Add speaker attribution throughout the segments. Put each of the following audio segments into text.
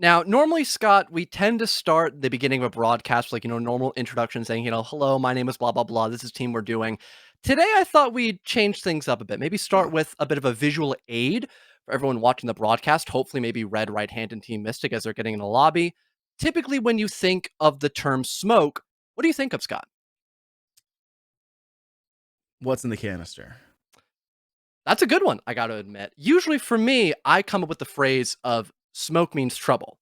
Speaker 1: Now, normally, Scott, we tend to start the beginning of a broadcast, like, normal introduction saying, hello, my name is blah, blah, blah. This is team we're doing. Today, I thought we'd change things up a bit. Maybe start
Speaker 2: Oh,
Speaker 1: with a bit of a visual aid for everyone watching the broadcast. Hopefully, maybe Red Right Hand and Team Mystic as they're getting in the lobby. Typically, when you think of the term smoke, what do you think of, Scott?
Speaker 2: what's in the canister?
Speaker 1: That's a good one, I got to admit. Usually, for me, I come up with the phrase of smoke means trouble.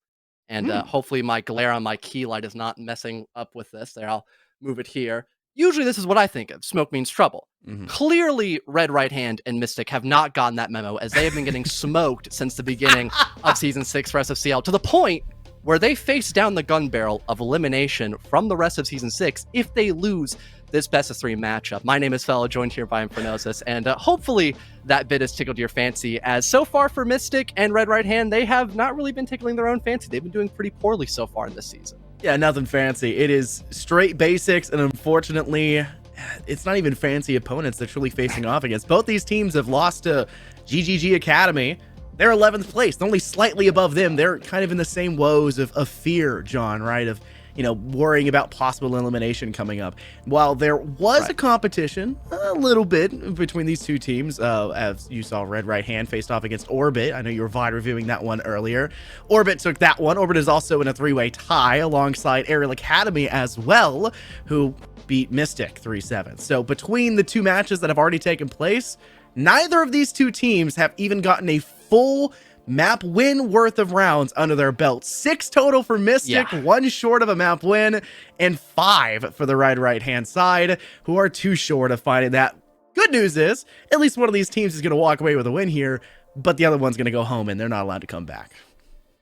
Speaker 1: And
Speaker 2: Hmm.
Speaker 1: hopefully my glare on my key light is not messing up with this. There, I'll move it here. Usually this is what I think of. Smoke means trouble.
Speaker 2: Hmm.
Speaker 1: Clearly, Red Right Hand and Mystic have not gotten that memo as they have been getting smoked since the beginning of Season 6 for SFCL to the point where they face down the gun barrel of elimination from the rest of Season 6 if they lose this best of 3 matchup. My name is Fellow, joined here by Infernosis, and hopefully that bit has tickled your fancy, as so far for Mystic and Red Right Hand, they have not really been tickling their own fancy. They've been doing pretty poorly so far in this season.
Speaker 2: Yeah, nothing fancy. It is straight basics, and unfortunately, it's not even fancy opponents they're truly facing off against. Both these teams have lost to GGG Academy. They're 11th place, only slightly above them. They're kind of in the same woes of fear, John, right? Of worrying about possible elimination coming up. While there was a competition, a little bit, between these two teams, as you saw Red Right Hand faced off against Orbit. I know you were VOD reviewing that one earlier. Orbit took that one. Orbit is also in a 3-way tie alongside Aerial Academy as well, who beat Mystic 3-7. So between the two matches that have already taken place, neither of these two teams have even gotten a full map win worth of rounds under their belt. 6 total for Mystic, 1 short of a map win, and 5 for the right hand side, who are 2 short of finding that. Good news is, at least one of these teams is going to walk away with a win here, but the other one's going to go home and they're not allowed to come back.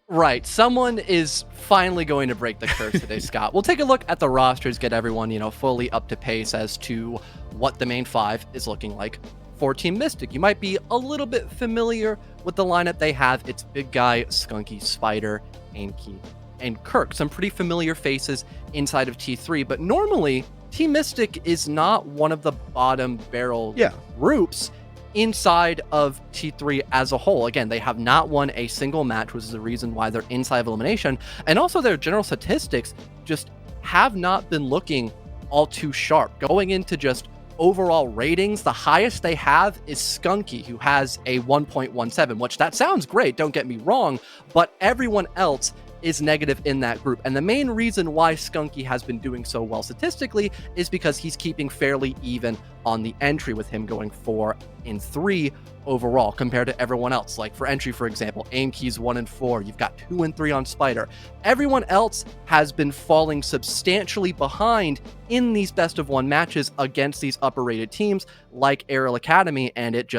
Speaker 1: Right. Someone is finally going to break the curse today, Scott. We'll take a look at the rosters, get everyone, fully up to pace as to what the main 5 is looking like for Team Mystic. You might be a little bit familiar with the lineup they have. It's Big Guy, Skunky, Spider, Anki, and Kirk. Some pretty familiar faces inside of T3, but normally Team Mystic is not one of the bottom barrel groups inside of T3 as a whole. Again, they have not won a single match, which is the reason why they're inside of elimination, and also their general statistics just have not been looking all too sharp. Going into just overall ratings, the highest they have is Skunky, who has a 1.17, which that sounds great, don't get me wrong, but everyone else is negative in that group. And the main reason why Skunky has been doing so well statistically is because he's keeping fairly even on the entry, with him going 4 and 3 overall compared to everyone else. Like for entry, for example, Aimkey's 1 and 4. You've got 2 and 3 on Spider. Everyone else has been falling substantially behind in these best of 1 matches against these upper rated teams like Aerial Academy, and it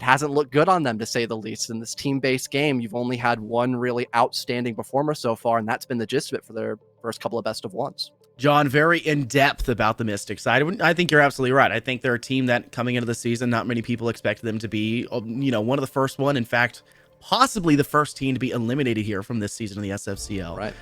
Speaker 1: hasn't looked good on them, to say the least. In this team-based game, you've only had one really outstanding performer so far, and that's been the gist of it for their first couple of best of 1s.
Speaker 2: John, very in-depth about the Mystic side. I think you're absolutely right. I think they're a team that, coming into the season, not many people expected them to be, one of the first one. In fact, possibly the first team to be eliminated here from this season of the SFCL.
Speaker 1: Right.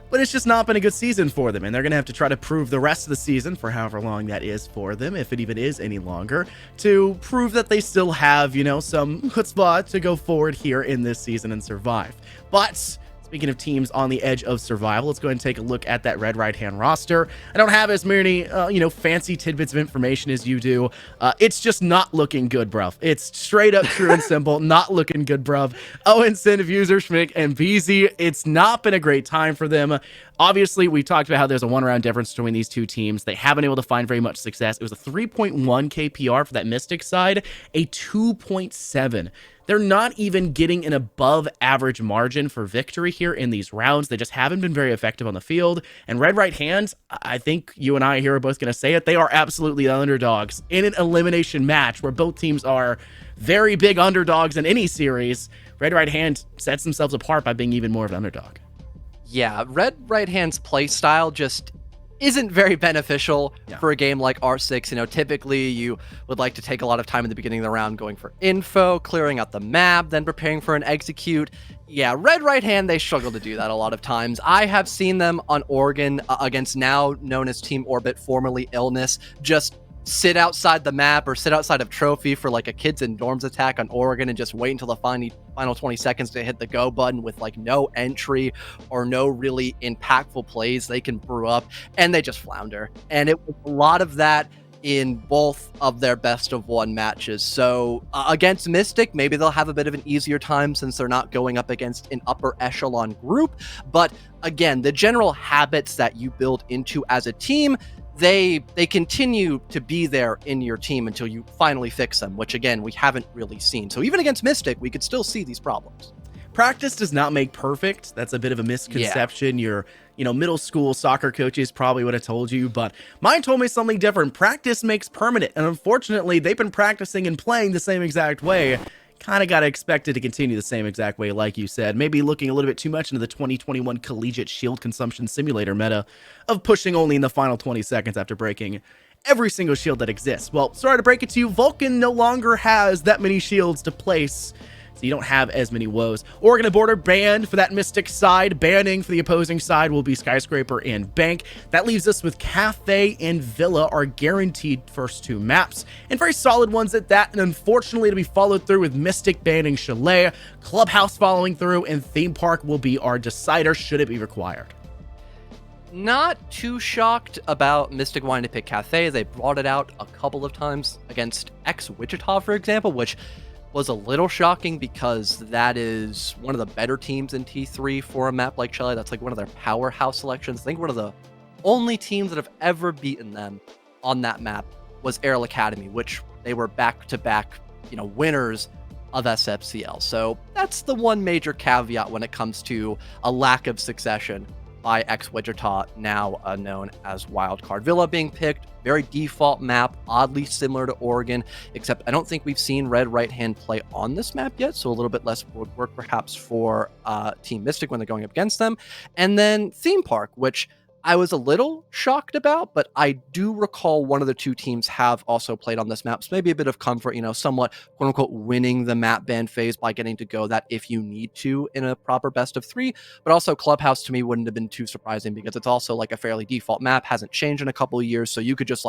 Speaker 2: But it's just not been a good season for them, and they're going to have to try to prove the rest of the season, for however long that is for them, if it even is any longer, to prove that they still have, some chutzpah to go forward here in this season and survive. But speaking of teams on the edge of survival, let's go ahead and take a look at that Red Right Hand roster. I don't have as many, fancy tidbits of information as you do. It's just not looking good, bruv. It's straight up true and simple, not looking good, bruv. Owen, Fuser, Schmick, and BZ, it's not been a great time for them. Obviously, we talked about how there's a 1-round difference between these two teams. They haven't been able to find very much success. It was a 3.1 KPR for that Mystic side, a 2.7. They're not even getting an above average margin for victory here in these rounds. They just haven't been very effective on the field. And Red Right Hand, I think you and I here are both going to say it, they are absolutely the underdogs in an elimination match where both teams are very big underdogs in any series. Red Right Hand sets themselves apart by being even more of an underdog.
Speaker 1: Yeah, Red Right Hand's play style just isn't very beneficial for a game like R6. Typically you would like to take a lot of time in the beginning of the round going for info, clearing out the map, then preparing for an execute. Yeah, Red Right Hand, they struggle to do that a lot of times. I have seen them on Oregon against now known as Team Orbit, formerly Illness, just sit outside the map or sit outside of Trophy for like a kids in dorms attack on Oregon and just wait until the final 20 seconds to hit the go button with like no entry or no really impactful plays they can brew up, and they just flounder. And it was a lot of that in both of their best of one matches. So against Mystic, maybe they'll have a bit of an easier time since they're not going up against an upper echelon group. But again, the general habits that you build into as a team, they continue to be there in your team until you finally fix them, which again, we haven't really seen. So even against Mystic, we could still see these problems.
Speaker 2: Practice does not make perfect. That's a bit of a misconception.
Speaker 1: Yeah.
Speaker 2: Your middle school soccer coaches probably would have told you, but mine told me something different. Practice makes permanent, and unfortunately, they've been practicing and playing the same exact way. Kind of got to expect it to continue the same exact way, like you said. Maybe looking a little bit too much into the 2021 Collegiate Shield Consumption Simulator meta of pushing only in the final 20 seconds after breaking every single shield that exists. Well, sorry to break it to you, Vulcan no longer has that many shields to place, so you don't have as many woes. Oregon and Border banned for that Mystic side. Banning for the opposing side will be Skyscraper and Bank. That leaves us with Cafe and Villa, our guaranteed first two maps, and very solid ones at that. And unfortunately, to be followed through with Mystic banning Chalet, Clubhouse following through, and Theme Park will be our decider should it be required.
Speaker 1: Not too shocked about Mystic wanting to pick Cafe. They brought it out a couple of times against Wichita, for example, which was a little shocking because that is one of the better teams in T3 for a map like Chalet. That's like one of their powerhouse selections. I think one of the only teams that have ever beaten them on that map was Aerial Academy, which they were back-to-back, winners of SFCL. So that's the one major caveat when it comes to a lack of succession by Wichita, now known as Wildcard. Villa being picked, very default map, oddly similar to Oregon, except I don't think we've seen Red Right Hand play on this map yet, so a little bit less work perhaps for Team Mystic when they're going up against them. And then Theme Park, which I was a little shocked about, but I do recall one of the two teams have also played on this map, so maybe a bit of comfort, somewhat quote-unquote winning the map ban phase by getting to go that if you need to in a proper best of three. But also Clubhouse to me wouldn't have been too surprising because it's also like a fairly default map, hasn't changed in a couple of years, so you could just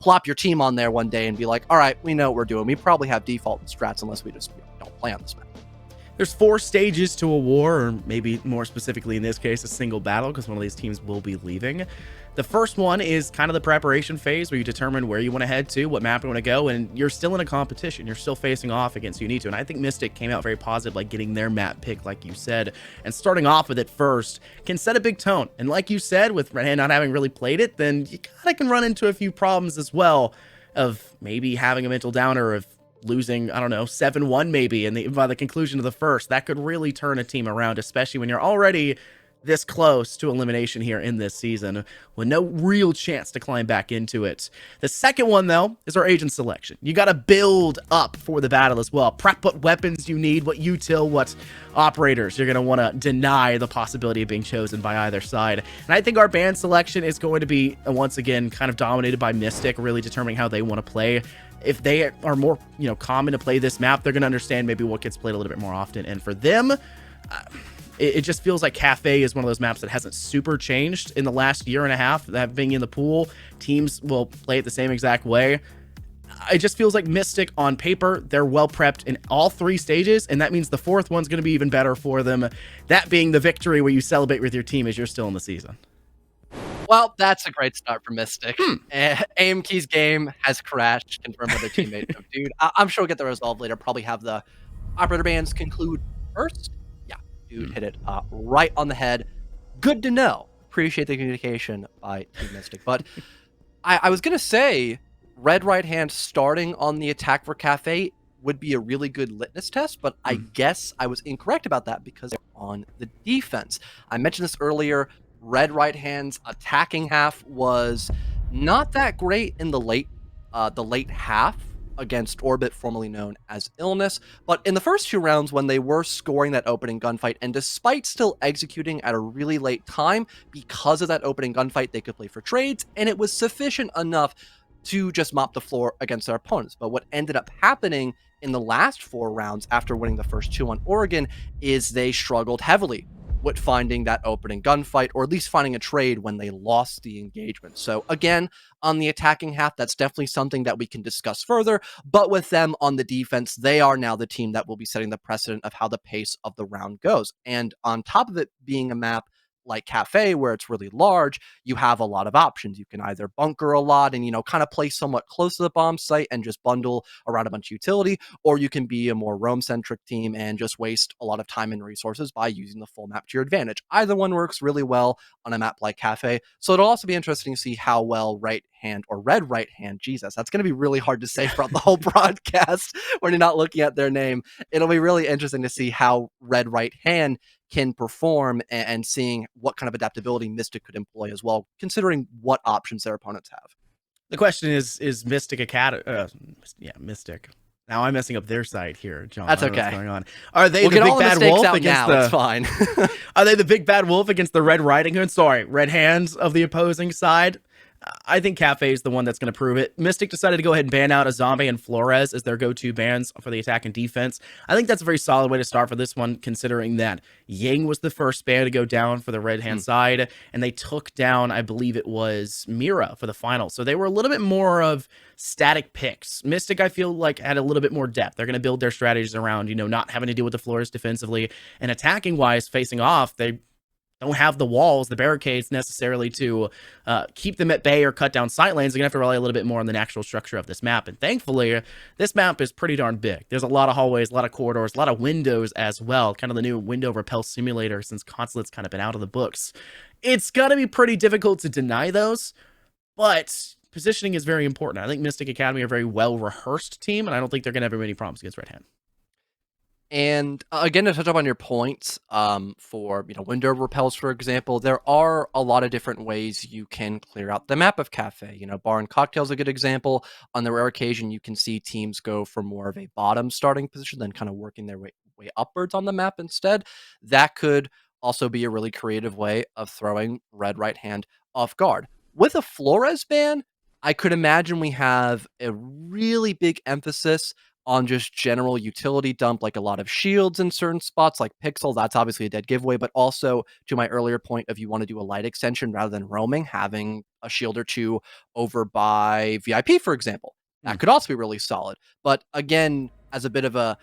Speaker 1: plop your team on there one day and be like, all right, we know what we're doing. We probably have default strats unless we just don't play on this map.
Speaker 2: There's 4 stages to a war, or maybe more specifically in this case, a single battle, because one of these teams will be leaving. The first one is kind of the preparation phase where you determine where you want to head to, what map you want to go, and you're still in a competition. You're still facing off against who you need to. And I think Mystic came out very positive, like getting their map picked, like you said, and starting off with it first can set a big tone. And like you said, with Red Hand not having really played it, then you kind of can run into a few problems as well of maybe having a mental downer of losing, 7-1 maybe, and by the conclusion of the first. That could really turn a team around, especially when you're already this close to elimination here in this season with no real chance to climb back into it. The second one, though, is our agent selection. You got to build up for the battle as well. Prep what weapons you need, what util, what operators you're going to want to deny the possibility of being chosen by either side. And I think our band selection is going to be, once again, kind of dominated by Mystic, really determining how they want to play. If they are more, common to play this map, they're going to understand maybe what gets played a little bit more often. And for them, it just feels like Cafe is one of those maps that hasn't super changed in the last year and a half. That being in the pool, teams will play it the same exact way. It just feels like Mystic on paper, they're well prepped in all 3 stages, and that means the 4th one's going to be even better for them. That being the victory where you celebrate with your team as you're still in the season.
Speaker 1: Well, that's a great start for Mystic. AMK's game has crashed, confirmed by their teammate. Dude, I'm sure we'll get the resolve later. Probably have the operator bans conclude first. Yeah, dude hit it right on the head. Good to know. Appreciate the communication by Team Mystic. But I was going to say, Red Right Hand starting on the attack for Cafe would be a really good litmus test, but I guess I was incorrect about that because they're on the defense. I mentioned this earlier. Red Right Hand's attacking half was not that great in the late half against Orbit, formerly known as Illness, but in the first 2 rounds when they were scoring that opening gunfight, and despite still executing at a really late time, because of that opening gunfight, they could play for trades, and it was sufficient enough to just mop the floor against their opponents. But what ended up happening in the last 4 rounds after winning the first 2 on Oregon is they struggled heavily with finding that opening gunfight, or at least finding a trade when they lost the engagement. So again, on the attacking half, that's definitely something that we can discuss further. But with them on the defense, they are now the team that will be setting the precedent of how the pace of the round goes. And on top of it being a map like Cafe, where it's really large, you have a lot of options. You can either bunker a lot and, kind of play somewhat close to the bomb site and just bundle around a bunch of utility, or you can be a more roam-centric team and just waste a lot of time and resources by using the full map to your advantage. Either one works really well on a map like Cafe. So it'll also be interesting to see how well right hand or red right hand, Jesus, that's going to be really hard to say throughout the whole broadcast when you're not looking at their name. It'll be really interesting to see how red right hand can perform and seeing what kind of adaptability Mystic could employ as well, considering what options their opponents have.
Speaker 2: The question is Mystic Academy? Mystic. Now I'm messing up their side here, John.
Speaker 1: That's okay.
Speaker 2: What's going on? Are they
Speaker 1: we'll
Speaker 2: the big bad wolf
Speaker 1: against
Speaker 2: now,
Speaker 1: the? It's fine.
Speaker 2: Are they the big bad wolf against the red riding hood? Sorry, red hands of the opposing side. I think Cafe is the one that's going to prove it. Mystic decided to go ahead and ban out Azambe and Flores as their go-to bans for the attack and defense. I think that's a very solid way to start for this one, considering that Yang was the first ban to go down for the red-hand side, and they took down, I believe it was Mira for the final. So they were a little bit more of static picks. Mystic, I feel like, had a little bit more depth. They're going to build their strategies around, not having to deal with the Flores defensively. And attacking-wise, facing off, they don't have the walls, the barricades necessarily to keep them at bay or cut down sight lanes. They're going to have to rely a little bit more on the natural structure of this map. And thankfully, this map is pretty darn big. There's a lot of hallways, a lot of corridors, a lot of windows as well. Kind of the new window repel simulator since Consulate's kind of been out of the books. It's going to be pretty difficult to deny those, but positioning is very important. I think Mystic Academy are a very well-rehearsed team, and I don't think they're going to have any problems against Red Hand.
Speaker 1: And again, to touch up on your points, for window repels, for example, there are a lot of different ways you can clear out the map of Cafe. Bar and Cocktail is a good example. On the rare occasion, you can see teams go for more of a bottom starting position, then kind of working their way upwards on the map instead. That could also be a really creative way of throwing red right hand off guard. With a Flores ban, I could imagine we have a really big emphasis on just general utility dump, like a lot of shields in certain spots, like Pixel. That's obviously a dead giveaway, but also to my earlier point, if you want to do a light extension rather than roaming, having a shield or two over by VIP, for example, that could also be really solid. But again, as a bit of a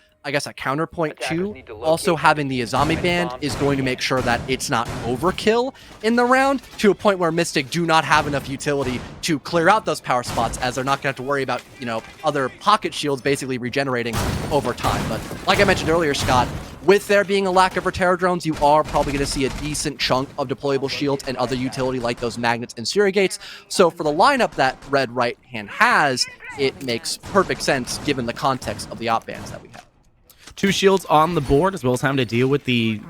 Speaker 1: counterpoint too, also having the Azami band is going to make sure that it's not overkill in the round to a point where Mystic do not have enough utility to clear out those power spots, as they're not going to have to worry about, other pocket shields basically regenerating over time. But like I mentioned earlier, Scott, with there being a lack of Reterra drones, you are probably going to see a decent chunk of deployable shields and other utility like those magnets and Gates. So for the lineup that red right hand has, it makes perfect sense given the context of the op bans that we have.
Speaker 2: 2 shields on the board, as well as having to deal with the,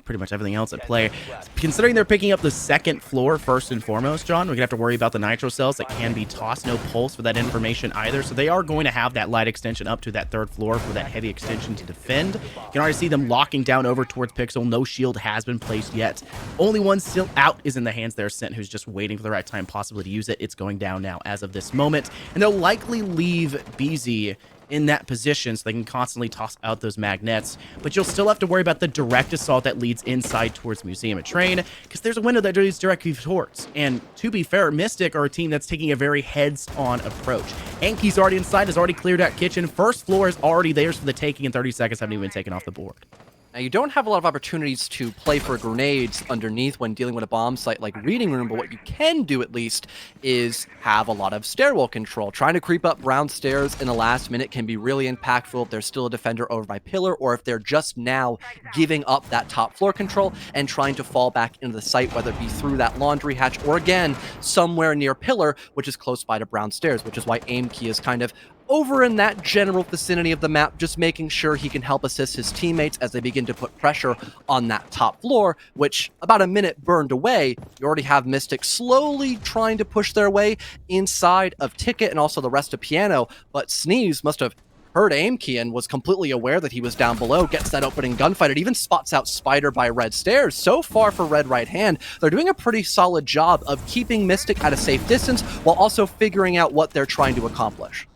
Speaker 2: pretty much everything else at play. Considering they're picking up the second floor first and foremost, John, we're going to have to worry about the nitro cells that can be tossed. No pulse for that information either. So they are going to have that light extension up to that third floor for that heavy extension to defend. You can already see them locking down over towards Pixel. No shield has been placed yet. Only one still out is in the hands there, Sent, who's just waiting for the right time possibly to use it. It's going down now as of this moment. And they'll likely leave BZ in that position so they can constantly toss out those magnets, but you'll still have to worry about the direct assault that leads inside towards Museum of Train, because there's a window that leads directly towards. And to be fair, Mystic are a team that's taking a very heads-on approach. Anki's already inside, has already cleared that kitchen. First floor is already theirs for the taking, and 30 seconds haven't even been taken off the board.
Speaker 1: Now, you don't have a lot of opportunities to play for grenades underneath when dealing with a bomb site like Reading Room, but what you can do, at least, is have a lot of stairwell control. Trying to creep up round stairs in the last minute can be really impactful if there's still a defender over by Pillar, or if they're just now giving up that top floor control and trying to fall back into the site, whether it be through that laundry hatch or, again, somewhere near Pillar, which is close by to Brown Stairs, which is why Aim Key is kind of over in that general vicinity of the map, just making sure he can help assist his teammates as they begin to put pressure on that top floor, which about a minute burned away, you already have Mystic slowly trying to push their way inside of Ticket and also the rest of Piano, but Sneeze must have heard Aim Key and was completely aware that he was down below, gets that opening gunfight. It even spots out Spider by Red Stairs. So far for Red Right Hand, they're doing a pretty solid job of keeping Mystic at a safe distance while also figuring out what they're trying to accomplish.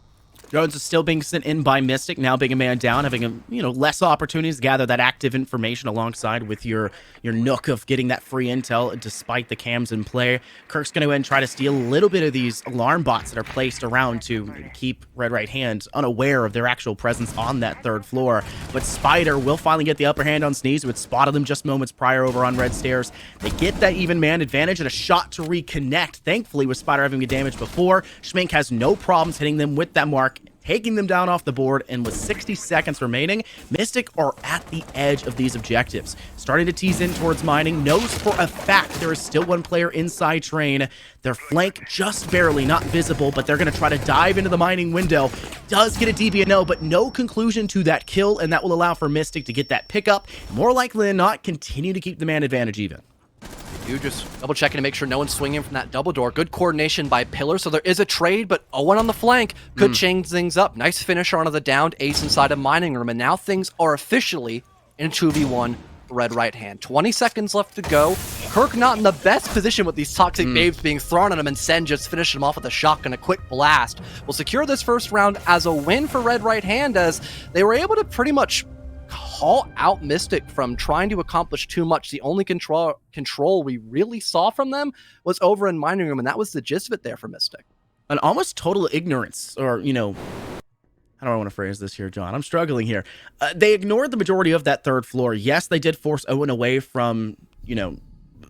Speaker 2: Drones is still being sent in by Mystic, now being a man down, having less opportunities to gather that active information alongside with your nook of getting that free intel despite the cams in play. Kirk's going to go ahead and try to steal a little bit of these alarm bots that are placed around to keep Red Right Hand unaware of their actual presence on that third floor. But Spider will finally get the upper hand on Sneeze, who had spotted them just moments prior over on Red Stairs. They get that even man advantage and a shot to reconnect. Thankfully, with Spider having the damage before, Schmink has no problems hitting them with that mark, taking them down off the board, and with 60 seconds remaining, Mystic are at the edge of these objectives. Starting to tease in towards mining, knows for a fact there is still one player inside train. Their flank just barely not visible, but they're going to try to dive into the mining window. Does get a DBNO, but no conclusion to that kill, and that will allow for Mystic to get that pickup. More likely than not, continue to keep the man advantage even.
Speaker 1: You just double checking to make sure no one's swinging from that double door. Good coordination by Pillar, so there is a trade, but Owen on the flank could change things up. Nice finisher onto the downed ace inside a mining room, and now things are officially in 2v1 Red Right Hand. 20 seconds left to go. Kirk not in the best position with these toxic babes being thrown at him, and Sen just finished him off with a shotgun, a quick blast. Will secure this first round as a win for Red Right Hand, as they were able to pretty much call out Mystic from trying to accomplish too much. The only control we really saw from them was over in mining room, and that was the gist of it there for Mystic.
Speaker 2: An almost total ignorance, or, how do I want to phrase this here, John? I'm struggling here. They ignored the majority of that third floor. Yes, they did force Owen away from,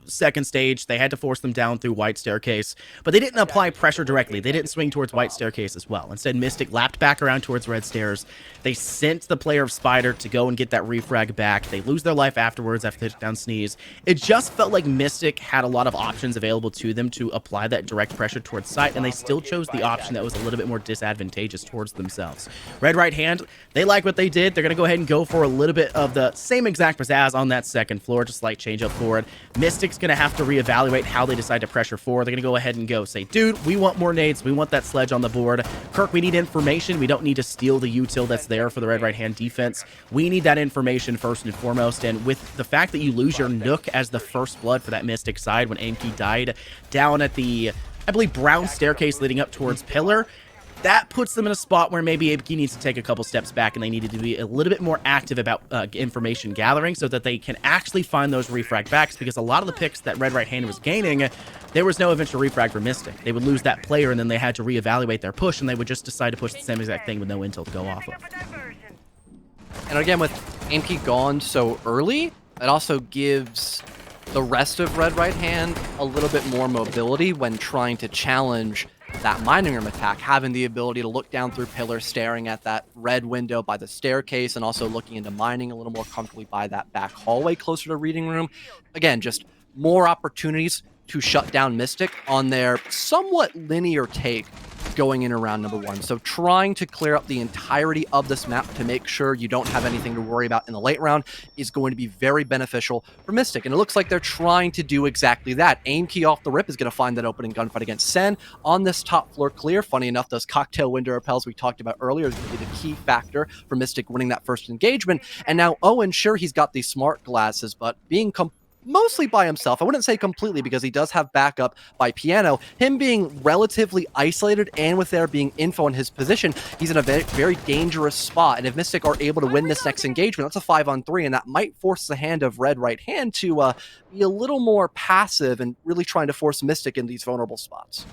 Speaker 2: second stage. They had to force them down through White Staircase, but they didn't apply pressure directly. They didn't swing towards White Staircase as well. Instead, Mystic lapped back around towards Red Stairs. They sent the player of Spider to go and get that refrag back. They lose their life afterwards after they took down Sneeze. It just felt like Mystic had a lot of options available to them to apply that direct pressure towards site, and they still chose the option that was a little bit more disadvantageous towards themselves. Red Right Hand, they like what they did. They're going to go ahead and go for a little bit of the same exact pizzazz on that second floor, just slight change up forward. Mystic's going to have to reevaluate how they decide to pressure forward. They're going to go ahead and go say, dude, we want more nades. We want that sledge on the board. Kirk, we need information. We don't need to steal the util that's there for the Red Right Hand defense. We need that information first and foremost. And with the fact that you lose your Nook as the first blood for that Mystic side when Aimkey died down at the, I believe, brown staircase leading up towards Pillar, that puts them in a spot where maybe Aimkey needs to take a couple steps back, and they needed to be a little bit more active about information gathering so that they can actually find those refrag backs, because a lot of the picks that Red Right Hand was gaining, there was no eventual refrag for Mystic. They would lose that player, and then they had to reevaluate their push, and they would just decide to push the same exact thing with no intel to go off of.
Speaker 1: And again, with Aimkey gone so early, it also gives the rest of Red Right Hand a little bit more mobility when trying to challenge that mining room attack, having the ability to look down through Pillar, staring at that red window by the staircase, and also looking into mining a little more comfortably by that back hallway closer to reading room. Again, just more opportunities to shut down Mystic on their somewhat linear take going in around number one. So trying to clear up the entirety of this map to make sure you don't have anything to worry about in the late round is going to be very beneficial for Mystic. And it looks like they're trying to do exactly that. Aimkey off the rip is going to find that opening gunfight against Sen on this top floor clear. Funny enough, those cocktail window repels we talked about earlier is going to be the key factor for Mystic winning that first engagement. And now Owen, sure, he's got these smart glasses, but being mostly by himself. I wouldn't say completely, because he does have backup by Piano. Him being relatively isolated and with there being info in his position, he's in a very, very dangerous spot. And if Mystic are able to win this next engagement, that's a 5-on-3, and that might force the hand of Red Right Hand to be a little more passive and really trying to force Mystic in these vulnerable spots.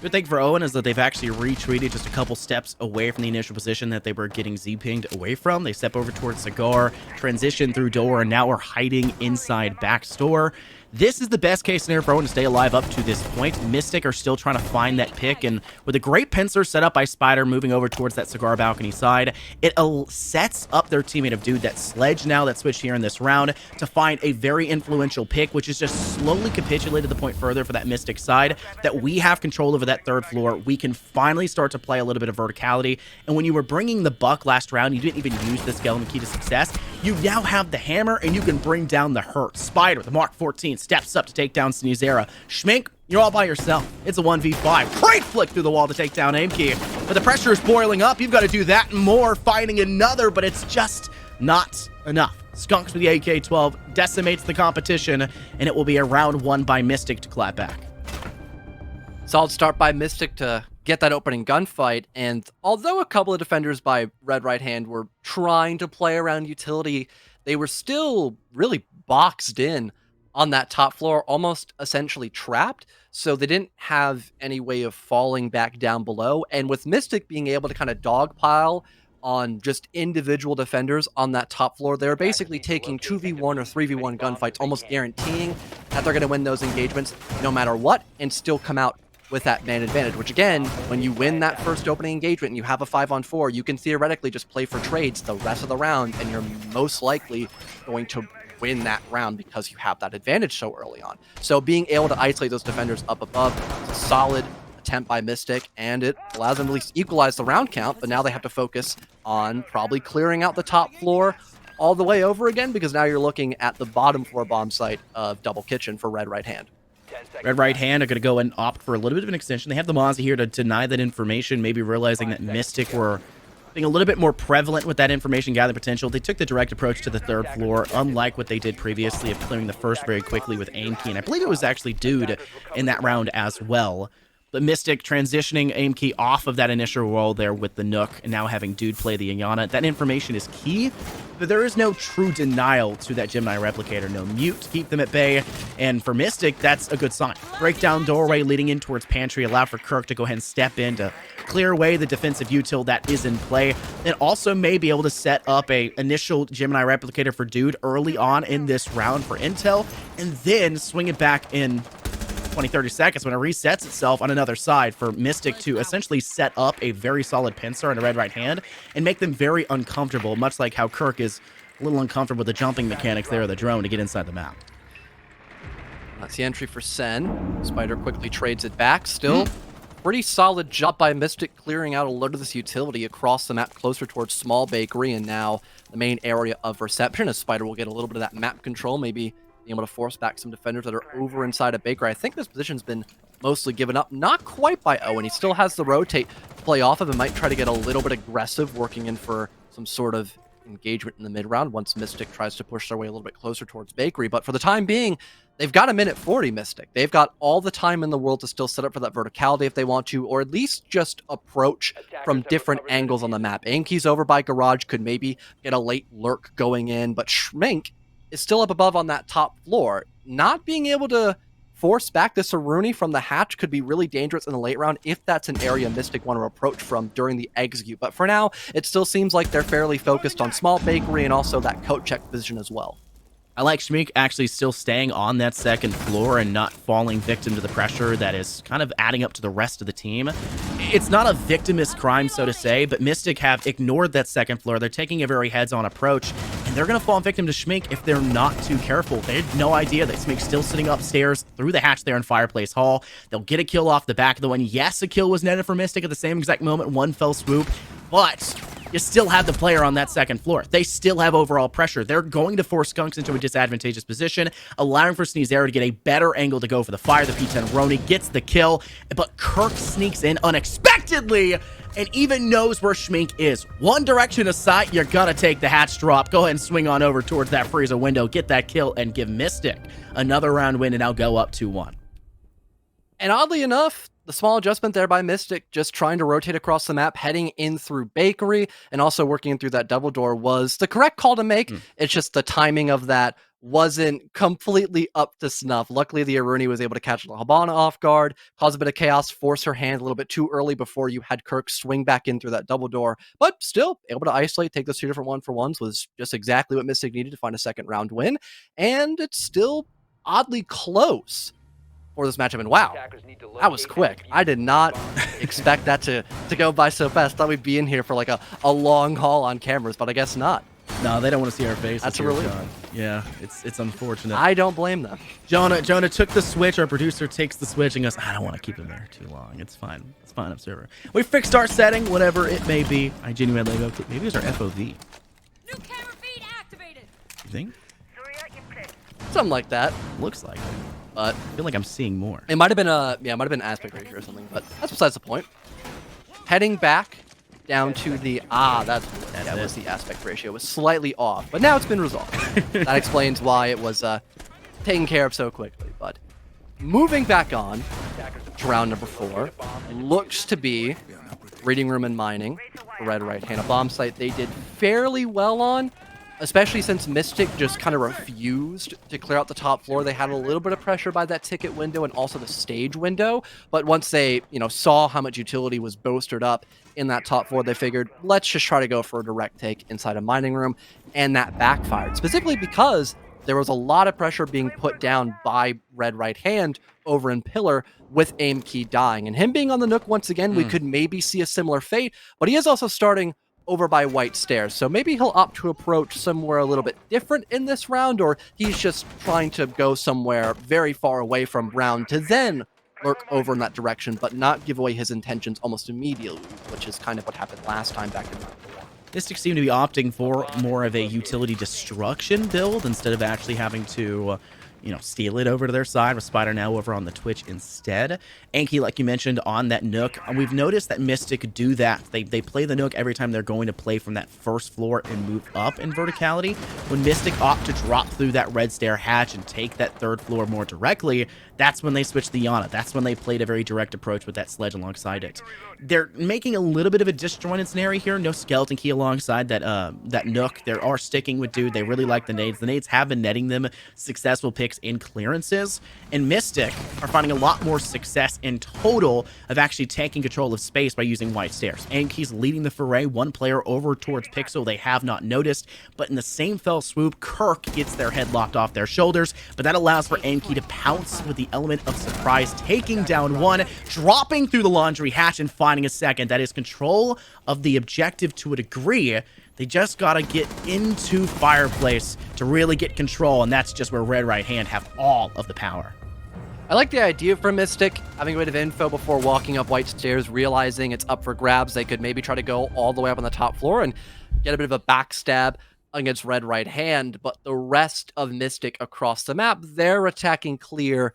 Speaker 2: Good thing for Owen is that they've actually retreated just a couple steps away from the initial position that they were getting Z-pinged away from. They step over towards Cigar, transition through door, and now we're hiding inside back store. This is the best case scenario for Owen to stay alive up to this point. Mystic are still trying to find that pick, and with a great pincer set up by Spider moving over towards that Cigar balcony side, it sets up their teammate of Dude, that Sledge now that switched here in this round, to find a very influential pick, which is just slowly capitulated the point further for that Mystic side, that we have control over that third floor. We can finally start to play a little bit of verticality, and when you were bringing the Buck last round, you didn't even use this skeleton key to success. You now have the hammer, and you can bring down the Hurt. Spider, the Mark 14, steps up to take down Sneezera. Schmink, you're all by yourself. It's a 1v5. Great flick through the wall to take down Aimkey. But the pressure is boiling up. You've got to do that and more, finding another, but it's just not enough. Skunks with the AK-12 decimates the competition, and it will be a round one by Mystic to clap back.
Speaker 1: Solid start by Mystic to get that opening gunfight. And although a couple of defenders by Red Right Hand were trying to play around utility, they were still really boxed in on that top floor, almost essentially trapped. So they didn't have any way of falling back down below. And with Mystic being able to kind of dogpile on just individual defenders on that top floor, they're basically taking 2v1 or 3v1 gunfights, almost guaranteeing that they're going to win those engagements no matter what and still come out with that man advantage, which again, when you win that first opening engagement and you have a 5-on-4, you can theoretically just play for trades the rest of the round, and you're most likely going to win that round because you have that advantage so early on. So being able to isolate those defenders up above is a solid attempt by Mystic, and it allows them to at least equalize the round count, but now they have to focus on probably clearing out the top floor all the way over again, because now you're looking at the bottom floor bomb site of Double Kitchen for Red Right Hand.
Speaker 2: Red Right Hand are going to go and opt for a little bit of an extension. They have the Mozzie here to deny that information, maybe realizing that Mystic were being a little bit more prevalent with that information gathering potential. They took the direct approach to the third floor, unlike what they did previously of clearing the first very quickly with aim key. And I believe it was actually Dude in that round as well. But Mystic transitioning aim key off of that initial roll there with the Nook and now having Dude play the Inyana. That information is key, but there is no true denial to that Gemini Replicator. No mute to keep them at bay. And for Mystic, that's a good sign. Breakdown doorway leading in towards Pantry, allow for Kirk to go ahead and step in to clear away the defensive util that is in play. And also may be able to set up a initial Gemini Replicator for Dude early on in this round for intel, and then swing it back in 20-30 seconds when it resets itself on another side for Mystic to essentially set up a very solid pincer and a Red Right Hand and make them very uncomfortable, much like how Kirk is a little uncomfortable with the jumping mechanics there of the drone to get inside the map.
Speaker 1: That's the entry for Sen. Spider quickly trades it back. Still pretty solid job by Mystic clearing out a lot of this utility across the map closer towards Small Bakery and now the main area of reception, as Spider will get a little bit of that map control, maybe being able to force back some defenders that are over inside of Baker. I think this position's been mostly given up. Not quite by Owen. He still has the rotate to play off of and might try to get a little bit aggressive, working in for some sort of engagement in the mid-round once Mystic tries to push their way a little bit closer towards Bakery. But for the time being, they've got a minute 40, Mystic. They've got all the time in the world to still set up for that verticality if they want to, or at least just approach from different angles on the map. Aim keys over by Garage could maybe get a late lurk going in, but Schmink is still up above on that top floor. Not being able to force back this Aruni from the hatch could be really dangerous in the late round if that's an area Mystic want to approach from during the execute. But for now, it still seems like they're fairly focused on Small Bakery and also that coat check position as well.
Speaker 2: I like Schmeek actually still staying on that second floor and not falling victim to the pressure that is kind of adding up to the rest of the team. It's not a victimist crime, so to say, but Mystic have ignored that second floor. They're taking a very heads-on approach, and they're going to fall victim to Schmeek if they're not too careful. They had no idea that Schmeek's still sitting upstairs through the hatch there in Fireplace Hall. They'll get a kill off the back of the one. Yes, a kill was netted for Mystic at the same exact moment, one fell swoop, but you still have the player on that second floor. They still have overall pressure. They're going to force Skunks into a disadvantageous position, allowing for Sneezero to get a better angle to go for the fire. The P10 Roni gets the kill, but Kirk sneaks in unexpectedly and even knows where Schmink is. One direction of sight, you're gonna take the hatch drop. Go ahead and swing on over towards that Frieza window, get that kill, and give Mystic another round win, and now go up 2-1.
Speaker 1: And oddly enough, the small adjustment there by Mystic, just trying to rotate across the map, heading in through Bakery, and also working in through that double door was the correct call to make. It's just the timing of that wasn't completely up to snuff. Luckily, the Aruni was able to catch the Habana off guard, cause a bit of chaos, force her hand a little bit too early before you had Kirk swing back in through that double door, but still able to isolate, take those two different one-for-ones was just exactly what Mystic needed to find a second round win, and it's still oddly close for this matchup. And wow, that was quick. I did not expect that to go by so fast. Thought we'd be in here for like a long haul on cameras, but I guess not.
Speaker 2: No, they don't want to see our faces.
Speaker 1: That's a relief.
Speaker 2: John. Yeah, it's unfortunate.
Speaker 1: I don't blame them.
Speaker 2: Jonah took the switch. Our producer takes the switch and goes, I don't want to keep him there too long. It's fine. It's fine, Observer. We fixed our setting, whatever it may be. I genuinely go. Maybe it was our FOV.
Speaker 3: New camera feed activated.
Speaker 2: You think?
Speaker 1: Something like that.
Speaker 2: Looks like it.
Speaker 1: But
Speaker 2: I feel like I'm seeing more.
Speaker 1: it might have been it might have been aspect ratio or something, but that's besides the point. Heading back down to the that was the aspect ratio. It was slightly off, but now it's been resolved. That explains why it was taken care of so quickly. But moving back on, to round number 4. Looks to be reading room and mining for red right hand. A bomb site they did fairly well on, especially since Mystic just kind of refused to clear out the top floor. They had a little bit of pressure by that ticket window and also the stage window, but once they, saw how much utility was bolstered up in that top floor, they figured, let's just try to go for a direct take inside a mining room, and that backfired, specifically because there was a lot of pressure being put down by red right hand over in pillar with aim key dying. And him being on the Nook once again, we could maybe see a similar fate, but he is also starting over by white stairs. So maybe he'll opt to approach somewhere a little bit different in this round, or he's just trying to go somewhere very far away from round to then lurk over in that direction, but not give away his intentions almost immediately, which is kind of what happened last time back in round 4.
Speaker 2: Mystic seem to be opting for more of a utility destruction build instead of actually having to, steal it over to their side, with Spider now over on the Twitch instead. Anki, like you mentioned, on that Nook. And we've noticed that Mystic do that. They play the Nook every time they're going to play from that first floor and move up in verticality. When Mystic opt to drop through that red stair hatch and take that third floor more directly, that's when they switch the Yana. That's when they played a very direct approach with that sledge alongside it. They're making a little bit of a disjointed scenario here. No skeleton key alongside that Nook. They are sticking with Dude. They really like the nades. The nades have been netting them successful picks in clearances. And Mystic are finding a lot more success in total of actually taking control of space by using white stairs. Anki's leading the foray. One player over towards Pixel they have not noticed. But in the same fell swoop, Kirk gets their head locked off their shoulders. But that allows for Anki to pounce with the element of surprise, taking down one, dropping through the laundry hatch and finding a second. That is control of the objective to a degree. They just gotta get into Fireplace to really get control, and that's just where red right hand have all of the power.
Speaker 1: I like the idea for Mystic, having a bit of info before walking up white stairs, realizing it's up for grabs. They could maybe try to go all the way up on the top floor and get a bit of a backstab against red right hand, but the rest of Mystic across the map, they're attacking clear,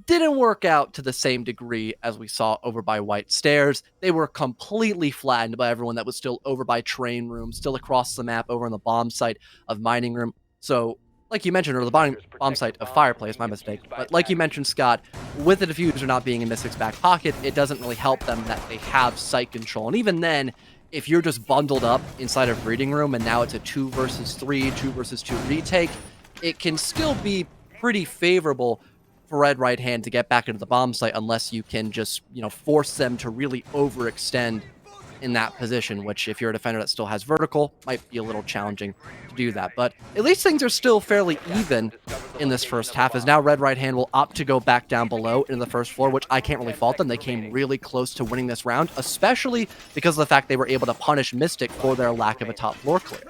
Speaker 1: didn't work out to the same degree as we saw over by white stairs. They were completely flattened by everyone that was still over by train room, still across the map over on the bomb site of mining room. So like you mentioned, or the bomb site of Fireplace, my mistake. But like you mentioned, Scott, with the diffuser not being in Mystic's back pocket, it doesn't really help them that they have site control. And even then, if you're just bundled up inside of Reading Room and now it's a 2 versus 3, 2 versus 2 retake, it can still be pretty favorable for red right hand to get back into the bomb site unless you can just, force them to really overextend in that position, which if you're a defender that still has vertical, might be a little challenging to do that. But at least things are still fairly even in this first half, as now red right hand will opt to go back down below in the first floor, which I can't really fault them. They came really close to winning this round, especially because of the fact they were able to punish Mystic for their lack of a top floor clear.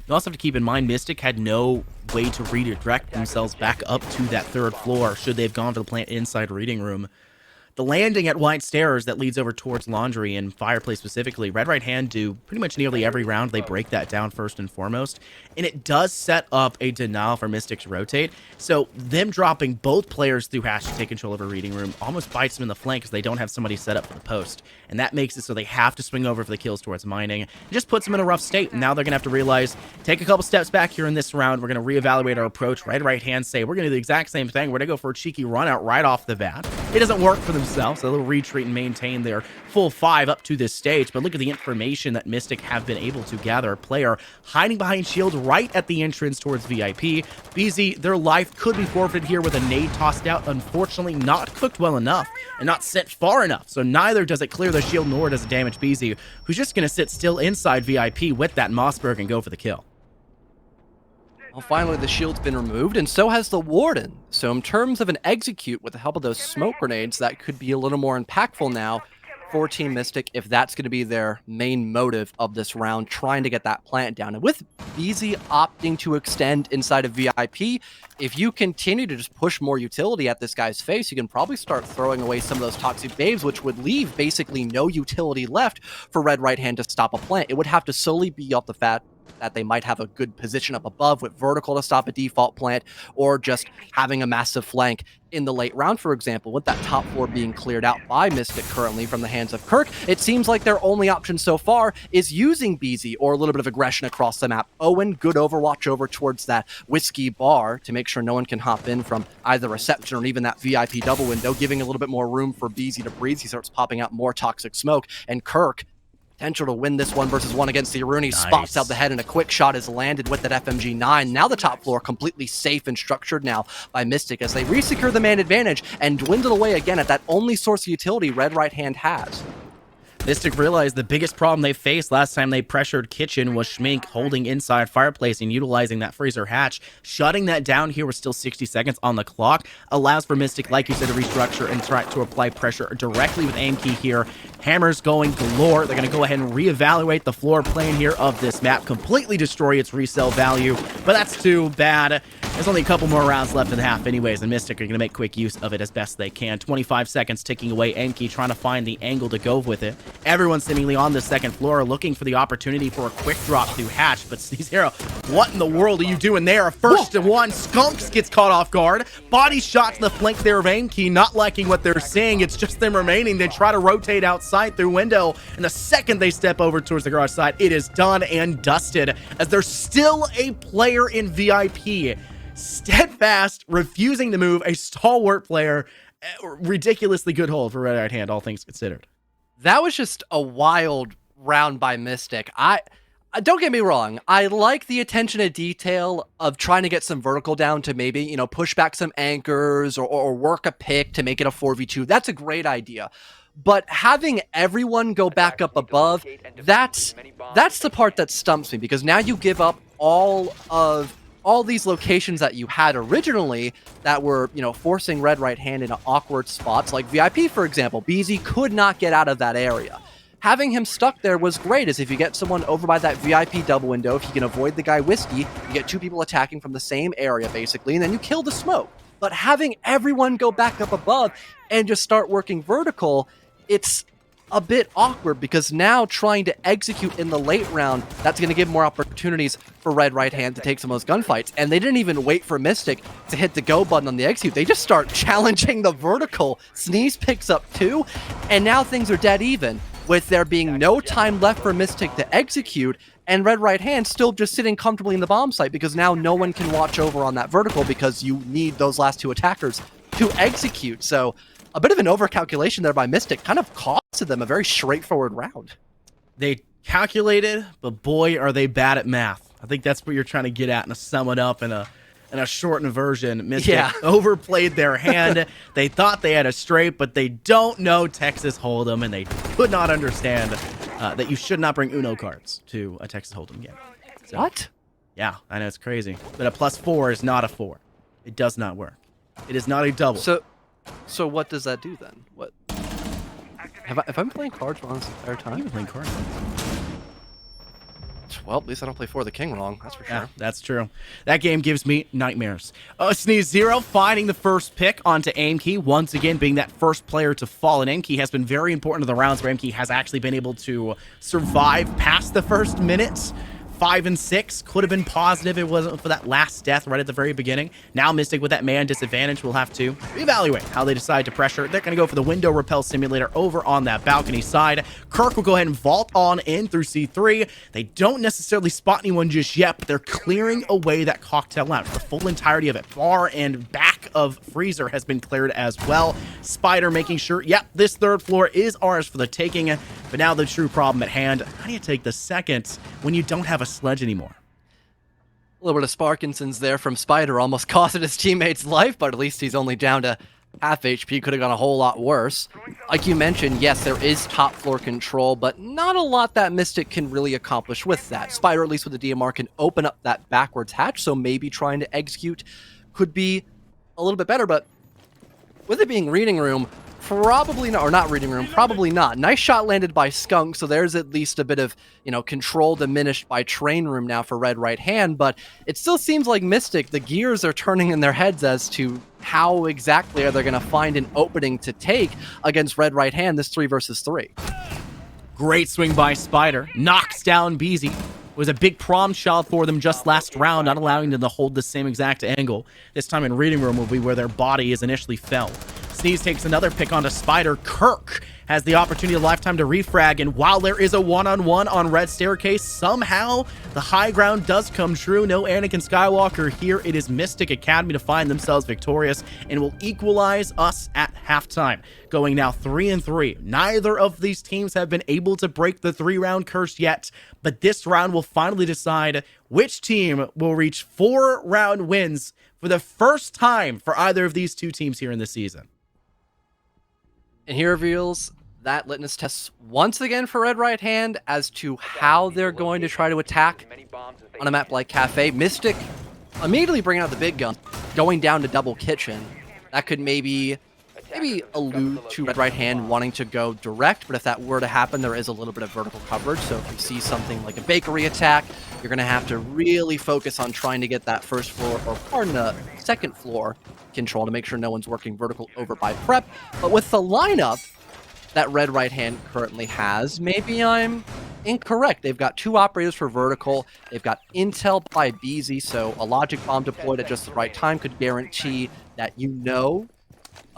Speaker 2: You also have to keep in mind Mystic had no way to redirect themselves back up to that third floor should they have gone for the plant inside Reading Room. The landing at white stairs that leads over towards laundry and Fireplace specifically, red right hand do pretty much nearly every round. They break that down first and foremost, and it does set up a denial for Mystic to rotate. So them dropping both players through hash to take control of a Reading Room almost bites them in the flank because they don't have somebody set up for the post, and that makes it so they have to swing over for the kills towards mining. It just puts them in a rough state, and now they're gonna have to realize, take a couple steps back here in this round. We're gonna reevaluate our approach. Red right hand say we're gonna do the exact same thing. We're gonna go for a cheeky run out right off the bat. It doesn't work for themselves, so they'll retreat and maintain their full 5 up to this stage. But look at the information that Mystic have been able to gather. A player hiding behind shield right at the entrance towards VIP. BZ, their life could be forfeited here with a nade tossed out. Unfortunately, not cooked well enough and not sent far enough. So neither does it clear the shield nor does it damage BZ, who's just going to sit still inside VIP with that Mossberg and go for the kill.
Speaker 1: Well, finally, the shield's been removed, and so has the Warden. So in terms of an execute with the help of those smoke grenades, that could be a little more impactful now for Team Mystic if that's going to be their main motive of this round, trying to get that plant down. And with BZ opting to extend inside of VIP, if you continue to just push more utility at this guy's face, you can probably start throwing away some of those toxic babes, which would leave basically no utility left for red right hand to stop a plant. It would have to solely be off the fact that they might have a good position up above with vertical to stop a default plant, or just having a massive flank in the late round, for example. With that top floor being cleared out by Mystic currently from the hands of Kirk, it seems like their only option so far is using BZ or a little bit of aggression across the map. Owen, good overwatch over towards that whiskey bar to make sure no one can hop in from either reception or even that VIP double window, giving a little bit more room for BZ to breathe. He starts popping out more toxic smoke, and Kirk, potential to win this 1v1 against the Aruni, spots out the head, and a quick shot is landed with that FMG9. Now the top floor completely safe and structured now by Mystic as they resecure the man advantage and dwindle away again at that only source of utility Red Right Hand has.
Speaker 2: Mystic realized the biggest problem they faced last time they pressured Kitchen was Schmink holding inside Fireplace and utilizing that freezer hatch. Shutting that down here with still 60 seconds on the clock allows for Mystic, like you said, to restructure and try to apply pressure directly with aim key here. Hammers going galore. They're going to go ahead and reevaluate the floor plane here of this map, completely destroy its resale value, but that's too bad. There's only a couple more rounds left in the half anyways, and Mystic are going to make quick use of it as best they can. 25 seconds ticking away. Aimkey trying to find the angle to go with it. Everyone seemingly on the second floor looking for the opportunity for a quick drop through hatch, but Zero, what in the world are you doing there? First to one, Skunks gets caught off guard. Body shot to the flank there of Aimkey, not liking what they're seeing. It's just them remaining. They try to rotate outside through window, and the second they step over towards the garage side, it is done and dusted as there's still a player in VIP. Steadfast, refusing to move, a stalwart player. Ridiculously good hold for Red Right Hand, all things considered.
Speaker 1: That was just a wild round by Mystic. I don't get me wrong, I like the attention to detail of trying to get some vertical down to maybe, you know, push back some anchors or work a pick to make it a 4v2. That's a great idea. But having everyone go back up above, that's the part that stumps me, because now you give up all these locations that you had originally that were, you know, forcing Red Right Hand into awkward spots, like VIP, for example. BZ could not get out of that area. Having him stuck there was great, as if you get someone over by that VIP double window, if you can avoid the guy Whiskey, you get two people attacking from the same area, basically, and then you kill the smoke. But having everyone go back up above and just start working vertical, it's a bit awkward, because now trying to execute in the late round, that's going to give more opportunities for Red Right Hand to take some of those gunfights. And they didn't even wait for Mystic to hit the go button on the execute. They just start challenging the vertical. Sneeze picks up 2, and now things are dead even, with there being no time left for Mystic to execute, and Red Right Hand still just sitting comfortably in the bomb site, because now no one can watch over on that vertical, because you need those last 2 attackers to execute. So a bit of an overcalculation there by Mystic kind of costed them a very straightforward round.
Speaker 2: They calculated, but boy, are they bad at math. I think that's what you're trying to get at, and to sum it up in a shortened version. Mystic overplayed their hand. They thought they had a straight, but they don't know Texas Hold'em, and they could not understand that you should not bring Uno cards to a Texas Hold'em game. So,
Speaker 1: what?
Speaker 2: Yeah, I know, it's crazy. But a +4 is not a 4. It does not work. It is not a double.
Speaker 1: So what does that do then? What? Have I been playing cards wrong this entire time?
Speaker 2: You've been playing cards.
Speaker 1: Well, at least I don't play For the King wrong, that's for sure.
Speaker 2: Yeah, that's true. That game gives me nightmares. Sneeze Zero finding the first pick onto Aimkey, once again being that first player to fall. And Aimkey has been very important to the rounds where Aimkey has actually been able to survive past the first minute. 5 and 6 could have been positive if it wasn't for that last death right at the very beginning. Now Mystic with that man disadvantage will have to reevaluate how they decide to pressure. They're going to go for the window repel simulator over on that balcony side. Kirk will go ahead and vault on in through C3. They don't necessarily spot anyone just yet, but they're clearing away that cocktail lounge. The full entirety of it, bar and back of freezer, has been cleared as well. Spider making sure, yep, this third floor is ours for the taking. But now the true problem at hand, how do you take the second when you don't have a sledge anymore?
Speaker 1: A little bit of Sparkinson's there from Spider, almost costed his teammate's life, but at least he's only down to half HP. Could have gone a whole lot worse. Like you mentioned, yes, there is top floor control, but not a lot that Mystic can really accomplish with that. Spider, at least with the DMR, can open up that backwards hatch, so maybe trying to execute could be a little bit better, but with it being reading room, probably not, or not reading room, probably not. Nice shot landed by Skunk, so there's at least a bit of, you know, control diminished by train room now for Red Right Hand, but it still seems like Mystic, the gears are turning in their heads as to how exactly are they going to find an opening to take against Red Right Hand, this 3 versus 3.
Speaker 2: Great swing by Spider, knocks down Beezy. was a big prom child for them just last round, not allowing them to hold the same exact angle. This time in Reading Room will be where their body is initially fell. Sneeze takes another pick onto Spider. Kirk has the opportunity of lifetime to refrag, and while there is a one-on-one on Red Staircase, somehow the high ground does come true. No Anakin Skywalker here. It is Mystic Academy to find themselves victorious and will equalize us at halftime. Going now 3-3. Neither of these teams have been able to break the 3-round curse yet, but this round will finally decide which team will reach 4-round wins for the first time for either of these two teams here in the season.
Speaker 1: And he reveals that litmus test once again for Red Right Hand as to how they're going to try to attack on a map like Cafe. Mystic immediately bringing out the big gun, going down to Double Kitchen. That could maybe allude to Red Right Hand wanting to go direct, but if that were to happen, there is a little bit of vertical coverage. So if you see something like a bakery attack, you're going to have to really focus on trying to get that first floor, or pardon, the second floor control to make sure no one's working vertical over by prep. But with the lineup that Red Right Hand currently has, maybe I'm incorrect. They've got 2 operators for vertical. They've got intel by BZ, so a logic bomb deployed at just the right time could guarantee that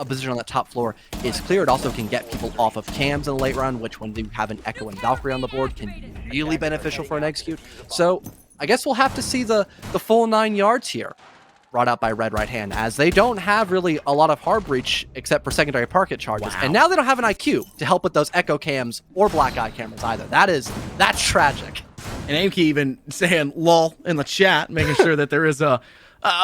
Speaker 1: a position on the top floor is clear. It also can get people off of cams in the late round, which when you have an Echo and Valkyrie on the board can be really beneficial for an execute. So I guess we'll have to see the full 9 yards here brought out by Red Right Hand, as they don't have really a lot of hard breach except for secondary parket charges. Wow. And now they don't have an IQ to help with those Echo cams or black eye cameras either. That's tragic.
Speaker 2: And Amki even saying lol in the chat, making sure that there is a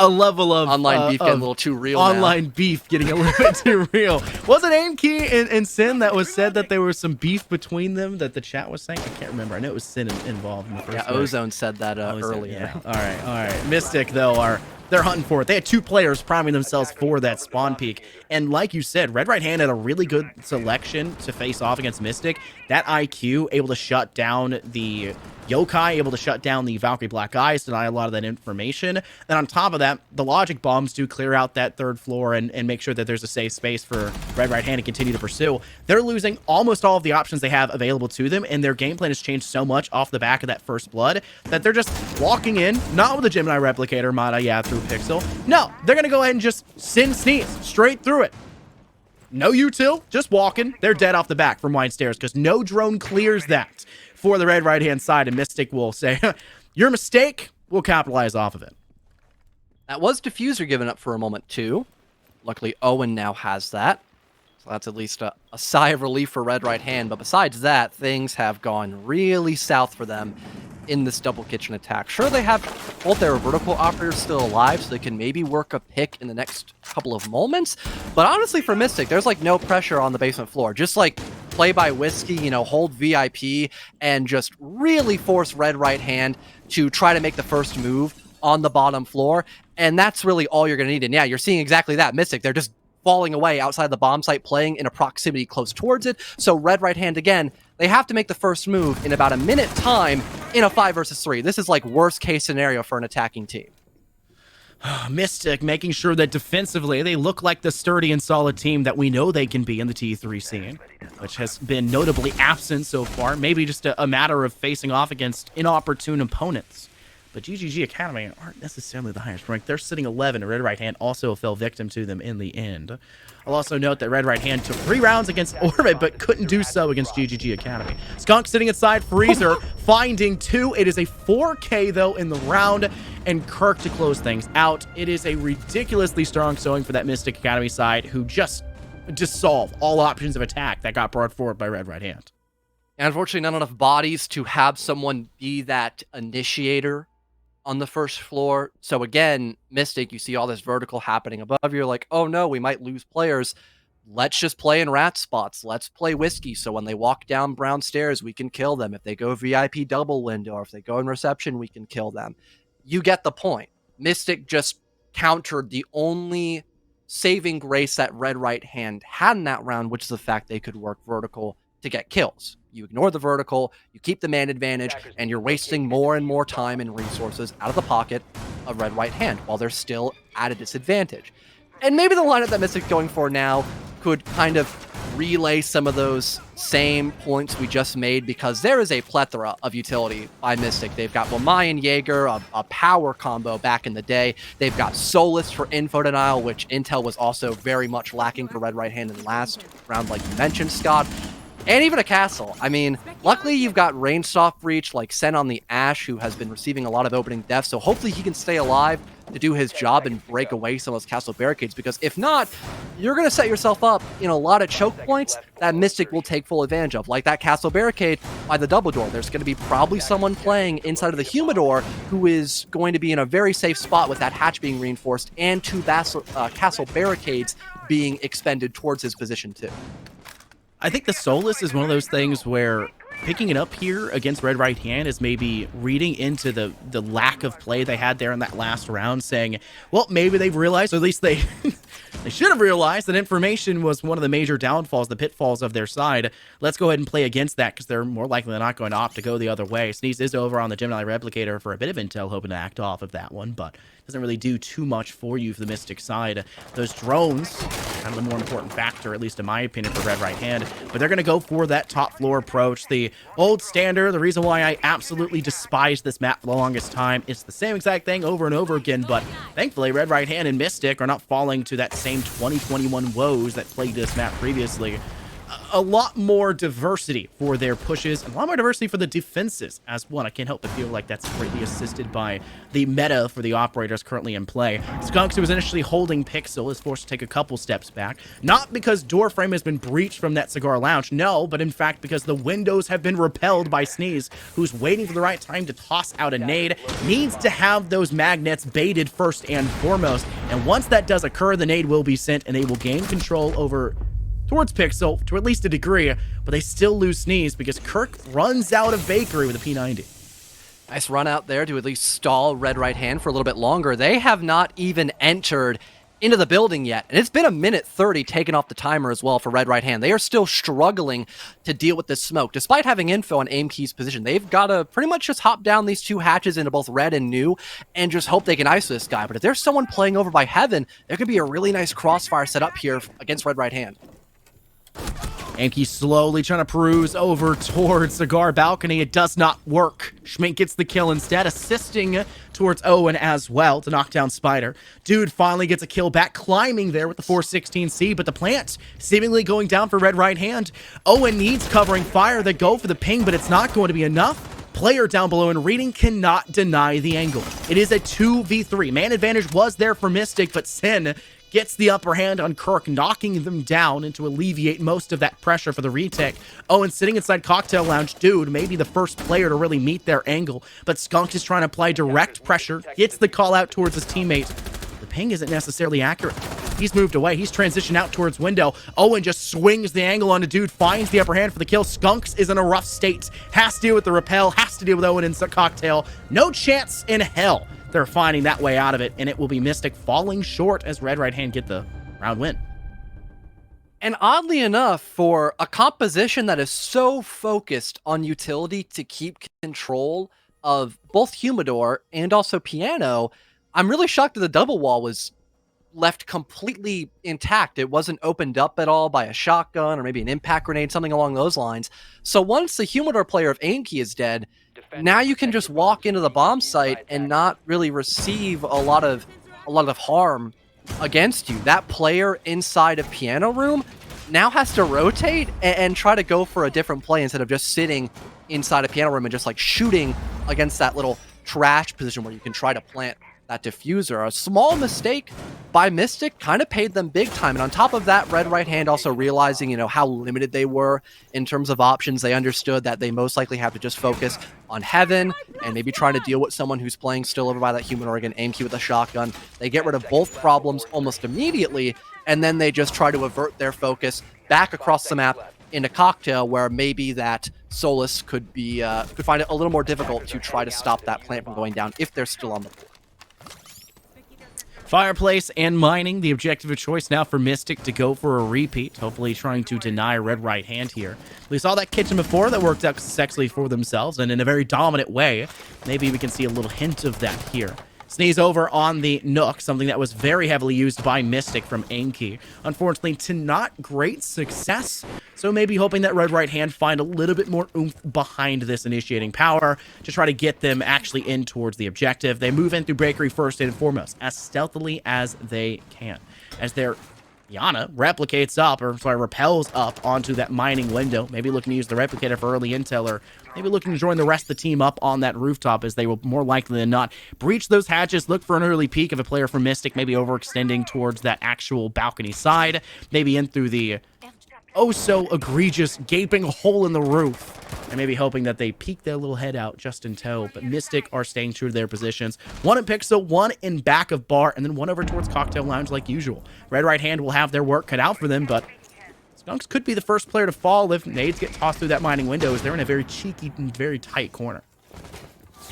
Speaker 2: level of
Speaker 1: online beef getting a little too real.
Speaker 2: Online beef getting a little bit too real. Was it Amki and Sin that was said that there was some beef between them that the chat was saying? I can't remember. I know it was Sin involved in the first.
Speaker 1: Yeah, Ozone said that earlier.
Speaker 2: Yeah. All right. Mystic though they're hunting for it. They had 2 players priming themselves for that spawn peak. And like you said, Red Right Hand had a really good selection to face off against Mystic. That IQ able to shut down the Yokai, able to shut down the Valkyrie Black Eyes, deny a lot of that information. And on top of that, the logic bombs do clear out that 3rd floor and make sure that there's a safe space for Red Right Hand to continue to pursue. They're losing almost all of the options they have available to them, and their game plan has changed so much off the back of that first blood that they're just walking in, not with a Gemini Replicator, Mata, through Pixel. No, they're going to go ahead and just Sneeze straight through it. No util, just walking. They're dead off the back from wide stairs because no drone clears that for the Red Right Hand side, and Mystic will say, your mistake, we'll capitalize off of it.
Speaker 1: That was Diffuser given up for a moment too. Luckily, Owen now has that. So that's at least a sigh of relief for Red Right Hand. But besides that, things have gone really south for them in this double kitchen attack. Sure, they have both their vertical operators still alive, so they can maybe work a pick in the next couple of moments. But honestly, for Mystic, there's like no pressure on the basement floor. Just like play by Whiskey, hold VIP and just really force Red Right Hand to try to make the first move on the bottom floor. And that's really all you're going to need. And yeah, you're seeing exactly that. Mystic, they're just falling away outside the bomb site, playing in a proximity close towards it. So Red Right Hand, again, they have to make the first move in about a minute time in a 5 versus 3. This is like worst case scenario for an attacking team.
Speaker 2: Mystic making sure that defensively they look like the sturdy and solid team that we know they can be in the T3 scene, which has been notably absent so far. Maybe just a matter of facing off against inopportune opponents. But GGG Academy aren't necessarily the highest ranked. They're sitting 11, and Red Right Hand also fell victim to them in the end. I'll also note that Red Right Hand took 3 rounds against Orbit, but couldn't do so against GGG Academy. Skunk sitting inside Freezer, finding 2. It is a 4K, though, in the round, and Kirk to close things out. It is a ridiculously strong showing for that Mystic Academy side, who just dissolve all options of attack that got brought forward by Red Right Hand.
Speaker 1: And unfortunately, not enough bodies to have someone be that initiator on the first floor. So again, Mystic, you see all this vertical happening above. You're like, oh no, we might lose players. Let's just play in rat spots. Let's play Whiskey. So when they walk down brown stairs, we can kill them. If they go VIP double window, or if they go in reception, we can kill them. You get the point. Mystic just countered the only saving grace that Red Right Hand had in that round, which is the fact they could work vertical to get kills. You ignore the vertical, you keep the man advantage, and you're wasting more and more time and resources out of the pocket of Red Right Hand while they're still at a disadvantage. And maybe the lineup that Mystic's going for now could kind of relay some of those same points we just made, because there is a plethora of utility by Mystic. They've got Mayan Jaeger, a power combo back in the day. They've got Solus for info denial, which intel was also very much lacking for Red Right Hand in the last round, like you mentioned, Scott. And even a castle. I mean, luckily you've got Rainsoft Breach like Sen on the Ash, who has been receiving a lot of opening deaths, so hopefully he can stay alive to do his job and break away some of those castle barricades, because if not, you're going to set yourself up in a lot of choke points that Mystic will take full advantage of, like that castle barricade by the double door. There's going to be probably someone playing inside of the humidor who is going to be in a very safe spot with that hatch being reinforced and two castle barricades being expended towards his position too.
Speaker 2: I think the Solus is one of those things where picking it up here against Red Right Hand is maybe reading into the lack of play they had there in that last round, saying, well, maybe they've realized, or at least they they should have realized, that information was one of the major downfalls, the pitfalls of their side. Let's go ahead and play against that, because they're more likely than not going to opt to go the other way. Sneeze is over on the Gemini Replicator for a bit of intel, hoping to act off of that one, but doesn't really do too much for you for the Mystic side. Those drones, kind of the more important factor, at least in my opinion, for Red Right Hand, but they're going to go for that top floor approach. The old standard, the reason why I absolutely despise this map for the longest time, it's the same exact thing over and over again, but thankfully Red Right Hand and Mystic are not falling to that same 2021 woes that plagued this map previously. A lot more diversity for their pushes, and a lot more diversity for the defenses as well. I can't help but feel like that's greatly assisted by the meta for the operators currently in play. Skunks, who was initially holding Pixel, is forced to take a couple steps back, not because doorframe has been breached from that cigar lounge, no, but in fact because the windows have been repelled by Sneeze, who's waiting for the right time to toss out a nade, needs to have those magnets baited first and foremost, and once that does occur, the nade will be sent, and they will gain control over towards Pixel to at least a degree, but they still lose Sneeze because Kirk runs out of bakery with a P90.
Speaker 1: Nice run out there to at least stall Red Right Hand for a little bit longer. They have not even entered into the building yet, and it's been a minute 30 taken off the timer as well for Red Right Hand. They are still struggling to deal with this smoke. Despite having info on AimKey's position, they've got to pretty much just hop down these two hatches into both red and new and just hope they can ice this guy. But if there's someone playing over by Heaven, there could be a really nice crossfire set up here against Red Right Hand.
Speaker 2: Amkey slowly trying to peruse over towards Cigar Balcony. It does not work. Schmink gets the kill instead, assisting towards Owen as well to knock down Spider. Dude finally gets a kill back, climbing there with the 416C, but the plant seemingly going down for Red Right Hand. Owen needs covering fire. They go for the ping, but it's not going to be enough. Player down below in reading cannot deny the angle. It is a 2v3. Man advantage was there for Mystic, but Sin gets the upper hand on Kirk, knocking them down and to alleviate most of that pressure for the retake. Owen sitting inside Cocktail Lounge. Dude, maybe the first player to really meet their angle, but Skunk is trying to apply direct pressure, gets the call out towards his teammate. The ping isn't necessarily accurate. He's moved away. He's transitioned out towards window. Owen just swings the angle onto Dude, finds the upper hand for the kill. Skunks is in a rough state. Has to deal with the repel, has to deal with Owen and Cocktail. No chance in hell they're finding that way out of it, and it will be Mystic falling short as Red Right Hand get the round win.
Speaker 1: And oddly enough, for a composition that is so focused on utility to keep control of both Humidor and also Piano, I'm really shocked that the double wall was left completely intact. It wasn't opened up at all by a shotgun or maybe an impact grenade, something along those lines. So once the Humidor player of Ainkey is dead, now you can just walk into the bomb site and not really receive a lot of harm against you. That player inside a piano room now has to rotate and try to go for a different play instead of just sitting inside a piano room and just like shooting against that little trash position where you can try to plant that diffuser. A small mistake by Mystic kind of paid them big time. And on top of that, Red Right Hand also realizing, how limited they were in terms of options. They understood that they most likely have to just focus on Heaven and maybe trying to deal with someone who's playing still over by that Human Organ Aimkey with a shotgun. They get rid of both problems almost immediately, and then they just try to avert their focus back across the map into Cocktail, where maybe that Solus could find it a little more difficult to try to stop that plant from going down if they're still on the board.
Speaker 2: Fireplace and mining, the objective of choice now for Mystic to go for a repeat, hopefully trying to deny Red Right Hand here. We saw that kitchen before that worked out successfully for themselves and in a very dominant way. Maybe we can see a little hint of that here. Sneeze over on the Nook, something that was very heavily used by Mystic from Aim Key. Unfortunately, to not great success. So maybe hoping that Red Right Hand find a little bit more oomph behind this initiating power to try to get them actually in towards the objective. They move in through Bakery first and foremost, as stealthily as they can. As their Yana replicates up, or sorry, repels up onto that mining window. Maybe looking to use the replicator for early intel, or maybe looking to join the rest of the team up on that rooftop, as they will more likely than not breach those hatches, look for an early peek of a player from Mystic, maybe overextending towards that actual balcony side, maybe in through the oh so egregious gaping hole in the roof, and maybe hoping that they peek their little head out just in tow. But Mystic are staying true to their positions. One in Pixel, one in back of bar, and then one over towards Cocktail Lounge like usual. Red Right Hand will have their work cut out for them, but Skunks could be the first player to fall if nades get tossed through that mining window, as they're in a very cheeky and very tight corner.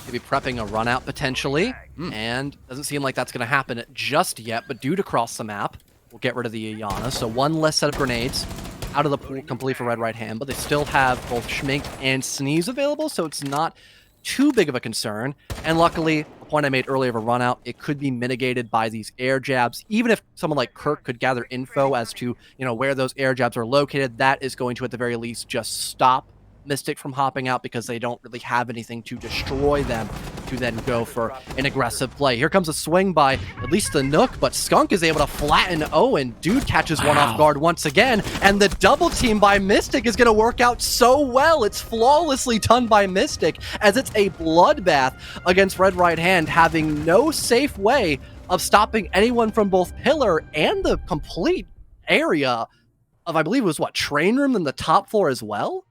Speaker 1: Maybe prepping a run out potentially, and doesn't seem like that's going to happen just yet, but due to cross the map, we'll get rid of the Yana. So one less set of grenades out of the pool complete for Red Right Hand, but they still have both Schmink and Sneeze available, so it's not too big of a concern. And luckily, the point I made earlier of a run out, it could be mitigated by these air jabs. Even if someone like Kirk could gather info as to, where those air jabs are located, that is going to, at the very least, just stop Mystic from hopping out, because they don't really have anything to destroy them to then go for an aggressive play. Here comes a swing by at least the Nook, but Skunk is able to flatten Owen. Dude catches one off guard once again, and the double team by Mystic is going to work out so well. It's flawlessly done by Mystic, as it's a bloodbath against Red Right Hand, having no safe way of stopping anyone from both Pillar and the complete area of, I believe it was, train room and the top floor as well?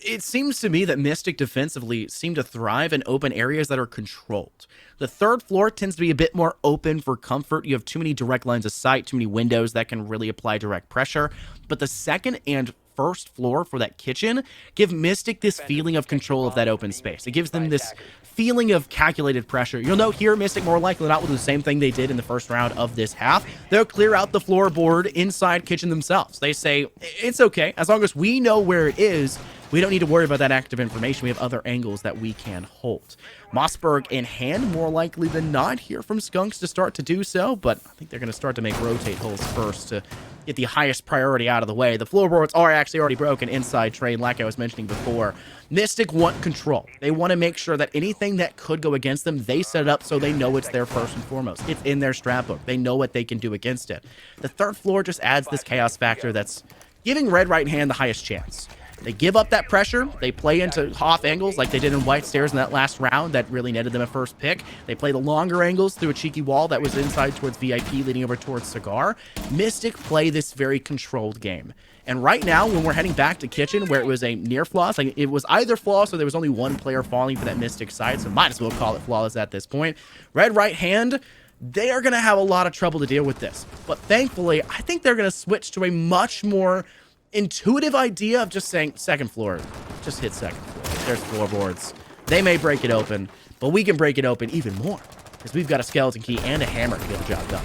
Speaker 2: It seems to me that Mystic defensively seem to thrive in open areas that are controlled. The third floor tends to be a bit more open for comfort. You have too many direct lines of sight, too many windows that can really apply direct pressure. But the second and first floor for that kitchen give Mystic this feeling of control of that open space. It gives them this feeling of calculated pressure. You'll note here, Mystic more likely than not will do the same thing they did in the first round of this half. They'll clear out the floorboard inside kitchen themselves. They say, it's okay, as long as we know where it is, we don't need to worry about that active information. We have other angles that we can hold. Mossberg in hand, more likely than not, here from Skunks to start to do so, but I think they're going to start to make rotate holes first to get the highest priority out of the way. The floorboards are actually already broken inside train, like I was mentioning before. Mystic want control. They want to make sure that anything that could go against them, they set it up so they know it's there first and foremost. It's in their strat book. They know what they can do against it. The third floor just adds this chaos factor that's giving Red Right Hand the highest chance. They give up that pressure. They play into off angles like they did in White Stairs in that last round that really netted them a first pick. They play the longer angles through a cheeky wall that was inside towards VIP, leading over towards Cigar. Mystic play this very controlled game. And right now, when we're heading back to kitchen, where it was a near flawless, like it was either flawless or there was only one player falling for that Mystic side, so might as well call it flawless at this point. Red Right Hand, they are going to have a lot of trouble to deal with this. But thankfully, I think they're going to switch to a much more intuitive idea of just saying, second floor, just hit second floor. There's floorboards. They may break it open, but we can break it open even more, because we've got a skeleton key and a hammer to get the job done.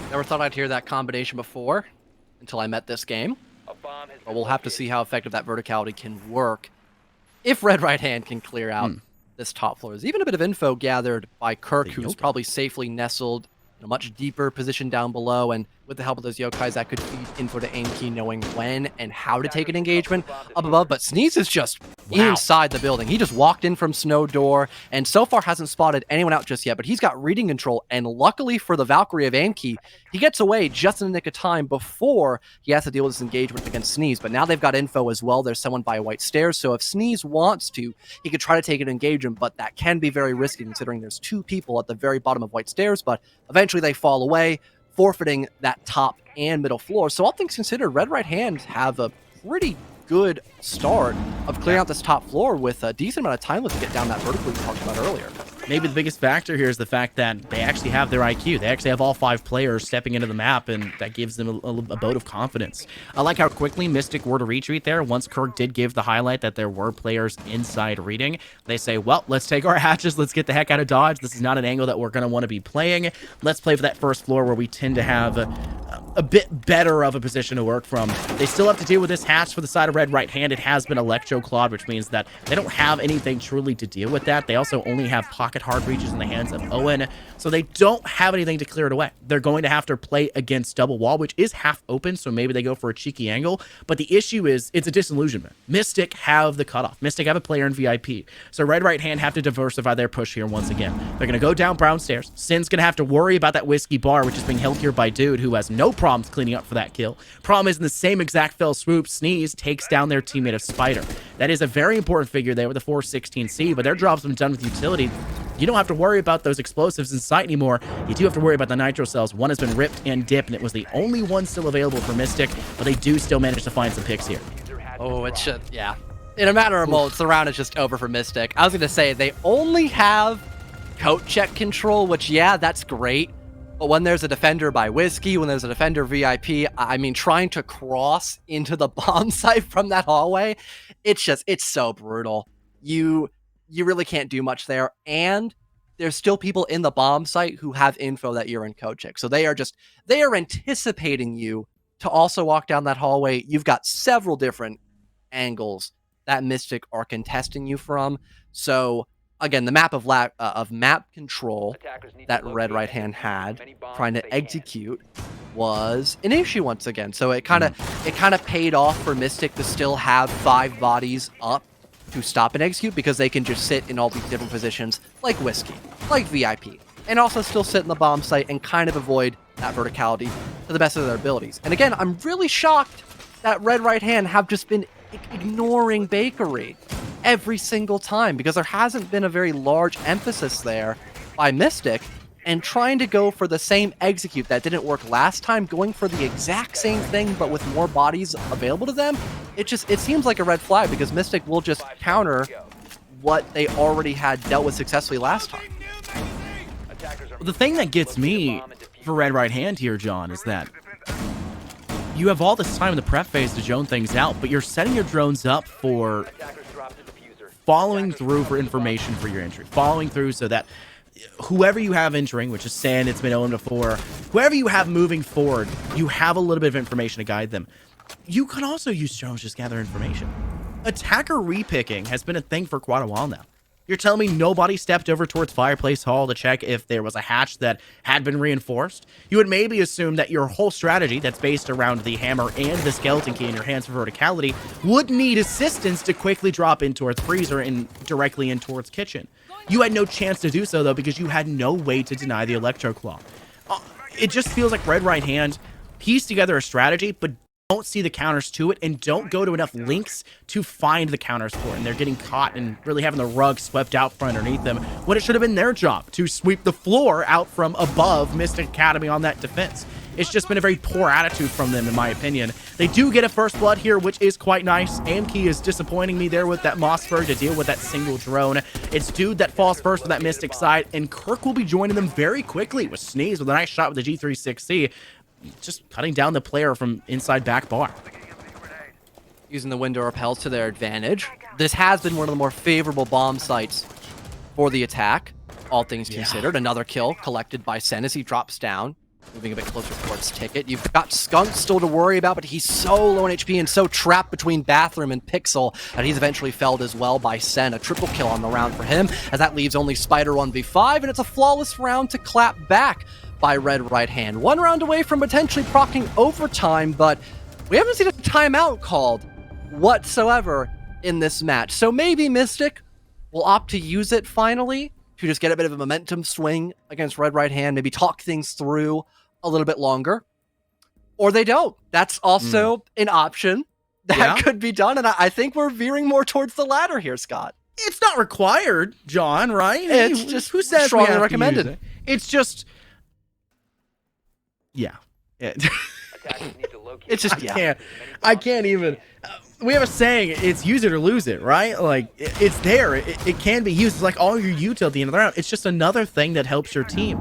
Speaker 1: Never thought I'd hear that combination before until I met this game. But we'll have to see how effective that verticality can work if Red Right Hand can clear out this top floor. There's even a bit of info gathered by Kirk, who's probably safely nestled in a much deeper position down below, and with the help of those yokais, that could feed info to Aim Key, knowing when and how to take an engagement up above. But Sneeze is just inside the building. He just walked in from Snow Door, and so far hasn't spotted anyone out just yet, but he's got reading control, and luckily for the Valkyrie of Aim Key, he gets away just in the nick of time before he has to deal with this engagement against Sneeze. But now they've got info as well. There's someone by White Stairs, so if Sneeze wants to, he could try to take an engagement, but that can be very risky considering there's two people at the very bottom of White Stairs, but eventually they fall away, forfeiting that top and middle floor. So all things considered, Red Right Hand have a pretty good start of clearing out this top floor with a decent amount of time left to get down that vertical we talked about earlier.
Speaker 2: maybe the biggest factor here is the fact that they actually have their IQ. They actually have all 5 players stepping into the map, and that gives them a boat of confidence. I like how quickly Mystic were to retreat there. Once Kirk did give the highlight that there were players inside reading, they say, well, let's take our hatches. Let's get the heck out of Dodge. This is not an angle that we're going to want to be playing. Let's play for that first floor where we tend to have a bit better of a position to work from. They still have to deal with this hatch for the side of red right hand. It has been electro-clawed, which means that they don't have anything truly to deal with that. They also only have pocket hard breaches in the hands of Owen, so they don't have anything to clear it away. They're going to have to play against double wall, which is half open, so maybe they go for a cheeky angle, but the issue is it's a disillusionment. Mystic have the cutoff. Mystic have a player in VIP, so red right hand have to diversify their push here once again. They're going to go down brown stairs. Sin's going to have to worry about that whiskey bar, which is being held here by Dude, who has no problems cleaning up for that kill. Problem is, in the same exact fell swoop, Sneeze takes down their teammate of Spider. That is a very important figure there with the 416C, but their job's been done with utility. You don't have to worry about those explosives in sight anymore. You do have to worry about the nitro cells. One has been ripped and dipped, and it was the only one still available for Mystic, but they do still manage to find some picks here.
Speaker 1: Oh, it's just, yeah. In a matter of moments, the round is just over for Mystic. I was going to say, they only have coat check control, which, yeah, that's great. But when there's a defender by Whiskey, when there's a defender VIP, I mean, trying to cross into the bomb site from that hallway, it's so brutal. You really can't do much there. And there's still people in the bomb site who have info that you're in coat check. So they are anticipating you to also walk down that hallway. You've got several different angles that Mystic are contesting you from. So again, the map of map control that red right hand had trying to execute was an issue once again. So it kind of paid off for Mystic to still have 5 bodies up to stop and execute, because they can just sit in all these different positions like Whiskey, like VIP, and also still sit in the bomb site and kind of avoid that verticality to the best of their abilities. And again, I'm really shocked that red right hand have just been ignoring Bakery every single time, because there hasn't been a very large emphasis there by Mystic, and trying to go for the same execute that didn't work last time, going for the exact same thing but with more bodies available to them, it seems like a red flag, because Mystic will just counter what they already had dealt with successfully last time.
Speaker 2: The thing that gets me for red right hand here, John, is that you have all this time in the prep phase to drone things out, but you're setting your drones up for following through for information for your entry. Following through so that whoever you have entering, which is Sand, it's been owned before, whoever you have moving forward, you have a little bit of information to guide them. You can also use drones to just gather information. Attacker repicking has been a thing for quite a while now. You're telling me nobody stepped over towards Fireplace Hall to check if there was a hatch that had been reinforced? You would maybe assume that your whole strategy that's based around the hammer and the skeleton key in your hands for verticality would need assistance to quickly drop in towards freezer and directly in towards kitchen. You had no chance to do so, though, because you had no way to deny the electro claw. It just feels like red right hand pieced together a strategy, but don't see the counters to it and don't go to enough links to find the counters for it. And they're getting caught and really having the rug swept out from underneath them when it should have been their job to sweep the floor out from above Mystic Academy on that defense. It's just been a very poor attitude from them, in my opinion. They do get a first blood here, which is quite nice. Amkey is disappointing me there with that Mossberg to deal with that single drone. It's Dude that falls first with that Mystic side, and Kirk will be joining them very quickly with Sneeze with a nice shot with the G36C. Just cutting down the player from inside back bar.
Speaker 1: Using the window repels to their advantage. This has been one of the more favorable bomb sites for the attack, all things considered. Another kill collected by Sen as he drops down, moving a bit closer towards Ticket. You've got Skunk still to worry about, but he's so low in HP and so trapped between Bathroom and Pixel that he's eventually felled as well by Sen. A triple kill on the round for him, as that leaves only Spider 1v5, and it's a flawless round to clap back by red right hand. One round away from potentially procking overtime, but we haven't seen a timeout called whatsoever in this match. So maybe Mystic will opt to use it finally to just get a bit of a momentum swing against red right hand, maybe talk things through a little bit longer. Or they don't. That's also an option that could be done, and I think we're veering more towards the latter here, Scott.
Speaker 2: It's not required, John, right?
Speaker 1: It's just who says strongly recommended.
Speaker 2: It's just... Yeah.
Speaker 1: It's just, yeah.
Speaker 2: I can't even. We have a saying, it's use it or lose it, right? Like, it's there. It can be used. It's like all your util at the end of the round. It's just another thing that helps your team.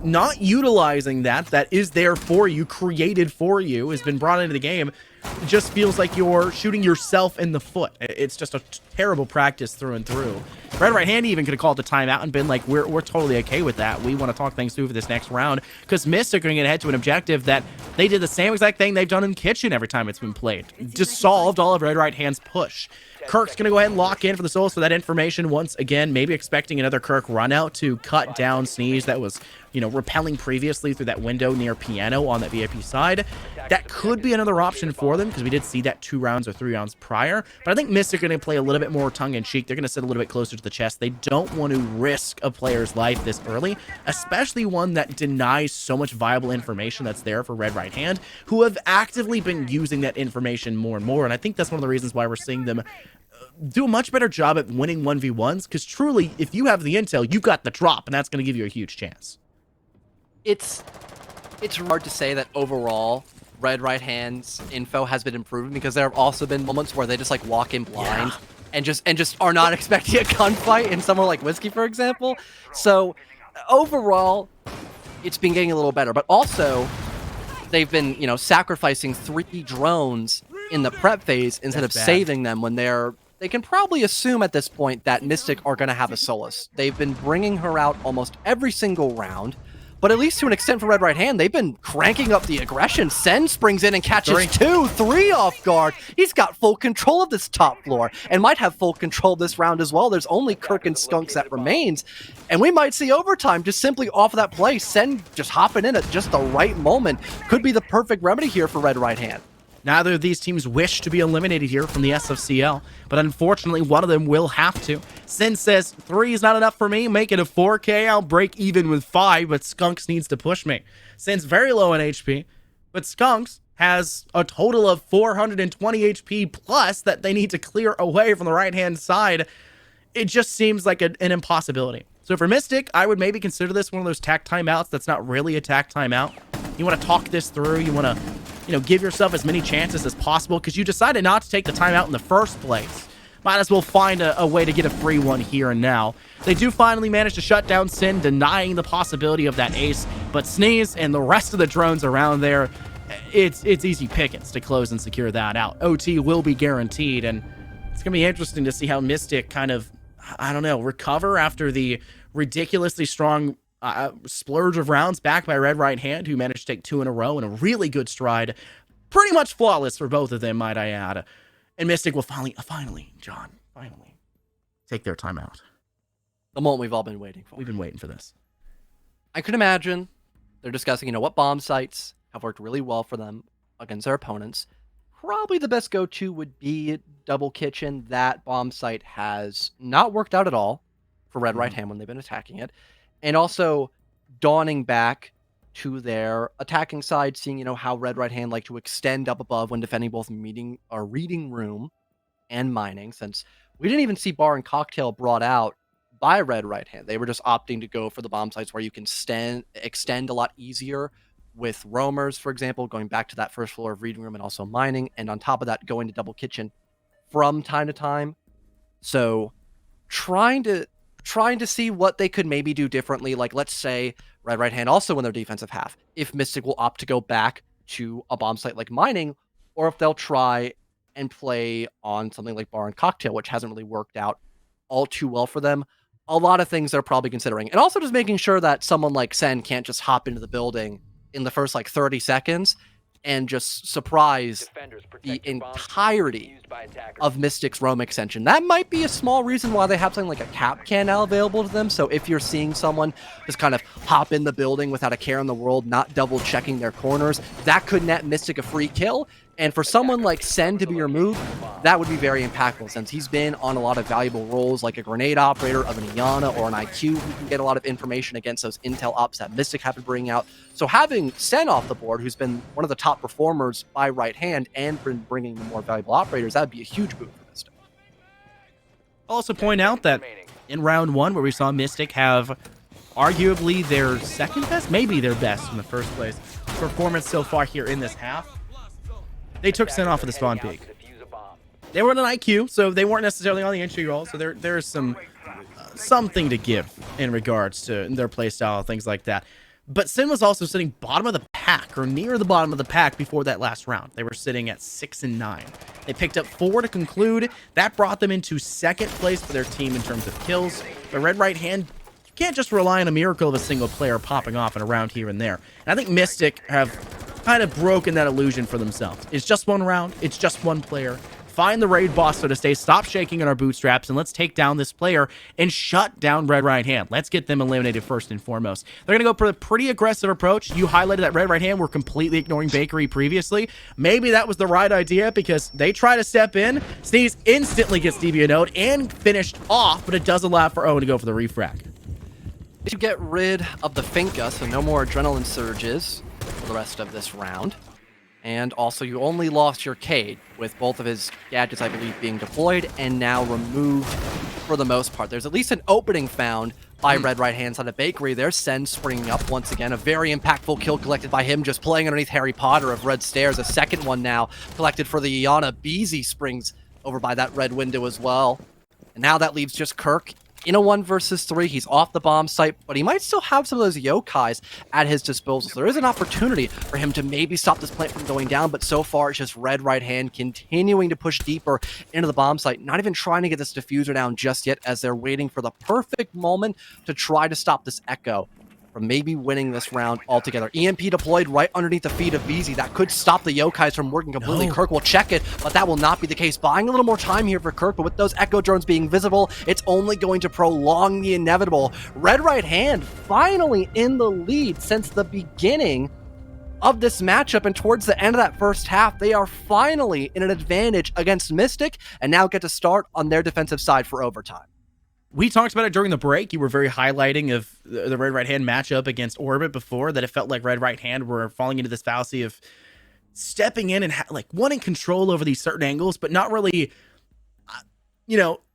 Speaker 2: Not utilizing that is there for you, created for you, has been brought into the game, it just feels like you're shooting yourself in the foot. It's just a terrible practice through and through. Red Right Hand even could have called the timeout and been like, we're totally okay with that. We want to talk things through for this next round, because Mystic are going to head to an objective that they did the same exact thing they've done in Kitchen every time it's been played. Just solved all of Red Right Hand's push. Kirk's going to go ahead and lock in for the Souls for that information once again, maybe expecting another Kirk run out to cut down Sneeze that was, you know, repelling previously through that window near Piano on that VIP side. That could be another option for them, because we did see that 2 rounds or 3 rounds prior. But I think Mystic are going to play a little bit more tongue-in-cheek. They're going to sit a little bit closer to the chest. They don't want to risk a player's life this early, especially one that denies so much viable information that's there for Red Right Hand, who have actively been using that information more and more. And I think that's one of the reasons why we're seeing them do a much better job at winning 1v1s, because truly, if you have the intel, you've got the drop, and that's going to give you a huge chance.
Speaker 1: It's hard to say that overall Red Right Hand's info has been improving, because there have also been moments where they just like walk in blind and just are not expecting a gunfight in somewhere like Whiskey, for example. So overall, it's been getting a little better, but also they've been, you know, sacrificing 3 drones in the prep phase instead of saving them when they can probably assume at this point that Mystic are going to have a Solus. They've been bringing her out almost every single round, but at least to an extent for Red Right Hand, they've been cranking up the aggression. Sen springs in and catches 2, 3 off guard. He's got full control of this top floor and might have full control this round as well. There's only Kirk and Skunks that remains, and we might see overtime just simply off of that play. Sen just hopping in at just the right moment could be the perfect remedy here for Red Right Hand.
Speaker 2: Neither of these teams wish to be eliminated here from the SFCL, but unfortunately, one of them will have to. Sin says, 3 is not enough for me, make it a 4K, I'll break even with 5, but Skunks needs to push me. Sin's very low in HP, but Skunks has a total of 420 HP plus that they need to clear away from the right-hand side. It just seems like an impossibility. So for Mystic, I would maybe consider this one of those tack timeouts that's not really a tack timeout. You want to talk this through, you want to, you know, give yourself as many chances as possible, because you decided not to take the timeout in the first place. Might as well find a way to get a free one here and now. They do finally manage to shut down Sin, denying the possibility of that ace, but Sneeze and the rest of the drones around there, it's easy pickings to close and secure that out. OT will be guaranteed, and it's going to be interesting to see how Mystic kind of, I don't know, recover after the ridiculously strong splurge of rounds back by Red Right Hand, who managed to take 2 in a row in a really good stride. Pretty much flawless for both of them, might I add. And Mystic will finally, John, take their time out.
Speaker 1: The moment we've all been waiting for.
Speaker 2: We've been waiting for this.
Speaker 1: I could imagine they're discussing, you know, what bomb sites have worked really well for them against their opponents. Probably the best go-to would be Double Kitchen. That bomb site has not worked out at all for Red Right Hand when they've been attacking it. And also dawning back to their attacking side, seeing, you know, how Red Right Hand like to extend up above when defending both reading room and mining, since we didn't even see Bar and Cocktail brought out by Red Right Hand. They were just opting to go for the bomb sites where you can extend a lot easier with roamers, for example, going back to that first floor of reading room and also mining, and on top of that, going to Double Kitchen from time to time. So trying to see what they could maybe do differently. Like, let's say Red Right Hand also in their defensive half, if Mystic will opt to go back to a bomb site like mining, or if they'll try and play on something like Bar and Cocktail, which hasn't really worked out all too well for them. A lot of things they're probably considering. And also just making sure that someone like Sen can't just hop into the building in the first like 30 seconds and just surprise the entirety of Mystic's roam extension. That might be a small reason why they have something like a cap can now available to them. So if you're seeing someone just kind of hop in the building without a care in the world, not double checking their corners, that could net Mystic a free kill. And for someone like Sen to be removed, that would be very impactful, since he's been on a lot of valuable roles like a grenade operator of an Iana or an IQ who can get a lot of information against those intel ops that Mystic have to bring out. So having Sen off the board, who's been one of the top performers by Right Hand and been bringing the more valuable operators, that would be a huge boon for Mystic.
Speaker 2: I'll also point out that in round 1, where we saw Mystic have arguably their second best, maybe their best in the first place, performance so far here in this half, they took Sin off of the spawn peak. They were on an IQ, so they weren't necessarily on the entry roll, so there's some something to give in regards to their playstyle, things like that. But Sin was also sitting bottom of the pack, or near the bottom of the pack before that last round. They were sitting at 6 and 9. They picked up 4 to conclude. That brought them into second place for their team in terms of kills. But Red Right Hand, you can't just rely on a miracle of a single player popping off in a round here and there. And I think Mystic have kind of broken that illusion for themselves. It's just one round. It's just one player. Find the raid boss, so to say. Stop shaking in our bootstraps, and let's take down this player and shut down Red Right Hand. Let's get them eliminated first and foremost. They're going to go for a pretty aggressive approach. You highlighted that Red Right Hand were completely ignoring Bakery previously. Maybe that was the right idea because they try to step in. Sneeze instantly gets DB a node and finished off, but it does allow for Owen to go for the refrag.
Speaker 1: To get rid of the Finka, so no more adrenaline surges for the rest of this round. And also, you only lost your Cade, with both of his gadgets, I believe, being deployed and now removed for the most part. There's at least an opening found by Red Right Hand side of Bakery. There's Sen springing up once again. A very impactful kill collected by him, just playing underneath Harry Potter of Red Stairs. A second one now collected for the Iana. Beezy springs over by that red window as well. And now that leaves just Kirk in a 1 versus 3. He's off the bomb site, but he might still have some of those yokais at his disposal. So there is an opportunity for him to maybe stop this plant from going down, but so far it's just Red Right Hand continuing to push deeper into the bomb site, not even trying to get this diffuser down just yet, as they're waiting for the perfect moment to try to stop this Echo from maybe winning this round altogether. EMP deployed right underneath the feet of BZ. That could stop the yokais from working completely.
Speaker 2: No.
Speaker 1: Kirk will check it, but that will not be the case. Buying a little more time here for Kirk, but with those Echo drones being visible, it's only going to prolong the inevitable. Red Right Hand finally in the lead since the beginning of this matchup, and towards the end of that first half, they are finally in an advantage against Mystic, and now get to start on their defensive side for overtime.
Speaker 2: We talked about it during the break. You were very highlighting of the Red Right Hand matchup against Orbit before, that it felt like Red Right Hand were falling into this fallacy of stepping in and like wanting control over these certain angles, but not really,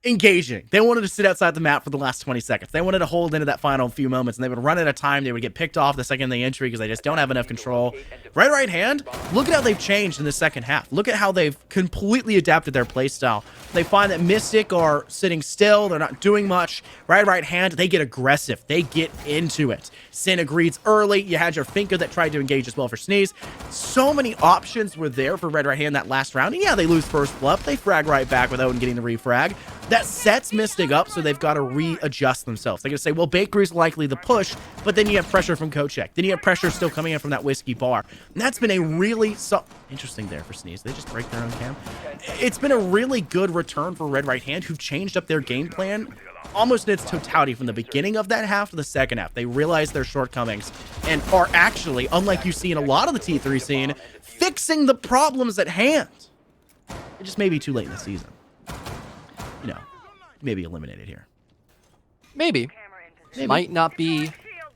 Speaker 2: engaging. They wanted to sit outside the map for the last 20 seconds. They wanted to hold into that final few moments, and they would run out of time. They would get picked off the second they entry because they just don't have enough control. Red Right Hand, look at how they've changed in the second half. Look at how they've completely adapted their playstyle. They find that Mystic are sitting still. They're not doing much. Red Right Hand, they get aggressive. They get into it. Sin agrees early. You had your Finka that tried to engage as well for Sneeze. So many options were there for Red Right Hand that last round. And yeah, they lose first blood. They frag right back without getting the refrag. That sets Mystic up, so they've got to readjust themselves. They're going to say, well, Bakery's likely the push, but then you have pressure from Kochek. Then you have pressure still coming in from that whiskey bar. And that's been a really interesting there for Sneeze. They just break their own cam. It's been a really good return for Red Right Hand, who've changed up their game plan almost in its totality from the beginning of that half to the second half. They realize their shortcomings and are actually, unlike you see in a lot of the T3 scene, fixing the problems at hand. It just may be too late in the season. Maybe eliminated here.
Speaker 1: Maybe. Might not be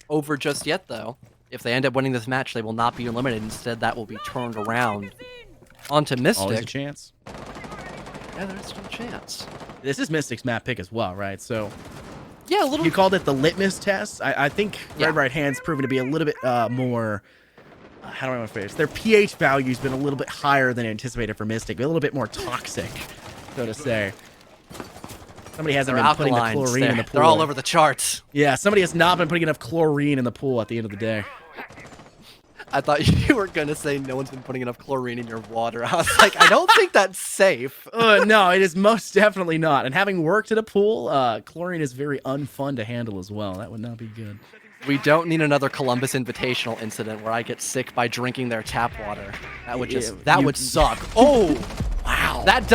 Speaker 1: over just yet, though. If they end up winning this match, they will not be eliminated. Instead, that will be turned around onto Mystic.
Speaker 2: Always a chance.
Speaker 1: Yeah, there's still a chance.
Speaker 2: This is Mystic's map pick as well, right? So,
Speaker 1: yeah, a little.
Speaker 2: You called it the litmus test. I think Red Right Hand's proven to be a little bit more. How do I want to phrase this? Their pH value's been a little bit higher than anticipated for Mystic, a little bit more toxic, so to say. Somebody hasn't been putting the chlorine in the pool.
Speaker 1: They're all over the charts.
Speaker 2: Yeah, somebody has not been putting enough chlorine in the pool at the end of the day.
Speaker 1: I thought you were going to say no one's been putting enough chlorine in your water. I was like, I don't think that's safe.
Speaker 2: No, it is most definitely not. And having worked at a pool, chlorine is very unfun to handle as well. That would not be good.
Speaker 1: We don't need another Columbus Invitational incident where I get sick by drinking their tap water. That would just, would suck. Oh! Wow. That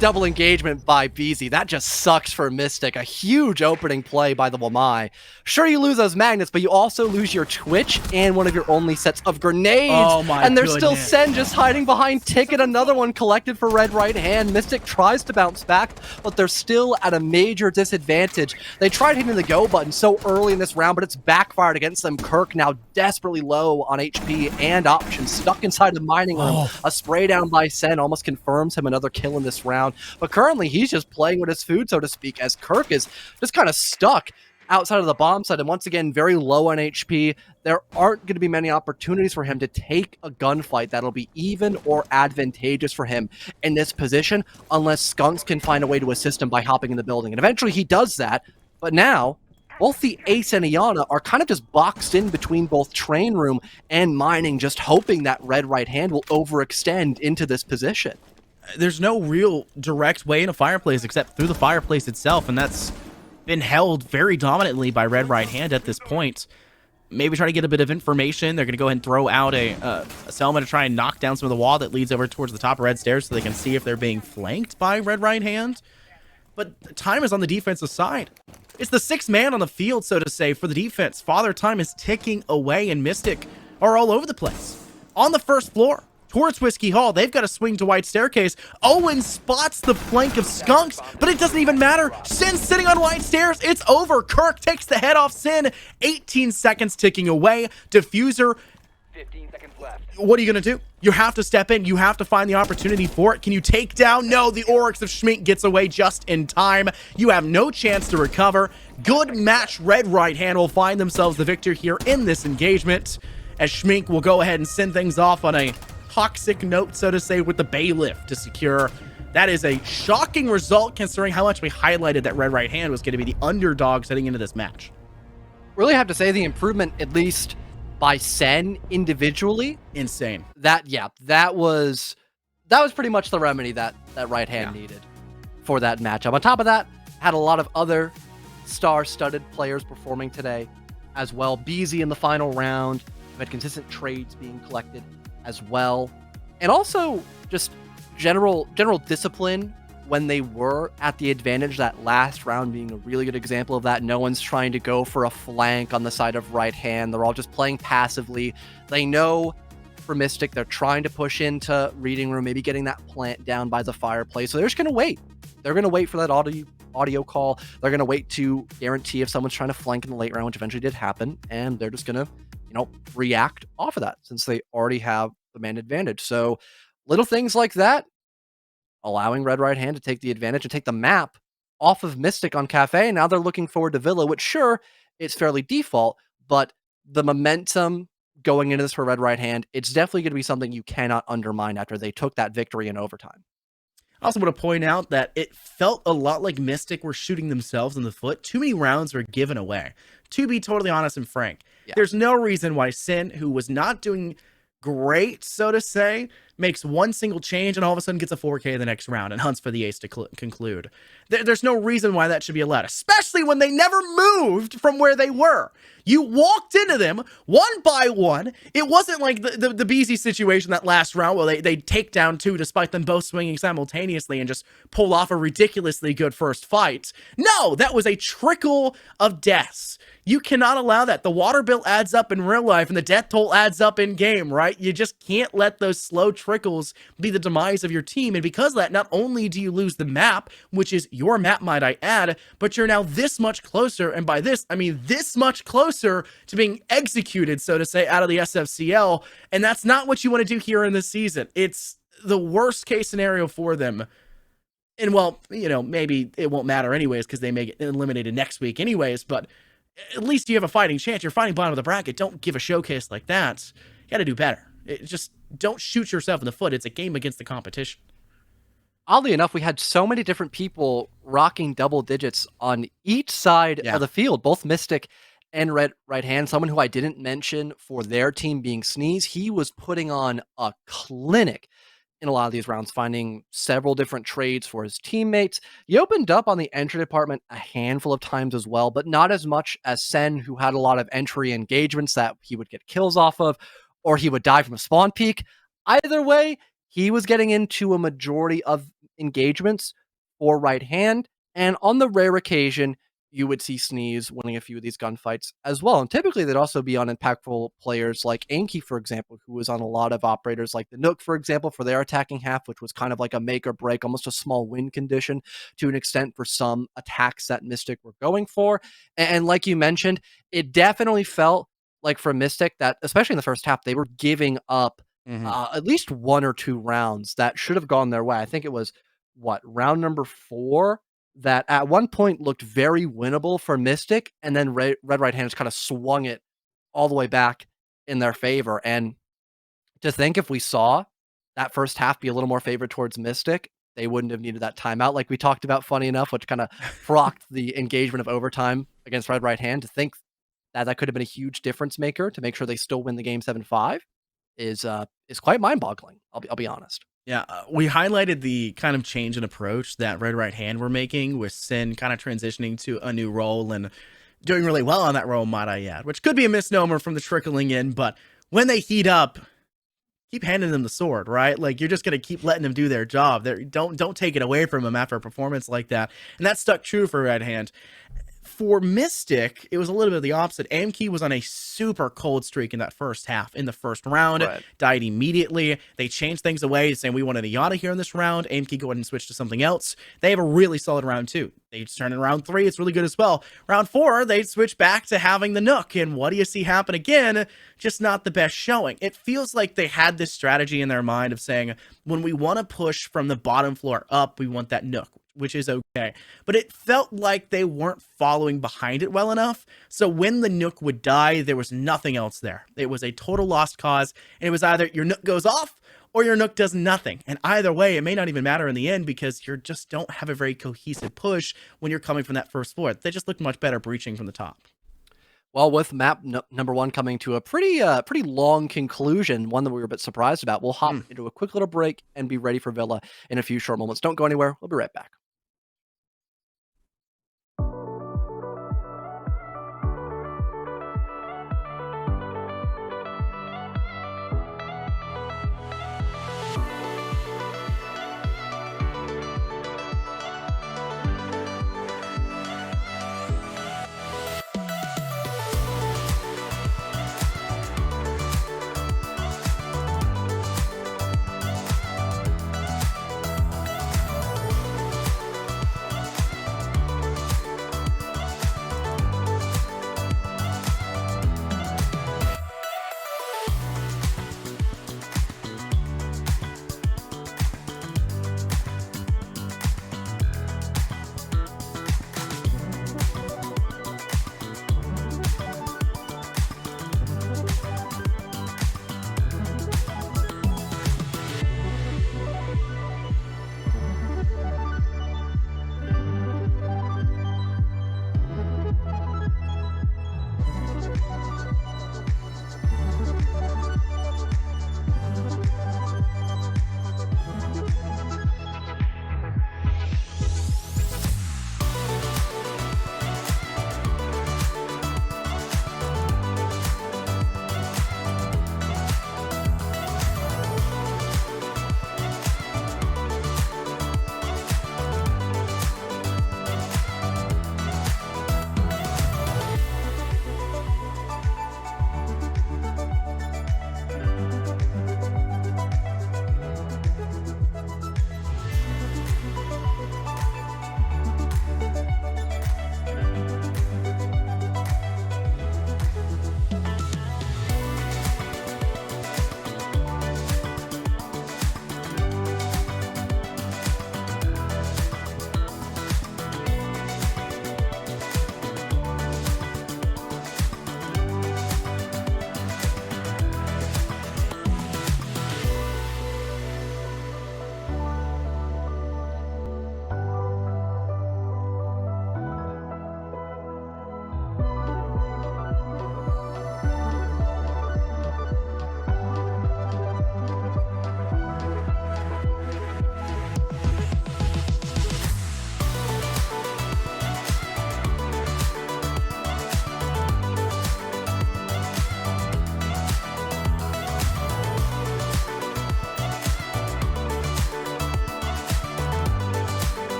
Speaker 1: double engagement by BZ, that just sucks for Mystic. A huge opening play by the Wamai. Sure, you lose those magnets, but you also lose your Twitch and one of your only sets of grenades.
Speaker 2: Oh my
Speaker 1: And there's
Speaker 2: goodness.
Speaker 1: still Sen just hiding behind Ticket, another one collected for Red Right Hand. Mystic tries to bounce back, but they're still at a major disadvantage. They tried hitting the go button so early in this round, but it's backfired against them. Kirk now desperately low on HP and options, stuck inside the mining room. A spray down by Sen almost confirms him another kill in this round, but currently he's just playing with his food, so to speak, as Kirk is just kind of stuck outside of the bomb side, and once again, very low on HP. There aren't going to be many opportunities for him to take a gunfight that'll be even or advantageous for him in this position, unless Skunks can find a way to assist him by hopping in the building. And eventually he does that, but now both the Ace and Iana are kind of just boxed in between both Train Room and Mining, just hoping that Red Right Hand will overextend into this position.
Speaker 2: There's no real direct way in a fireplace except through the fireplace itself, and that's been held very dominantly by Red Right Hand at this point. Maybe try to get a bit of information. They're going to go ahead and throw out a Selma to try and knock down some of the wall that leads over towards the top of Red Stairs so they can see if they're being flanked by Red Right Hand. But time is on the defensive side. It's the sixth man on the field, so to say, for the defense. Father Time is ticking away, and Mystic are all over the place. On the first floor, towards Whiskey Hall, they've got to swing to White Staircase. Owen spots the flank of Skunks, but it doesn't even matter. Sin's sitting on White Stairs. It's over. Kirk takes the head off Sin. 18 seconds ticking away. Diffuser.
Speaker 4: 15 seconds left.
Speaker 2: What are you going to do? You have to step in. You have to find the opportunity for it. Can you take down? No, the Oryx of Schmink gets away just in time. You have no chance to recover. Good match. Red Right Hand will find themselves the victor here in this engagement, as Schmink will go ahead and send things off on a toxic note, so to say, with the Bailiff to secure. That is a shocking result considering how much we highlighted that Red Right Hand was going to be the underdogs heading into this match.
Speaker 1: Really have to say the improvement, at least by Sen individually,
Speaker 2: Insane.
Speaker 1: that was pretty much the remedy that Right Hand needed for that matchup. On top of that, had a lot of other star-studded players performing today as well. Beezy in the final round, we had consistent trades being collected as well, and also just general discipline when they were at the advantage. That last round being a really good example of that. No one's trying to go for a flank on the side of Right Hand. They're all just playing passively. They know for Mystic, they're trying to push into Reading Room, maybe getting that plant down by the fireplace. So they're just going to wait. They're going to wait for that audio call. They're going to wait to guarantee if someone's trying to flank in the late round, which eventually did happen. And they're just going to, react off of that since they already have the man advantage. So little things like that, allowing Red Right Hand to take the advantage and take the map off of Mystic on Cafe. Now they're looking forward to Villa, which sure, it's fairly default, but the momentum going into this for Red Right Hand, it's definitely going to be something you cannot undermine after they took that victory in overtime.
Speaker 2: I also want to point out that it felt a lot like Mystic were shooting themselves in the foot. Too many rounds were given away. To be totally honest and frank, there's no reason why Sin, who was not doing great, so to say, makes one single change and all of a sudden gets a 4K the next round and hunts for the ace to conclude. There's no reason why that should be allowed, especially when they never moved from where they were. You walked into them one by one. It wasn't like the BZ situation that last round where they take down two despite them both swinging simultaneously and just pull off a ridiculously good first fight. No, that was a trickle of deaths. You cannot allow that. The water bill adds up in real life and the death toll adds up in game, right? You just can't let those slow trickles be the demise of your team. And because of that, not only do you lose the map, which is your map, might I add, but you're now this much closer. And by this, I mean this much closer to being executed, so to say, out of the SFCL. And that's not what you want to do here in this season. It's the worst case scenario for them. And well, maybe it won't matter anyways because they may get eliminated next week anyways, but at least you have a fighting chance. You're fighting bottom of the bracket. Don't give a showcase like that. You got to do better. Just don't shoot yourself in the foot. It's a game against the competition.
Speaker 1: Oddly enough, we had so many different people rocking double digits on each side of the field, both Mystic and Red Right Hand. Someone who I didn't mention for their team being Sneeze, he was putting on a clinic in a lot of these rounds, finding several different trades for his teammates. He opened up on the entry department a handful of times as well, but not as much as Sen, who had a lot of entry engagements that he would get kills off of, or he would die from a spawn peak. Either way, he was getting into a majority of engagements for Right Hand, and on the rare occasion, you would see Sneeze winning a few of these gunfights as well. And typically, they'd also be on impactful players like Anki, for example, who was on a lot of operators like the Nook, for example, for their attacking half, which was kind of like a make or break, almost a small win condition to an extent for some attacks that Mystic were going for. And like you mentioned, it definitely felt like for Mystic that, especially in the first half, they were giving up at least one or two rounds that should have gone their way. I think it was, round number 4 that at one point looked very winnable for Mystic, and then Red Right Hand just kind of swung it all the way back in their favor. And to think if we saw that first half be a little more favored towards Mystic, they wouldn't have needed that timeout like we talked about, funny enough, which kind of procked the engagement of overtime against Red Right Hand. To think that that could have been a huge difference maker to make sure they still win the game 7-5 is quite mind-boggling. I'll be honest.
Speaker 2: Yeah, we highlighted the kind of change in approach that Red Right Hand were making, with Sin kind of transitioning to a new role and doing really well on that role, might I add, which could be a misnomer from the trickling in, but when they heat up, keep handing them the sword, right? Like, you're just going to keep letting them do their job. Don't take it away from them after a performance like that. And that stuck true for Red Hand. For Mystic, it was a little bit of the opposite. Amkey was on a super cold streak in that first half. In the first round,
Speaker 1: Right.
Speaker 2: died immediately. They changed things away, saying we wanted a Yada here in this round. Amkey go ahead and switch to something else. They have a really solid round 2. They turn in round 3. It's really good as well. Round 4, they switch back to having the Nook. And what do you see happen again? Just not the best showing. It feels like they had this strategy in their mind of saying, when we want to push from the bottom floor up, we want that Nook, which is okay. But it felt like they weren't following behind it well enough. So when the Nook would die, there was nothing else there. It was a total lost cause. And it was either your Nook goes off or your Nook does nothing. And either way, it may not even matter in the end, because you just don't have a very cohesive push when you're coming from that first floor. They just looked much better breaching from the top.
Speaker 1: Well, with map number 1 coming to a pretty long conclusion, one that we were a bit surprised about, we'll hop into a quick little break and be ready for Villa in a few short moments. Don't go anywhere. We'll be right back.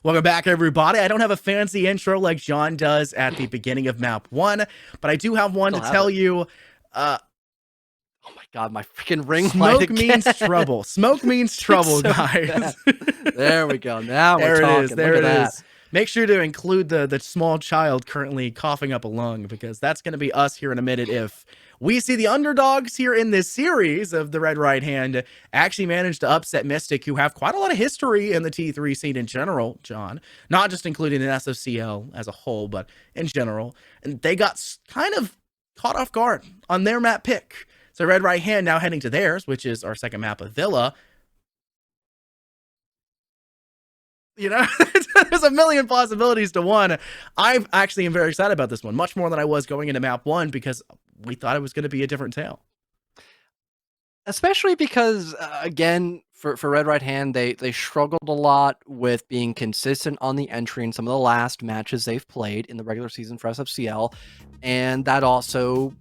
Speaker 2: Welcome back, everybody. I don't have a fancy intro like John does at the beginning of map 1, but I do have one to tell you.
Speaker 1: Oh my god, my freaking ring light
Speaker 2: Smoke
Speaker 1: again.
Speaker 2: means trouble. Smoke means trouble,
Speaker 1: So
Speaker 2: guys.
Speaker 1: There we go. Now
Speaker 2: There
Speaker 1: we're
Speaker 2: it
Speaker 1: talking.
Speaker 2: is. There
Speaker 1: Look
Speaker 2: it
Speaker 1: at
Speaker 2: is.
Speaker 1: that.
Speaker 2: Make sure to include the small child currently coughing up a lung, because that's going to be us here in a minute if we see the underdogs here in this series of the Red Right Hand actually manage to upset Mystic, who have quite a lot of history in the T3 scene in general, John. Not just including the SFCL as a whole, but in general. And they got kind of caught off guard on their map pick. So Red Right Hand now heading to theirs, which is our second map of Villa. You know, there's a million possibilities to one. I actually am very excited about this one, much more than I was going into map 1, because we thought it was going to be a different tale.
Speaker 1: Especially because, again, for Red Right Hand, they struggled a lot with being consistent on the entry in some of the last matches they've played in the regular season for SFCL, and that also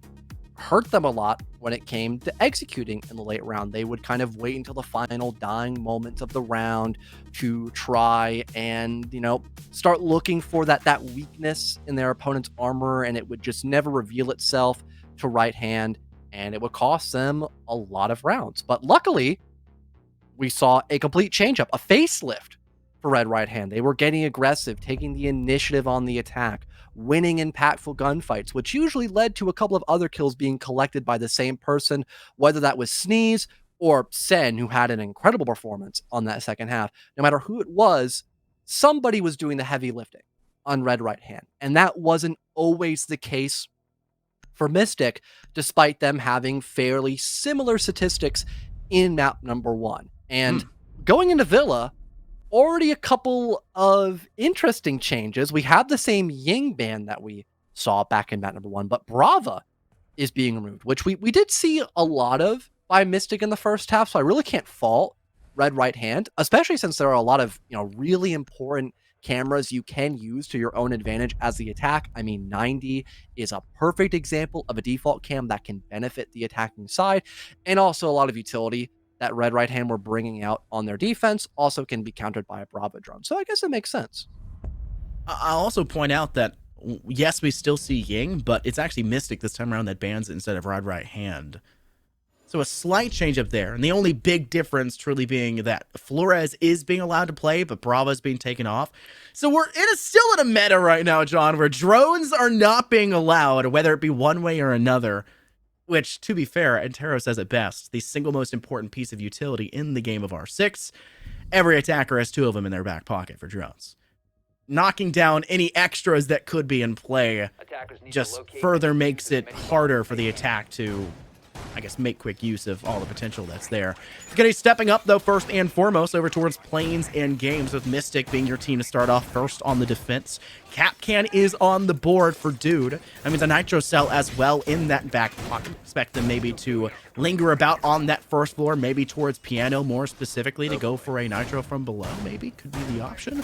Speaker 1: hurt them a lot when it came to executing in the late round. They would kind of wait until the final dying moments of the round to try and, you know, start looking for that weakness in their opponent's armor, and it would just never reveal itself to Right Hand, and it would cost them a lot of rounds. But luckily, we saw a complete changeup, a facelift for Red Right Hand. They were getting aggressive, taking the initiative on the attack, winning impactful gunfights, which usually led to a couple of other kills being collected by the same person, whether that was Sneeze or Sen, who had an incredible performance on that second half. No matter who it was, somebody was doing the heavy lifting on Red Right Hand. And that wasn't always the case for Mystic, despite them having fairly similar statistics in map number 1. And going into Villa, already a couple of interesting changes. We have the same Ying ban that we saw back in map number 1, but Brava is being removed, which we did see a lot of by Mystic in the first half, so I really can't fault Red Right Hand, especially since there are a lot of, you know, really important cameras you can use to your own advantage as the attack. I mean, 90 is a perfect example of a default cam that can benefit the attacking side, and also a lot of utility that Red Right Hand were bringing out on their defense also can be countered by a Bravo drone. So I guess it makes sense.
Speaker 2: I'll also point out that, yes, we still see Ying, but it's actually Mystic this time around that bans it instead of Red Right Hand. So a slight change up there. And the only big difference truly being that Flores is being allowed to play, but Brava is being taken off. So we're still in a meta right now, John, where drones are not being allowed, whether it be one way or another. Which, to be fair, Antero says it best, the single most important piece of utility in the game of R6. Every attacker has 2 of them in their back pocket for drones. Knocking down any extras that could be in play just further makes it harder for the attack to, I guess, make quick use of all the potential that's there. Gonna be stepping up, though, first and foremost, over towards Plains and Games, with Mystic being your team to start off first on the defense. Capcan is on the board for Dude. That means a Nitro Cell as well in that back pocket. Expect them maybe to linger about on that first floor, maybe towards Piano more specifically, to go for a Nitro from below, maybe, could be the option.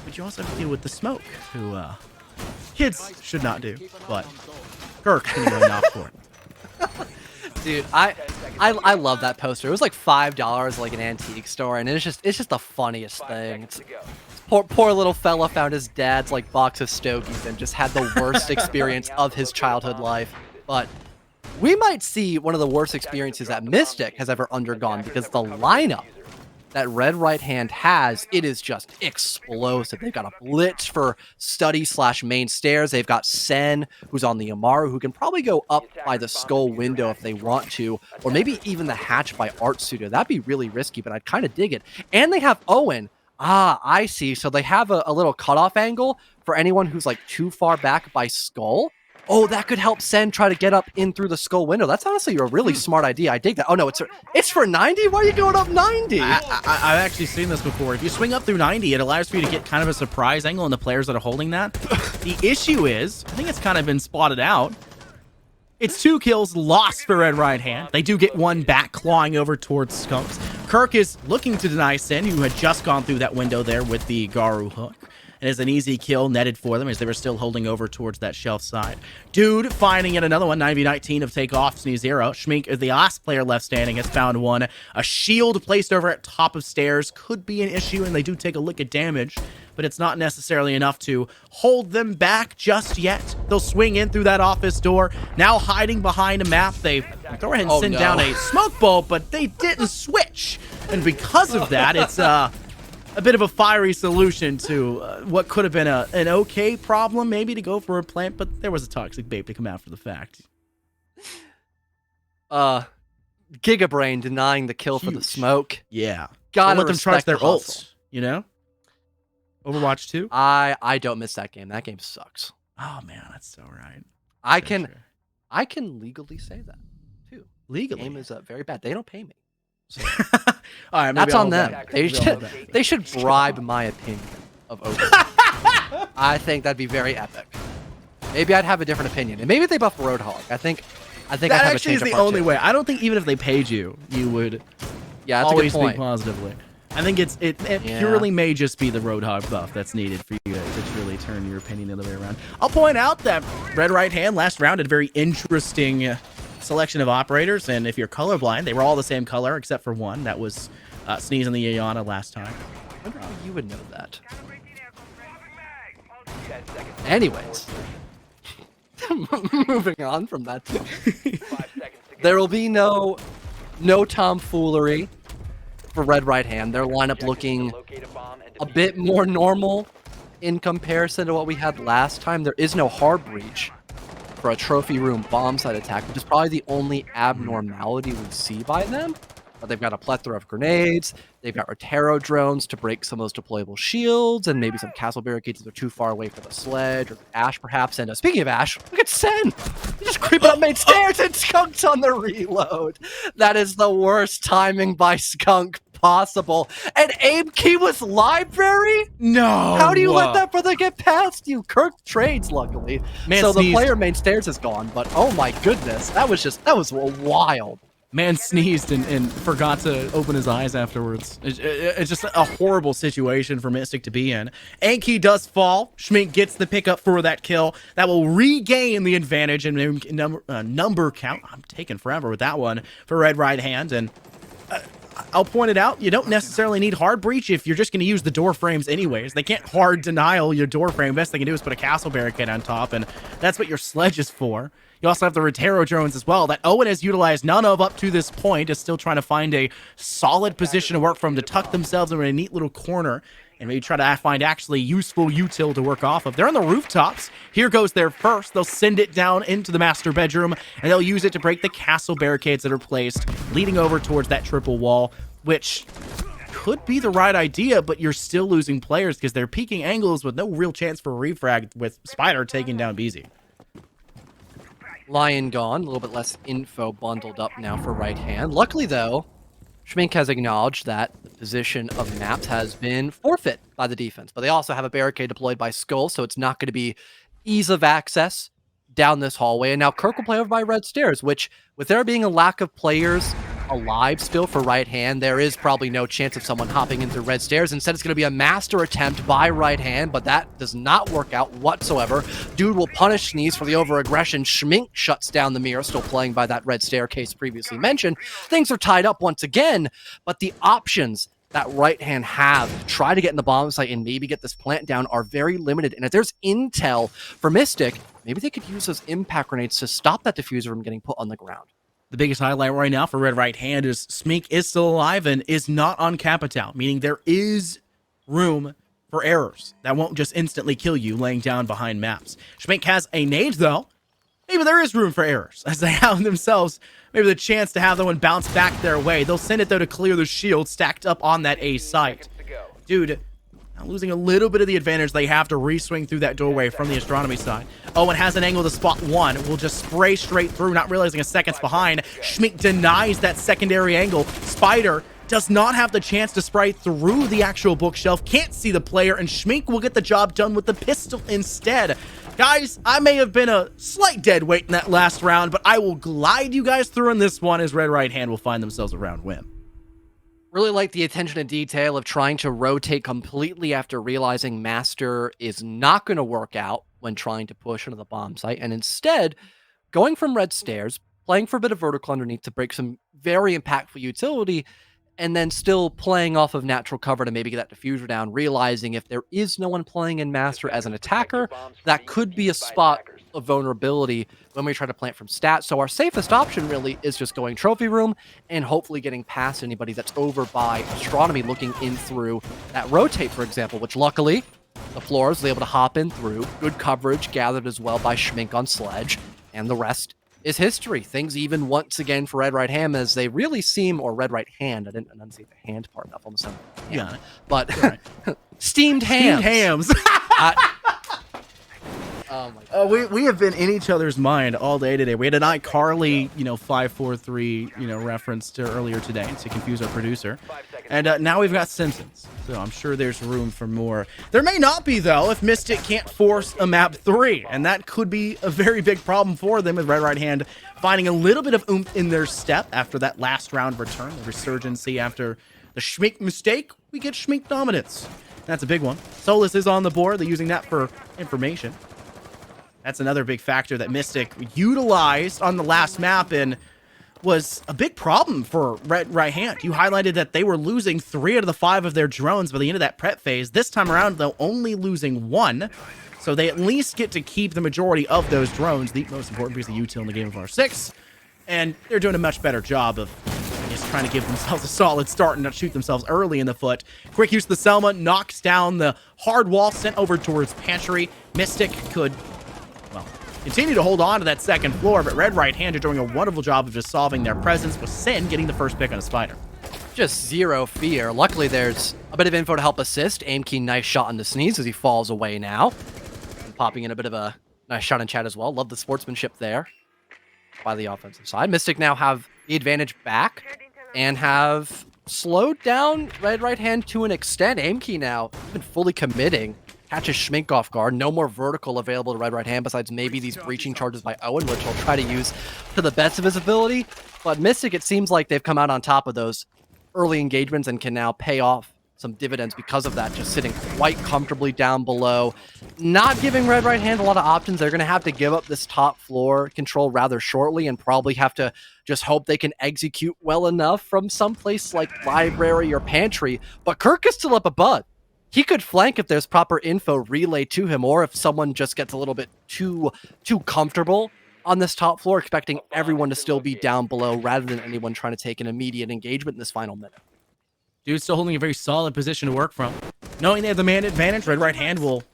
Speaker 2: But you also have to deal with the Smoke, who kids should not do, but Kirk can go enough for it.
Speaker 1: Dude, I love that poster. It was like $5 like an antique store, and it's just the funniest thing. It's, poor little fella found his dad's like box of Stogies and just had the worst experience of his childhood life. But we might see one of the worst experiences that Mystic has ever undergone, because the lineup that Red Right Hand has, it is just explosive. They've got a Blitz for study/main stairs. They've got Sen, who's on the Amaru, who can probably go up by the skull window if they want to, or maybe even the hatch by Art Studio. That'd be really risky, but I'd kind of dig it. And they have Owen. Ah, I see. So they have a little cutoff angle for anyone who's like too far back by skull. Oh, that could help Sen try to get up in through the skull window. That's honestly a really smart idea. I dig that. Oh, no, it's for 90? Why are you going up 90?
Speaker 2: I've actually seen this before. If you swing up through 90, it allows for you to get kind of a surprise angle on the players that are holding that. The issue is, I think it's kind of been spotted out, it's 2 kills lost for Red Right Hand. They do get 1 back clawing over towards Skunks. Kirk is looking to deny Sen, who had just gone through that window there with the Garu hook. and is an easy kill netted for them as they were still holding over towards that shelf side. Dude finding yet another one, 9v19 of takeoff, Sneezero. Schmink is the last player left standing, has found one. A shield placed over at top of stairs could be an issue, and they do take a lick of damage, but it's not necessarily enough to hold them back just yet. They'll swing in through that office door, now hiding behind a map. They go ahead and send down a smoke bolt, but they didn't switch. And because of that, it's a bit of a fiery solution to what could have been an okay problem, maybe, to go for a plant, but there was a toxic babe to come after the fact.
Speaker 1: Gigabrain denying the kill for the smoke.
Speaker 2: Yeah.
Speaker 1: Gotta
Speaker 2: let them charge
Speaker 1: respect
Speaker 2: their
Speaker 1: the hustle.
Speaker 2: ults, you know? Overwatch 2?
Speaker 1: I don't miss that game. That game sucks.
Speaker 2: Oh, man, that's so right.
Speaker 1: I can legally say that, too.
Speaker 2: Legally?
Speaker 1: The game is very bad. They don't pay me. So
Speaker 2: all right,
Speaker 1: that's on them.
Speaker 2: That.
Speaker 1: They should bribe my opinion of Overwatch. I think that'd be very epic. Maybe I'd have a different opinion. And maybe if they buff Roadhog. I think I'd have
Speaker 2: that
Speaker 1: a
Speaker 2: actually
Speaker 1: change
Speaker 2: is
Speaker 1: of
Speaker 2: the
Speaker 1: heart
Speaker 2: only
Speaker 1: too.
Speaker 2: way. I don't think even if they paid you, you would
Speaker 1: that's a
Speaker 2: always
Speaker 1: good point.
Speaker 2: think positively. I think it purely may just be the Roadhog buff that's needed for you to truly turn your opinion the other way around. I'll point out that Red Right Hand last round had a very interesting selection of operators, and if you're colorblind, they were all the same color except for one. That was Sneeze and the Ayana last time.
Speaker 1: I wonder how you would know that. Anyways, moving on from that. There will be no tomfoolery for Red Right Hand. Their lineup looking a bit more normal in comparison to what we had last time. There is no hard breach for a trophy room bomb site attack, which is probably the only abnormality we see by them. But they've got a plethora of grenades. They've got Rotero drones to break some of those deployable shields, and maybe some castle barricades if they're too far away for the sledge, or Ash perhaps. And speaking of Ash, look at Sen! He's just creeping up main stairs and Skunk's on the reload. That is the worst timing by Skunk possible. And Abe Kiwa's library?
Speaker 2: No!
Speaker 1: How do you let that brother get past you? Kirk trades, luckily.
Speaker 2: Man
Speaker 1: so
Speaker 2: sneezed.
Speaker 1: the player main stairs is gone, but oh my goodness, that was wild.
Speaker 2: Man sneezed and forgot to open his eyes afterwards. It's just a horrible situation for Mystic to be in. Anki does fall. Schmink gets the pickup for that kill. That will regain the advantage in number count. I'm taking forever with that one for Red Right Hand. And I'll point it out, you don't necessarily need hard breach if you're just going to use the door frames anyways. They can't hard denial your door frame. Best they can do is put a castle barricade on top, and that's what your sledge is for. You also have the Rotero drones as well that Owen has utilized none of up to this point, is still trying to find a solid position to work from, to tuck themselves into a neat little corner and maybe try to find actually useful util to work off of. They're on the rooftops. Here goes their first. They'll send it down into the master bedroom, and they'll use it to break the castle barricades that are placed, leading over towards that triple wall, which could be the right idea, but you're still losing players because they're peeking angles with no real chance for a refrag, with Spider taking down BZ.
Speaker 1: Lion gone, a little bit less info bundled up now for Right Hand. Luckily, though, Schmink has acknowledged that the position of maps has been forfeit by the defense, but they also have a barricade deployed by Skull, so it's not going to be ease of access down this hallway. And now Kirk will play over by Red Stairs, which, with there being a lack of players alive still for Right Hand, there is probably no chance of someone hopping in through Red Stairs. Instead, it's going to be a master attempt by Right Hand, but that does not work out whatsoever. Dude will punish Sneeze for the over-aggression. Schmink shuts down the mirror, still playing by that red staircase previously mentioned. Things are tied up once again, but the options that Right Hand have to try to get in the bomb site and maybe get this plant down are very limited. And if there's intel for Mystic, maybe they could use those impact grenades to stop that diffuser from getting put on the ground.
Speaker 2: The biggest highlight right now for Red Right Hand is Smink is still alive and is not on Capital, meaning there is room for errors that won't just instantly kill you laying down behind maps. Schmink has a nade, though. Maybe there is room for errors, as they have themselves maybe the chance to have the one bounce back their way. They'll send it, though, to clear the shield stacked up on that A site. Dude, now losing a little bit of the advantage they have to re-swing through that doorway from the astronomy side. Owen has an angle to spot one. Will just spray straight through, not realizing a second's behind. Schmink denies that secondary angle. Spider does not have the chance to spray through the actual bookshelf. Can't see the player, and Schmink will get the job done with the pistol instead. Guys, I may have been a slight dead weight in that last round, but I will glide you guys through in this one as Red Right Hand will find themselves a round win.
Speaker 1: Really like the attention to detail of trying to rotate completely after realizing Master is not going to work out when trying to push into the bomb site, and instead going from red stairs, playing for a bit of vertical underneath to break some very impactful utility, and then still playing off of natural cover to maybe get that diffuser down, realizing if there is no one playing in Master as an attacker, that could be a spot of vulnerability when we try to plant from stat. So our safest option really is just going trophy room and hopefully getting past anybody that's over by astronomy looking in through that rotate, for example, which luckily the floors was able to hop in through. Good coverage gathered as well by Schmink on Sledge, and the rest is history. Things even once again for Red Right Hand as they really seem, or Red Right Hand, I didn't enunciate the hand part enough, almost sounded like hand.
Speaker 2: Yeah.
Speaker 1: But
Speaker 2: Right.
Speaker 1: steamed hams.
Speaker 2: Steamed hams.
Speaker 1: Oh my god.
Speaker 2: We have been in each other's mind all day today. We had an iCarly, 543, reference to earlier today to confuse our producer. And now we've got Simpsons. So I'm sure there's room for more. There may not be, though, if Mystic can't force a map 3. And that could be a very big problem for them with Red Right Hand finding a little bit of oomph in their step after that last round return. The resurgency after the Schmink mistake, we get Schmink dominance. That's a big one. Solus is on the board. They're using that for information. That's another big factor that Mystic utilized on the last map and was a big problem for Red Right Hand. You highlighted that they were losing 3 out of the 5 of their drones by the end of that prep phase. This time around, though, only losing 1. So they at least get to keep the majority of those drones, the most important piece of util in the game of R6. And they're doing a much better job of, I guess, trying to give themselves a solid start and not shoot themselves early in the foot. Quick use of the Selma knocks down the hard wall sent over towards Pantry. Mystic could, well, continue to hold on to that second floor, but Red Right Hand are doing a wonderful job of just solving their presence, with Sin getting the first pick on a Spider.
Speaker 1: Just zero fear. Luckily, there's a bit of info to help assist. Aim Key, nice shot on the sneeze as he falls away now. And popping in a bit of a nice shot in chat as well. Love the sportsmanship there by the offensive side. Mystic now have the advantage back and have slowed down Red Right Hand to an extent. Aim Key now been fully committing. Catches Schmink off guard. No more vertical available to Red Right Hand besides maybe these breaching charges by Owen, which he'll try to use to the best of his ability. But Mystic, it seems like they've come out on top of those early engagements and can now pay off some dividends because of that, just sitting quite comfortably down below. Not giving Red Right Hand a lot of options. They're going to have to give up this top floor control rather shortly and probably have to just hope they can execute well enough from someplace like Library or Pantry. But Kirk is still up above. He could flank if there's proper info relayed to him, or if someone just gets a little bit too comfortable on this top floor, expecting everyone to still be down below rather than anyone trying to take an immediate engagement in this final minute.
Speaker 2: Dude's still holding a very solid position to work from. Knowing they have the man advantage, Red Right Hand will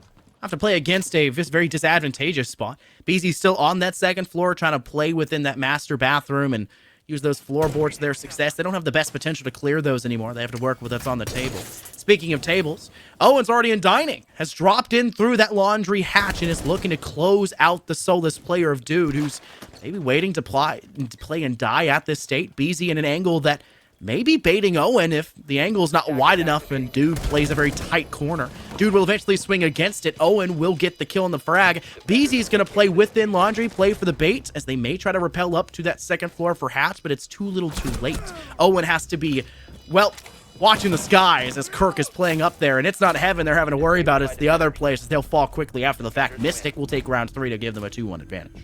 Speaker 2: have to play against a very disadvantageous spot. BZ's still on that second floor trying to play within that master bathroom and use those floorboards to their success. They don't have the best potential to clear those anymore. They have to work with what's on the table. Speaking of tables, Owen's already in dining. Has dropped in through that laundry hatch and is looking to close out the Solus player of Dude, who's maybe waiting to play and die at this state. BZ in an angle that may be baiting Owen if the angle's not wide enough and Dude plays a very tight corner. Dude will eventually swing against it. Owen will get the kill on the frag. BZ's going to play within laundry, play for the bait, as they may try to rappel up to that second floor for hatch, but it's too little too late. Owen has to be, well, watching the skies as Kirk is playing up there, and it's not heaven they're having to worry about. It's the other places. They'll fall quickly after the fact. Mystic will take round 3 to give them a 2-1 advantage.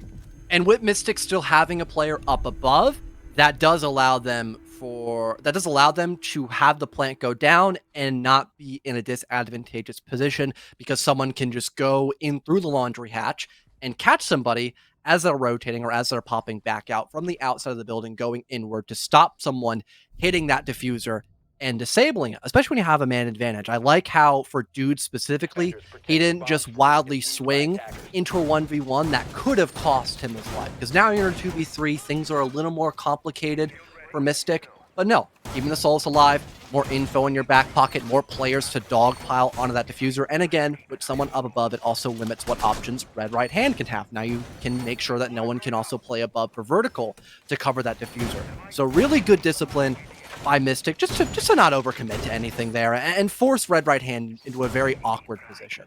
Speaker 1: And with Mystic still having a player up above, that does allow them to have the plant go down and not be in a disadvantageous position, because someone can just go in through the laundry hatch and catch somebody as they're rotating or as they're popping back out from the outside of the building, going inward to stop someone hitting that diffuser and disabling it, especially when you have a man advantage. I like how, for Dude specifically, he didn't just wildly swing into a 1v1 that could have cost him his life, because now you're in a 2v3, things are a little more complicated for Mystic. But no, keeping the Solus alive, more info in your back pocket, more players to dogpile onto that diffuser. And again, with someone up above, it also limits what options Red Right Hand can have. Now you can make sure that no one can also play above for vertical to cover that diffuser. So really good discipline by Mystic, just to not overcommit to anything there and force Red Right Hand into a very awkward position.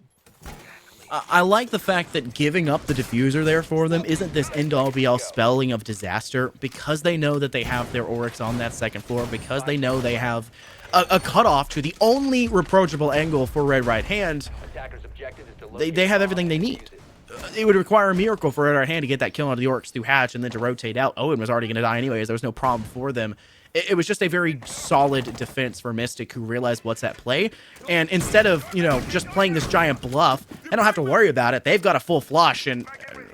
Speaker 2: I like the fact that giving up the diffuser there for them isn't this end-all be-all spelling of disaster, because they know that they have their Oryx on that second floor, because they know they have a cutoff to the only reproachable angle for Red Right Hand.
Speaker 4: Attacker's objective is to locate
Speaker 2: They have
Speaker 4: bomb
Speaker 2: everything they
Speaker 4: and
Speaker 2: need.
Speaker 4: defuse it.
Speaker 2: It would require a miracle for Red Right Hand to get that kill on the Oryx through hatch and then to rotate out. Owen was already going to die anyways. There was no problem for them. It was just a very solid defense for Mystic, who realized what's at play. And instead of, just playing this giant bluff, they don't have to worry about it. They've got a full flush. And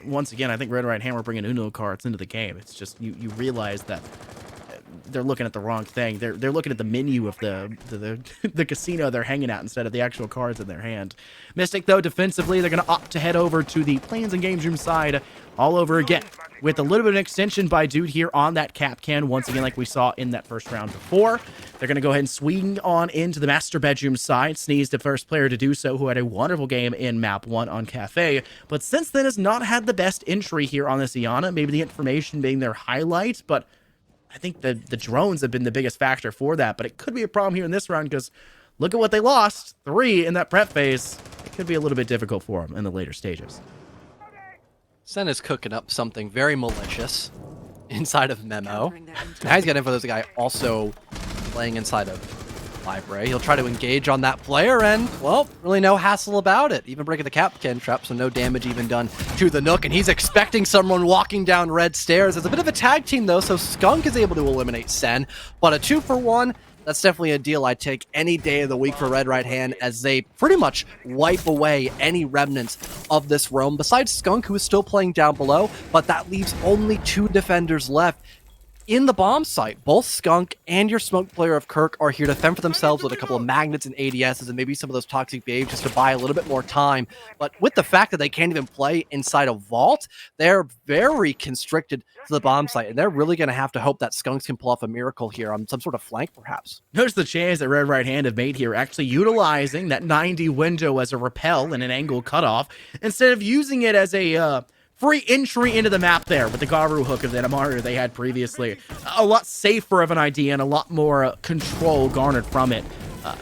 Speaker 2: once again, I think Red Right Hand were bringing Uno cards into the game. It's just, you realize that they're looking at the wrong thing. They're looking at the menu of the casino they're hanging at instead of the actual cards in their hand. Mystic, though, defensively, they're going to opt to head over to the Plains and Games Room side all over again, with a little bit of an extension by Dude here on that cap can, once again, like we saw in that first round before. They're going to go ahead and swing on into the master bedroom side. Sneeze, the first player to do so, who had a wonderful game in map 1 on Cafe, but since then has not had the best entry here on this Iana. Maybe the information being their highlight, but I think the drones have been the biggest factor for that. But it could be a problem here in this round, because look at what they lost. 3 in that prep phase. It could be a little bit difficult for them in the later stages.
Speaker 1: Sen is cooking up something very malicious inside of Memo. Now he's got info. There's a guy also playing inside of Library. He'll try to engage on that player, and, well, really no hassle about it. Even breaking the Capcan trap, so no damage even done to the Nook, and he's expecting someone walking down red stairs. It's a bit of a tag team, though, so Skunk is able to eliminate Sen, but a 2-for-1, that's definitely a deal I'd take any day of the week for Red Right Hand, as they pretty much wipe away any remnants of this roam, besides Skunk, who is still playing down below, but that leaves only 2 defenders left in the bomb site. Both Skunk and your smoke player of Kirk are here to fend for themselves with a couple of magnets and ADSs and maybe some of those toxic babes just to buy a little bit more time. But with the fact that they can't even play inside a vault, they're very constricted to the bomb site, and they're really going to have to hope that Skunks can pull off a miracle here on some sort of flank, perhaps.
Speaker 2: There's the chance that Red Right Hand have made here, actually utilizing that 90 window as a repel and an angle cutoff, instead of using it as a free entry into the map there with the Garu hook of the Amaru they had previously. A lot safer of an idea and a lot more control garnered from it.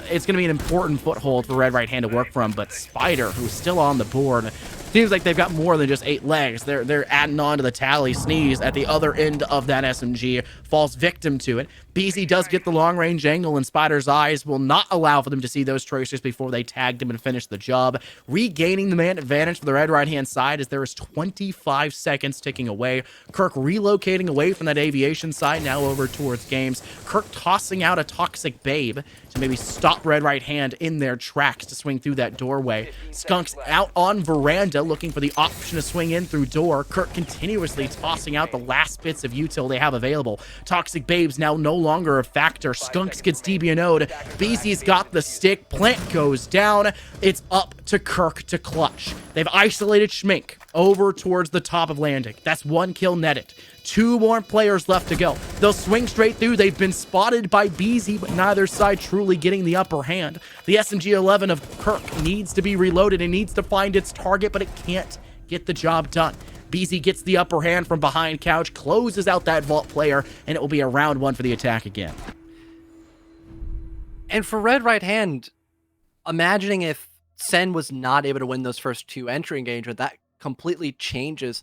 Speaker 2: It's going to be an important foothold for Red Right Hand to work from, but Spider, who's still on the board, seems like they've got more than just 8 legs. They're adding on to the tally. Sneeze at the other end of that SMG falls victim to it. BZ does get the long-range angle, and Spider's eyes will not allow for them to see those tracers before they tagged him and finish the job. Regaining the man advantage for the Red Right-hand side as there is 25 seconds ticking away. Kirk relocating away from that aviation side, now over towards Games. Kirk tossing out a toxic babe to maybe stop Red Right Hand in their tracks to swing through that doorway. Skunk's out on veranda looking for the option to swing in through door. Kirk continuously tossing out the last bits of util they have available. Toxic babes now no longer a factor. Skunks gets DBNO'd. BZ's got the stick. Plant goes down. It's up to Kirk to clutch. They've isolated Schmink over towards the top of landing. That's 1 kill netted. 2 more players left to go. They'll swing straight through. They've been spotted by BZ, but neither side truly getting the upper hand. The SMG-11 of Kirk needs to be reloaded and needs to find its target, but it can't get the job done. BZ gets the upper hand from behind couch, closes out that vault player, and it will be a round 1 for the attack again.
Speaker 1: And for Red Right Hand, imagining if Sen was not able to win those first 2 entry engagement, that completely changes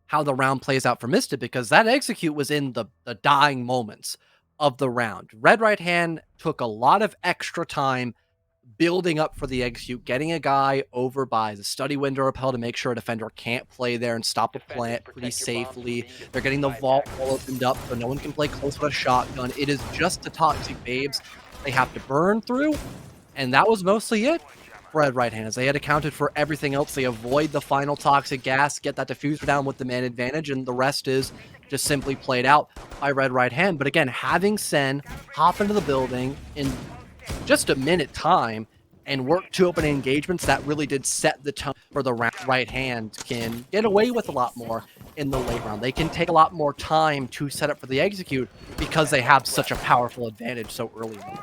Speaker 1: how the round plays out for Mystic, because that execute was in the dying moments of the round. Red Right Hand took a lot of extra time building up for the execute, getting a guy over by the study window repel to make sure a defender can't play there and stop the plant pretty safely. They're getting the vault all opened up so no one can play close with a shotgun. It is just the toxic babes they have to burn through, and that was mostly it. Red Right Hand, as they had accounted for everything else. They avoid the final toxic gas, get that diffuser down with the man advantage, and the rest is just simply played out by Red Right Hand. But again, having Sen hop into the building in just a minute time and work 2 open engagements, that really did set the tone for the round. Right Hand can get away with a lot more in the late round. They can take a lot more time to set up for the execute because they have such a powerful advantage so early in the round.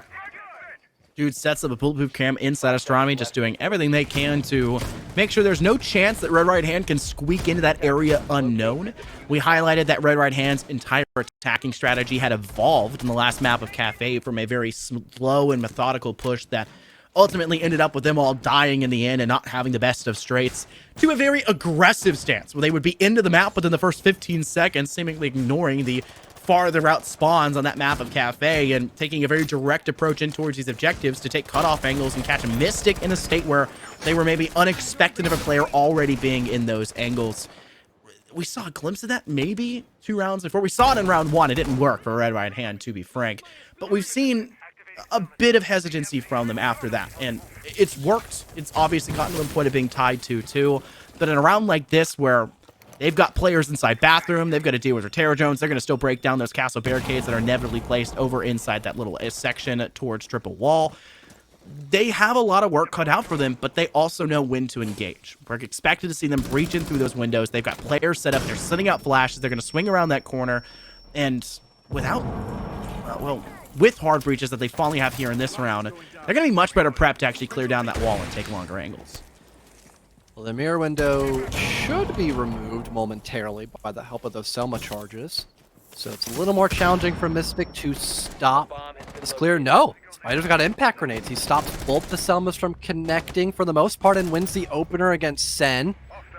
Speaker 2: Dude sets up a bulletproof cam inside Astronomy, just doing everything they can to make sure there's no chance that Red Right Hand can squeak into that area unknown. We highlighted that Red Right Hand's entire attacking strategy had evolved in the last map of Cafe from a very slow and methodical push that ultimately ended up with them all dying in the end and not having the best of straights, to a very aggressive stance where they would be into the map within the first 15 seconds, seemingly ignoring the farther out spawns on that map of Cafe and taking a very direct approach in towards these objectives to take cutoff angles and catch a Mystic in a state where they were maybe unexpected of a player already being in those angles. We saw a glimpse of that maybe 2 rounds before. We saw it in round 1. It didn't work for Red Right Hand, to be frank. But we've seen a bit of hesitancy from them after that. And it's worked. It's obviously gotten to the point of being tied to, too. But in a round like this where they've got players inside bathroom, they've got to deal with Rotero Jones, they're going to still break down those castle barricades that are inevitably placed over inside that little section towards triple wall. They have a lot of work cut out for them, but they also know when to engage. We're expected to see them breach in through those windows. They've got players set up. They're sending out flashes. They're going to swing around that corner. And without, well, with hard breaches that they finally have here in this round, they're going to be much better prepped to actually clear down that wall and take longer angles.
Speaker 1: Well, the mirror window should be removed momentarily by the help of those Selma charges. So it's a little more challenging for Mystic to stop this clear. No, Spider's got impact grenades. He stops both the Selmas from connecting for the most part and wins the opener against Sen.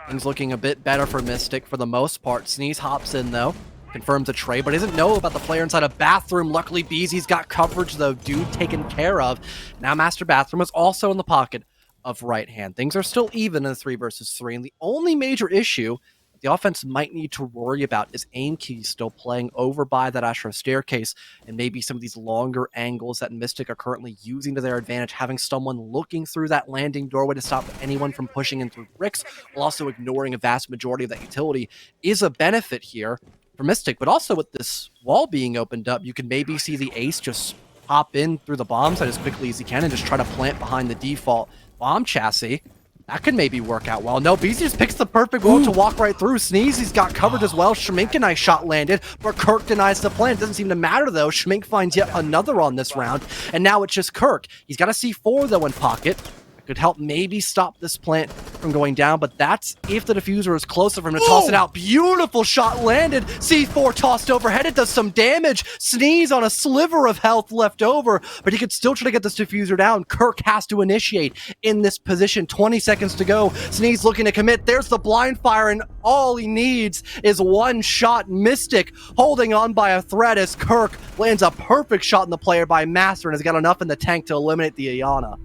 Speaker 1: Things looking a bit better for Mystic for the most part. Sneeze hops in though, confirms a trade, but he doesn't know about the player inside a bathroom. Luckily, Beezy's got coverage though, dude taken care of. Now Master Bathroom is also in the pocket of Right Hand. Things are still even in the 3 versus 3, and the only major issue the offense might need to worry about is aim keys still playing over by that Astro staircase, and maybe some of these longer angles that Mystic are currently using to their advantage, having someone looking through that landing doorway to stop anyone from pushing in through bricks, while also ignoring a vast majority of that utility is a benefit here for Mystic. But also with this wall being opened up, you can maybe see the ace just pop in through the bomb site as quickly as he can and just try to plant behind the default bomb chassis. That could maybe work out well. No, BZ just picks the perfect one to walk right through. Sneezy's got covered as well. Schmink a nice shot landed, but Kirk denies the plant. It doesn't seem to matter though. Schmink finds yet another on this round, and now it's just Kirk. He's got a C4 though in pocket. Could help maybe stop this plant from going down, but that's if the diffuser is closer for him to toss it out. Beautiful shot landed. C4 tossed overhead. It does some damage. Sneeze on a sliver of health left over, but he could still try to get this diffuser down. Kirk has to initiate in this position. 20 seconds to go. Sneeze looking to commit. There's the blind fire, and all he needs is one shot. Mystic holding on by a thread as Kirk lands a perfect shot in the player by Master and has got enough in the tank to eliminate the Ayana.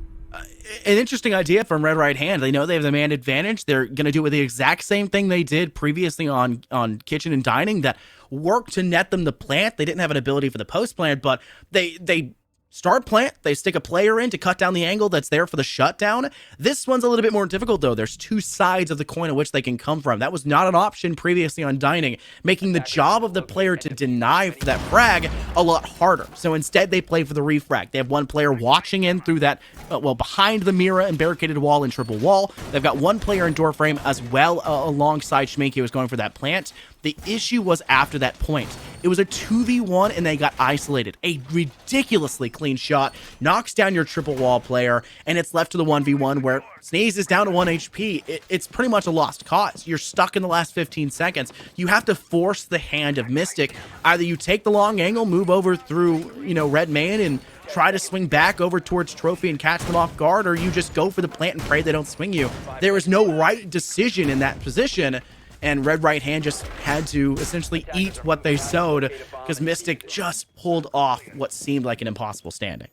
Speaker 2: An interesting idea from Red Right Hand. They know they have the man advantage. They're going to do the exact same thing they did previously on Kitchen and Dining that worked to net them the plant. They didn't have an ability for the post plant, but they start plant, they stick a player in to cut down the angle that's there for the shutdown. This one's a little bit more difficult though. There's 2 sides of the coin in which they can come from. That was not an option previously on Dining, making the job of the player to deny for that frag a lot harder. So instead they play for the refrag. They have one player watching in through that, well, behind the mirror and barricaded wall and triple wall. They've got one player in door frame as well alongside Schminky, who was going for that plant. The issue was after that point. It was a 2v1 and they got isolated. A ridiculously clean shot knocks down your triple wall player, and it's left to the 1v1 where Sneeze is down to 1 HP. It's pretty much a lost cause. You're stuck in the last 15 seconds. You have to force the hand of Mystic. Either you take the long angle, move over through, Red Man and try to swing back over towards Trophy and catch them off guard, or you just go for the plant and pray they don't swing you. There is no right decision in that position, and Red Right Hand just had to essentially eat what they sowed because Mystic just pulled off what seemed like an impossible standing.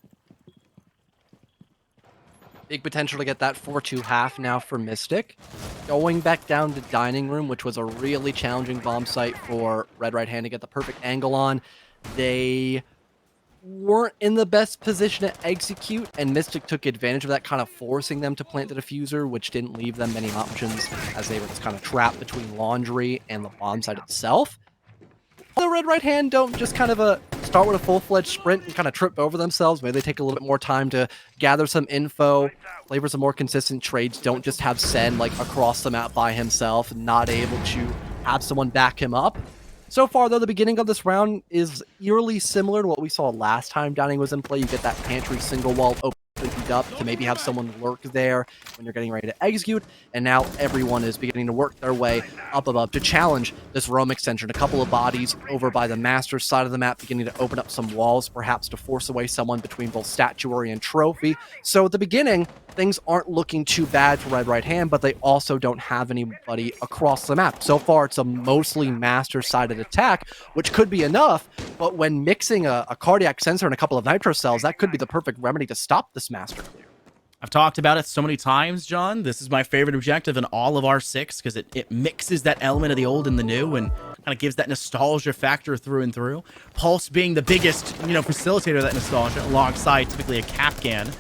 Speaker 1: Big potential to get that 4-2 half now for Mystic. Going back down to Dining Room, which was a really challenging bomb site for Red Right Hand to get the perfect angle on. They weren't in the best position to execute, and Mystic took advantage of that, kind of forcing them to plant the diffuser, which didn't leave them many options as they were just kind of trapped between Laundry and the bomb site itself. The Red Right Hand don't just kind of start with a full-fledged sprint and kind of trip over themselves. Maybe they take a little bit more time to gather some info, play for some more consistent trades. Don't just have Sen like across the map by himself, not able to have someone back him up. So far, though, the beginning of this round is eerily similar to what we saw last time Dining was in play. You get that pantry single wall open cleaned up to maybe have someone lurk there when you're getting ready to execute. And now everyone is beginning to work their way up above to challenge this roam extension. A couple of bodies over by the Master's side of the map beginning to open up some walls, perhaps to force away someone between both statuary and trophy. So at the beginning, things aren't looking too bad for Red Right Hand, but they also don't have anybody across the map. So far, it's a mostly Master-sided attack, which could be enough, but when mixing a cardiac sensor and a couple of nitro cells, that could be the perfect remedy to stop this Master clear.
Speaker 2: I've talked about it so many times, John. This is my favorite objective in all of R6 because it mixes that element of the old and the new and kind of gives that nostalgia factor through and through. Pulse being the biggest, facilitator of that nostalgia alongside typically a Capcan.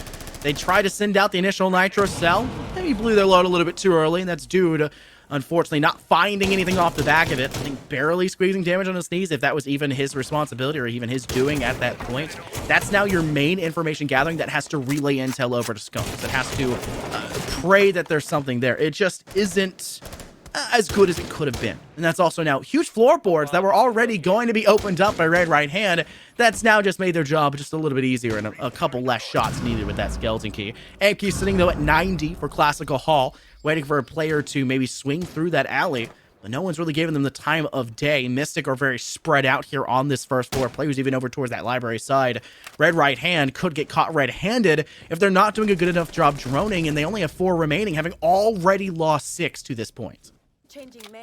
Speaker 2: They tried to send out the initial nitro cell. Maybe blew their load a little bit too early, and that's due to, unfortunately, not finding anything off the back of it. I think barely squeezing damage on his knees, if that was even his responsibility or even his doing at that point. That's now your main information gathering that has to relay intel over to Skunks. It has to pray that there's something there. It just isn't as good as it could have been. And that's also now huge floorboards that were already going to be opened up by Red Right Hand. That's now just made their job just a little bit easier and a couple less shots needed with that skeleton key. AMK sitting though at 90 for Classical Hall, waiting for a player to maybe swing through that alley. But no one's really giving them the time of day. Mystic are very spread out here on this first floor. Players even over towards that library side. Red Right Hand could get caught red-handed if they're not doing a good enough job droning, and they only have 4 remaining, having already lost 6 to this point.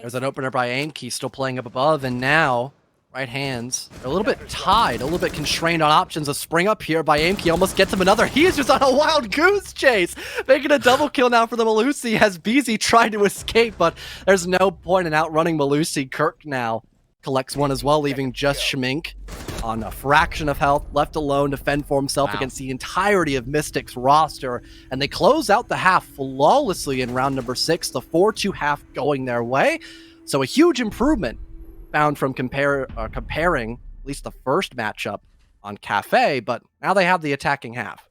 Speaker 1: There's an opener by Aimkey still playing up above, and now Right Hands are a little bit tied, a little bit constrained on options. A spring up here by Aimkey almost gets him another. He is just on a wild goose chase, making a double kill now for the Malusi as BZ tried to escape, but there's no point in outrunning Malusi. Kirk now collects one as well, leaving just Schmink on a fraction of health, left alone to fend for himself against the entirety of Mystic's roster. And they close out the half flawlessly in round number 6, the 4-2 half going their way. So a huge improvement found from comparing at least the first matchup on Cafe, but now they have the attacking half.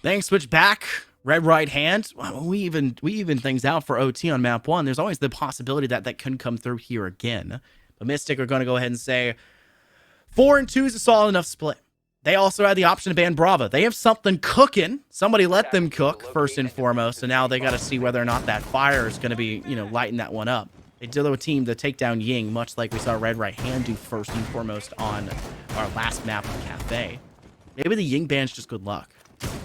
Speaker 2: Thanks, switch back. Red Right Hand. Well, we even things out for OT on map 1. There's always the possibility that can come through here again. But Mystic are going to go ahead and say 4 and 2 is a solid enough split. They also had the option to ban Brava. They have something cooking. Somebody let them cook first and foremost. So now they got to see whether or not that fire is going to be, lighting that one up. They did a team to take down Ying, much like we saw Red Right Hand do first and foremost on our last map on Cafe. Maybe the Ying ban's just good luck.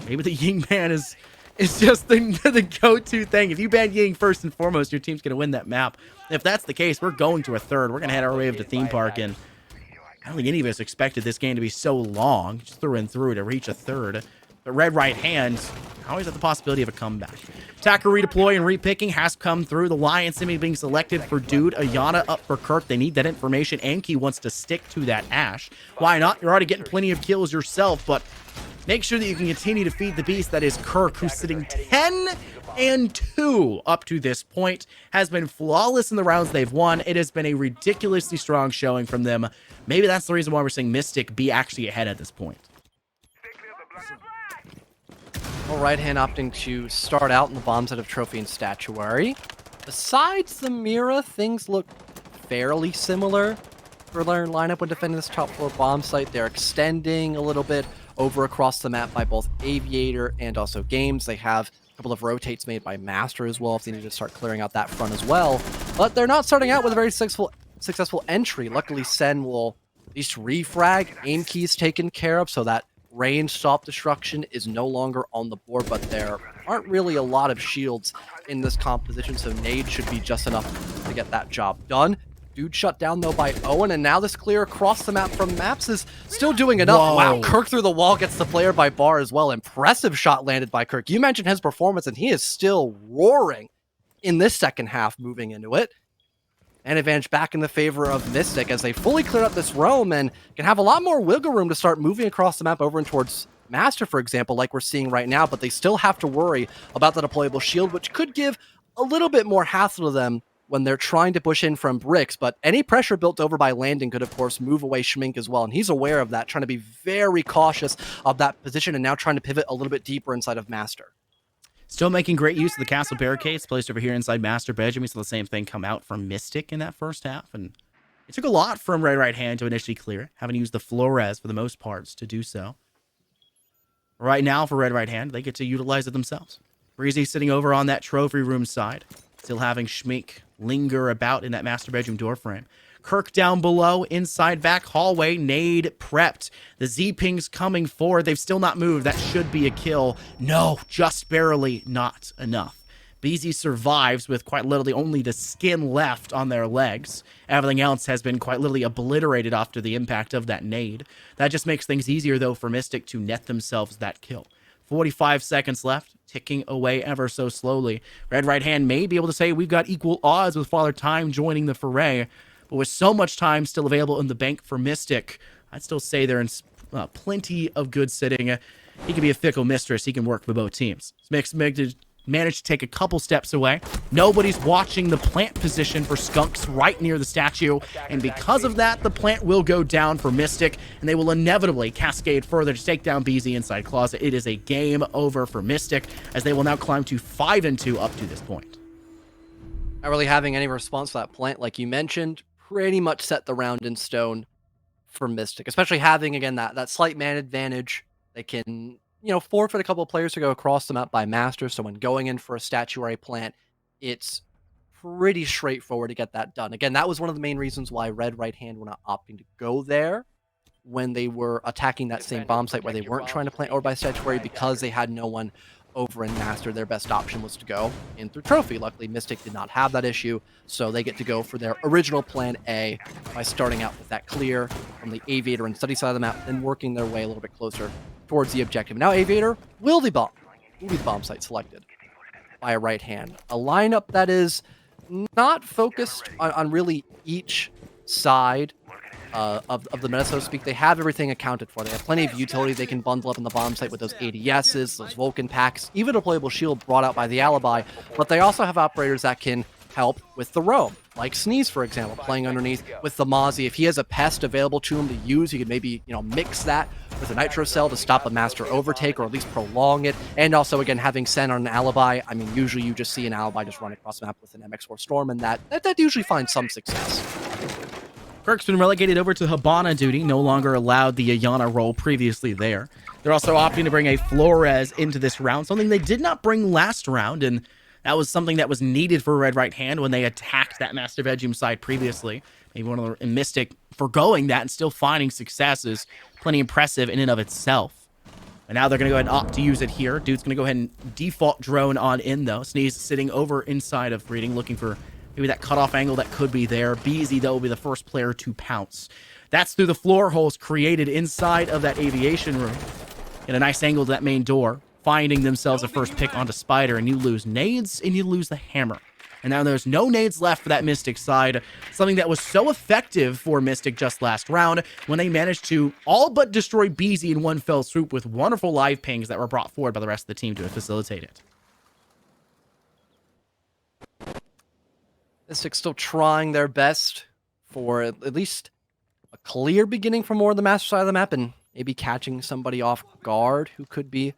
Speaker 2: Maybe the Ying ban is just the go-to thing. If you ban Ying first and foremost, your team's going to win that map. If that's the case, we're going to a third. We're going to head our way over to Theme Park, and I don't think any of us expected this game to be so long, just through and through, to reach a third. But Red Right Hand always have the possibility of a comeback. Attacker redeploy and repicking has come through. The Lion Simi being selected for Dude. Ayana up for Kirk. They need that information. Anki wants to stick to that Ash. Why not? You're already getting plenty of kills yourself, but make sure that you can continue to feed the beast that is Kirk, who's sitting 10 and 2 up to this point. Has been flawless in the rounds they've won. It has been a ridiculously strong showing from them. Maybe that's the reason why we're seeing Mystic be actually ahead at this point.
Speaker 1: Well, Right Hand opting to start out in the bomb set of Trophy and Statuary. Besides the Mira, things look fairly similar for their lineup when defending this top floor bomb site. They're extending a little bit over across the map by both Aviator and also Games. They have a couple of rotates made by Master as well if they need to start clearing out that front as well. But they're not starting out with a very successful entry. Luckily, Sen will at least refrag. Aim keys taken care of so that range stop destruction is no longer on the board, but there aren't really a lot of shields in this composition, so nade should be just enough to get that job done. Dude shut down though by Owen, and now this clear across the map from Maps is still doing enough.
Speaker 2: Whoa.
Speaker 1: Wow, Kirk through the wall gets the player by Bar as well. Impressive shot landed by Kirk. You mentioned his performance, and he is still roaring in this second half moving into it. And advantage back in the favor of Mystic as they fully clear up this roam and can have a lot more wiggle room to start moving across the map over and towards Master, for example, like we're seeing right now, but they still have to worry about the deployable shield, which could give a little bit more hassle to them when they're trying to push in from bricks. But any pressure built over by landing could, of course, move away Schmink as well, and he's aware of that, trying to be very cautious of that position and now trying to pivot a little bit deeper inside of Master.
Speaker 2: Still making great use of the castle barricades placed over here inside Master Bedroom. We saw the same thing come out from Mystic in that first half, and it took a lot from Red Right Hand to initially clear it, having used the Flores for the most parts to do so. Right now, for Red Right Hand, they get to utilize it themselves. Breezy sitting over on that trophy room side, still having Schmeek linger about in that master bedroom doorframe. Kirk down below, inside back hallway, nade prepped. The Z-ping's coming forward. They've still not moved. That should be a kill. No, just barely not enough. BZ survives with quite literally only the skin left on their legs. Everything else has been quite literally obliterated after the impact of that nade. That just makes things easier, though, for Mystic to net themselves that kill. 45 seconds left, ticking away ever so slowly. Red Right Hand may be able to say we've got equal odds with Father Time joining the foray, but with so much time still available in the bank for Mystic, I'd still say they're in plenty of good sitting. He can be a fickle mistress. He can work for both teams. Managed to take a couple steps away. Nobody's watching the plant position for Skunks right near the statue, and because of that, the plant will go down for Mystic, and they will inevitably cascade further to take down BZ inside Closet. It is a game over for Mystic, as they will now climb to 5-2 up to this point.
Speaker 1: Not really having any response to that plant, like you mentioned, pretty much set the round in stone for Mystic, especially having, again, that slight man advantage. They can, forfeit a couple of players to go across the map by master. So when going in for a statuary plant, it's pretty straightforward to get that done. Again, that was one of the main reasons why Red Right Hand were not opting to go there when they were attacking that same bomb site where they weren't trying to plant over by statuary, because they had no one over in master. Their best option was to go in through trophy. Luckily, Mystic did not have that issue, so they get to go for their original plan A by starting out with that clear from the aviator and study side of the map, then working their way a little bit closer towards the objective. Now aviator will be the bomb site selected by a Right Hand. A lineup that is not focused on really each side of the meta, so to speak. They have everything accounted for. They have plenty of utility they can bundle up in the bomb site with those ADSs, those Vulcan packs, even a playable shield brought out by the Alibi, but they also have operators that can help with the roam, like Sneeze, for example, playing underneath with the Mozzie. If he has a pest available to him to use, he could maybe, mix that with a Nitro Cell to stop a Master overtake or at least prolong it. And also, again, having Sen on an Alibi, I mean, usually you just see an Alibi just run across the map with an MX4 Storm, and that usually finds some success.
Speaker 2: Kirk's been relegated over to Habana duty, no longer allowed the Ayana role previously there. They're also opting to bring a Flores into this round, something they did not bring last round, and that was something that was needed for Red Right Hand when they attacked that Master Bedroom side previously. Maybe one of the Mystic forgoing that and still finding success is plenty impressive in and of itself. And now they're going to go ahead and opt to use it here. Dude's going to go ahead and default drone on in, though. Sneeze sitting over inside of Reading, looking for maybe that cutoff angle that could be there. BZ, though, will be the first player to pounce. That's through the floor holes created inside of that aviation room. In a nice angle to that main door, finding themselves a first pick onto Spider, and you lose nades and you lose the hammer. And now there's no nades left for that Mystic side, something that was so effective for Mystic just last round when they managed to all but destroy BZ in one fell swoop with wonderful live pings that were brought forward by the rest of the team to facilitate it.
Speaker 1: Mystic still trying their best for at least a clear beginning for more of the master side of the map, and maybe catching somebody off guard who could be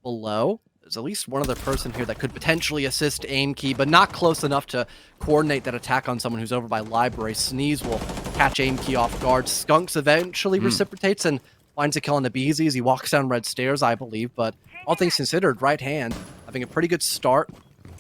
Speaker 1: below. There's at least one other person here that could potentially assist aim key, but not close enough to coordinate that attack on someone who's over by library. Sneeze will catch aim key off guard. Skunks eventually reciprocates and finds a kill on the BZ as he walks down red stairs, I believe. But all things considered, Right Hand having a pretty good start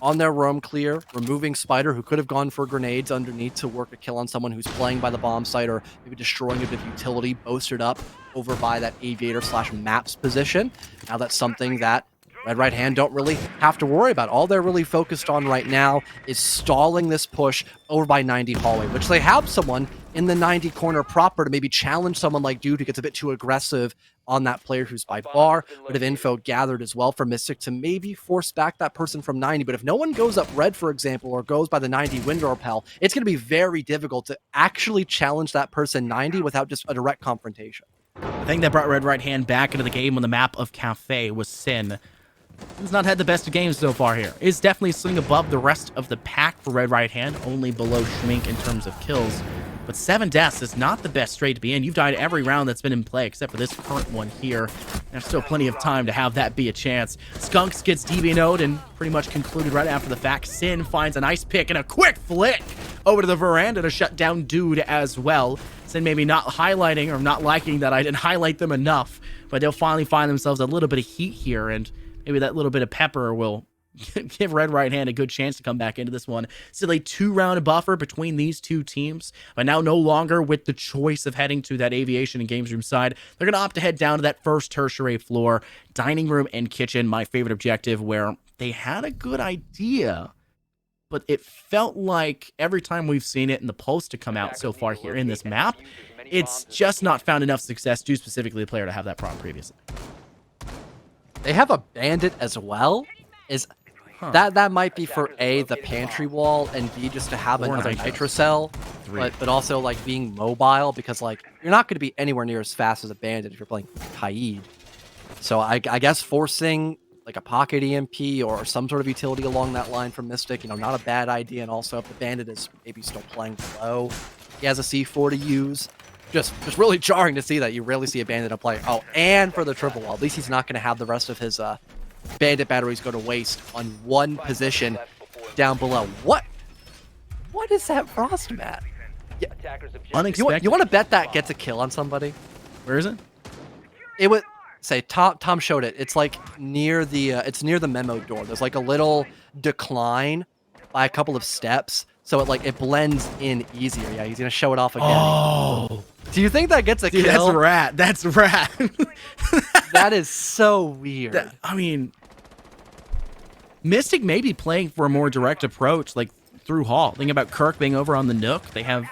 Speaker 1: on their roam clear, removing Spider, who could have gone for grenades underneath to work a kill on someone who's playing by the bomb site, or maybe destroying a bit of utility, boasted up over by that aviator / maps position. Now that's something that Red Right Hand don't really have to worry about. All they're really focused on right now is stalling this push over by 90 hallway, which they have someone in the 90 corner proper to maybe challenge someone like Dude who gets a bit too aggressive on that player who's by bar. Bit of info gathered as well for Mystic to maybe force back that person from 90. But if no one goes up red, for example, or goes by the 90 window repel, it's going to be very difficult to actually challenge that person 90 without just a direct confrontation.
Speaker 2: The thing that brought Red Right Hand back into the game on the map of Cafe was Sin. He's not had the best of games so far here. Is definitely sitting above the rest of the pack for Red Right Hand, only below Schmink in terms of kills. But 7 deaths is not the best straight to be in. You've died every round that's been in play, except for this current one here. There's still plenty of time to have that be a chance. Skunks gets DBNO'd and pretty much concluded right after the fact. Sin finds a nice pick and a quick flick over to the veranda to shut down Dude as well. spots and maybe not highlighting or not liking that I didn't highlight them enough, but they'll finally find themselves a little bit of heat here, and maybe that little bit of pepper will give Red Right Hand a good chance to come back into this one. Still a 2-round buffer between these two teams, but now no longer with the choice of heading to that aviation and games room side. They're going to opt to head down to that first tertiary floor, dining room and kitchen, my favorite objective, where they had a good idea, but it felt like every time we've seen it in the post to come out so far here in this map, it's just not found enough success due specifically the player to have that problem previously.
Speaker 1: They have a bandit as well. That might be for A, the pantry wall, and B, just to have another nitro cell, but also like being mobile, because like you're not going to be anywhere near as fast as a bandit if you're playing Kaid. So I guess forcing like a pocket EMP or some sort of utility along that line from Mystic, not a bad idea. And also if the bandit is maybe still playing below, he has a C4 to use. Just really jarring to see that you rarely see a bandit play. Oh, and for the triple wall, at least he's not going to have the rest of his bandit batteries go to waste on one position down below. What is that frost mat? Yeah.
Speaker 2: Unexpected.
Speaker 1: You want to bet that gets a kill on somebody?
Speaker 2: Where is it?
Speaker 1: It would say Tom showed it. It's like near the memo door. There's like a little decline by a couple of steps, so it blends in easier. Yeah, he's gonna show it off again.
Speaker 2: Oh,
Speaker 1: do you think that gets a
Speaker 2: dude,
Speaker 1: kill?
Speaker 2: That's rat.
Speaker 1: That is so weird.
Speaker 2: I mean, Mystic may be playing for a more direct approach, like through Hall. Think about Kirk being over on the Nook. They have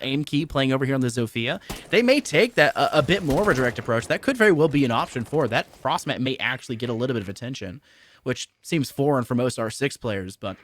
Speaker 2: Aim Key playing over here on the Zofia. They may take that a bit more of a direct approach. That could very well be an option for that. Frostmat may actually get a little bit of attention, which seems foreign for most R6 players, but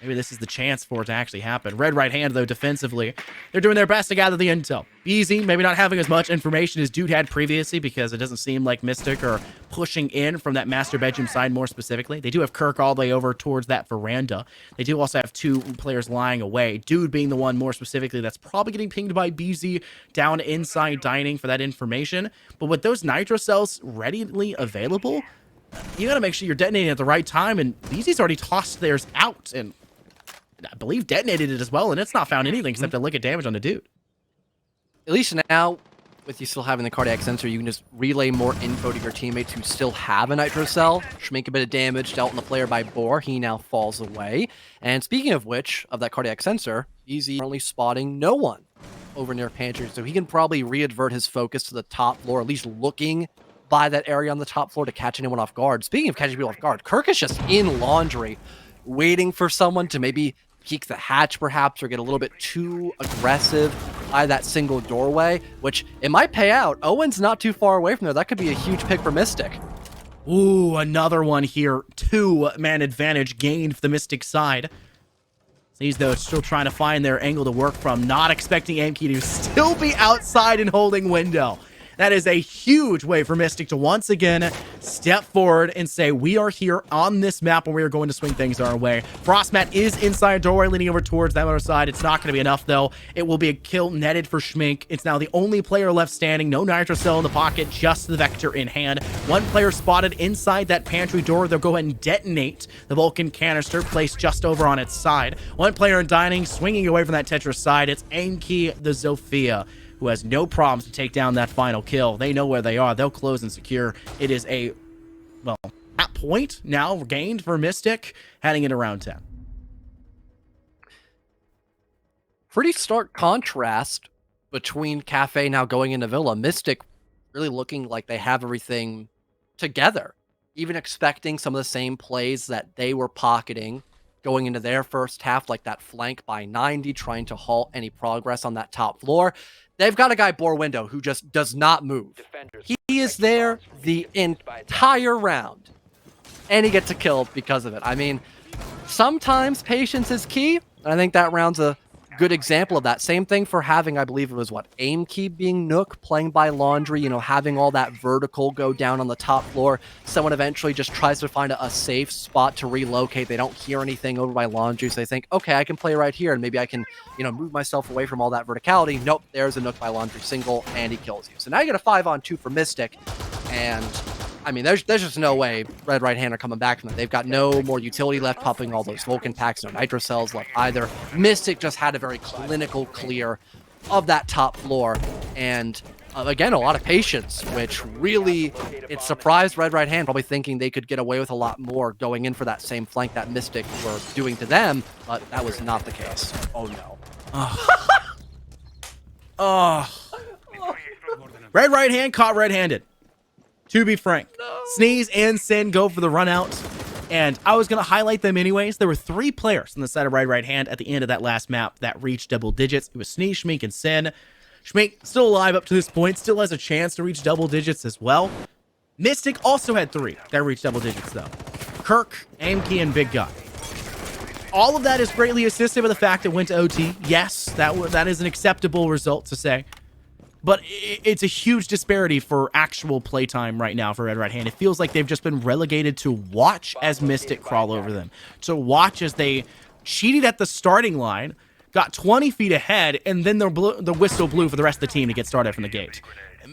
Speaker 2: maybe this is the chance for it to actually happen. Red Right Hand, though, defensively, they're doing their best to gather the intel. Easy, maybe not having as much information as Dude had previously, because it doesn't seem like Mystic are pushing in from that master bedroom side more specifically. They do have Kirk all the way over towards that veranda. They do also have two players lying away. Dude being the one more specifically that's probably getting pinged by BZ down inside dining for that information. But with those nitro cells readily available, you got to make sure you're detonating at the right time, and BZ's already tossed theirs out, and I believe detonated it as well, and it's not found anything except a lick of damage on the Dude.
Speaker 1: At least now, with you still having the cardiac sensor, you can just relay more info to your teammates who still have a nitro cell. Make a bit of damage dealt on the player by Boar. He now falls away. And speaking of which, of that cardiac sensor, Easy currently spotting no one over near Pantry, so he can probably readvert his focus to the top floor, at least looking by that area on the top floor to catch anyone off guard. Speaking of catching people off guard, Kirk is just in laundry, waiting for someone to maybe peek the hatch perhaps, or get a little bit too aggressive by that single doorway, which it might pay out. Owen's not too far away from there. That could be a huge pick for Mystic.
Speaker 2: Ooh, another one here. 2-man advantage gained for the Mystic side. These, though, still trying to find their angle to work from. Not expecting Amkey to still be outside and holding window. That is a huge way for Mystic to once again step forward and say, we are here on this map and we are going to swing things our way. Frostmat is inside doorway leaning over towards that other side. It's not going to be enough, though. It will be a kill netted for Schmink. It's now the only player left standing. No nitro cell in the pocket, just the Vector in hand. One player spotted inside that pantry door. They'll go ahead and detonate the Vulcan canister placed just over on its side. One player in dining, swinging away from that Tetris side. It's Aimkey, the Zofia, who has no problems to take down that final kill. They know where they are. They'll close and secure. It is a, well, at point now gained for Mystic, heading into round 10.
Speaker 1: Pretty stark contrast between Cafe now going into Villa. Mystic really looking like they have everything together. Even expecting some of the same plays that they were pocketing going into their first half, like that flank by 90, trying to halt any progress on that top floor. They've got a guy, Boar Window, who just does not move. He is there the entire round, and he gets a kill because of it. I mean, sometimes patience is key, and I think that round's a good example of that. Same thing for having, I believe it was Aim Key being Nook, playing by Laundry, having all that vertical go down on the top floor. Someone eventually just tries to find a safe spot to relocate. They don't hear anything over by Laundry, so they think, okay, I can play right here, and maybe I can, move myself away from all that verticality. Nope, there's a Nook by Laundry single, and he kills you. So now you get a 5-on-2 for Mystic, and I mean, there's just no way Red Right Hand are coming back from that. They've got no more utility left, popping all those Vulcan packs, no nitro cells left either. Mystic just had a very clinical clear of that top floor. And again, a lot of patience, which really, it surprised Red Right Hand, probably thinking they could get away with a lot more going in for that same flank that Mystic were doing to them, but that was not the case. Oh no.
Speaker 2: Oh. Red Right Hand caught red-handed. To be frank. Sneeze and Sin go for the run out. And I was going to highlight them anyways. There were 3 players on the side of Red Right Hand at the end of that last map that reached double digits. It was Sneeze, Schmeek, and Sin. Schmeek still alive up to this point. Still has a chance to reach double digits as well. Mystic also had 3 that reached double digits though. Kirk, Aimkey, and Big Guy. All of that is greatly assisted by the fact it went to OT. Yes, that is an acceptable result to say. But it's a huge disparity for actual playtime right now for Red Right Hand. It feels like they've just been relegated to watch as Mystic crawl over them. To watch as they cheated at the starting line, got 20 feet ahead, and then the whistle blew for the rest of the team to get started from the gate.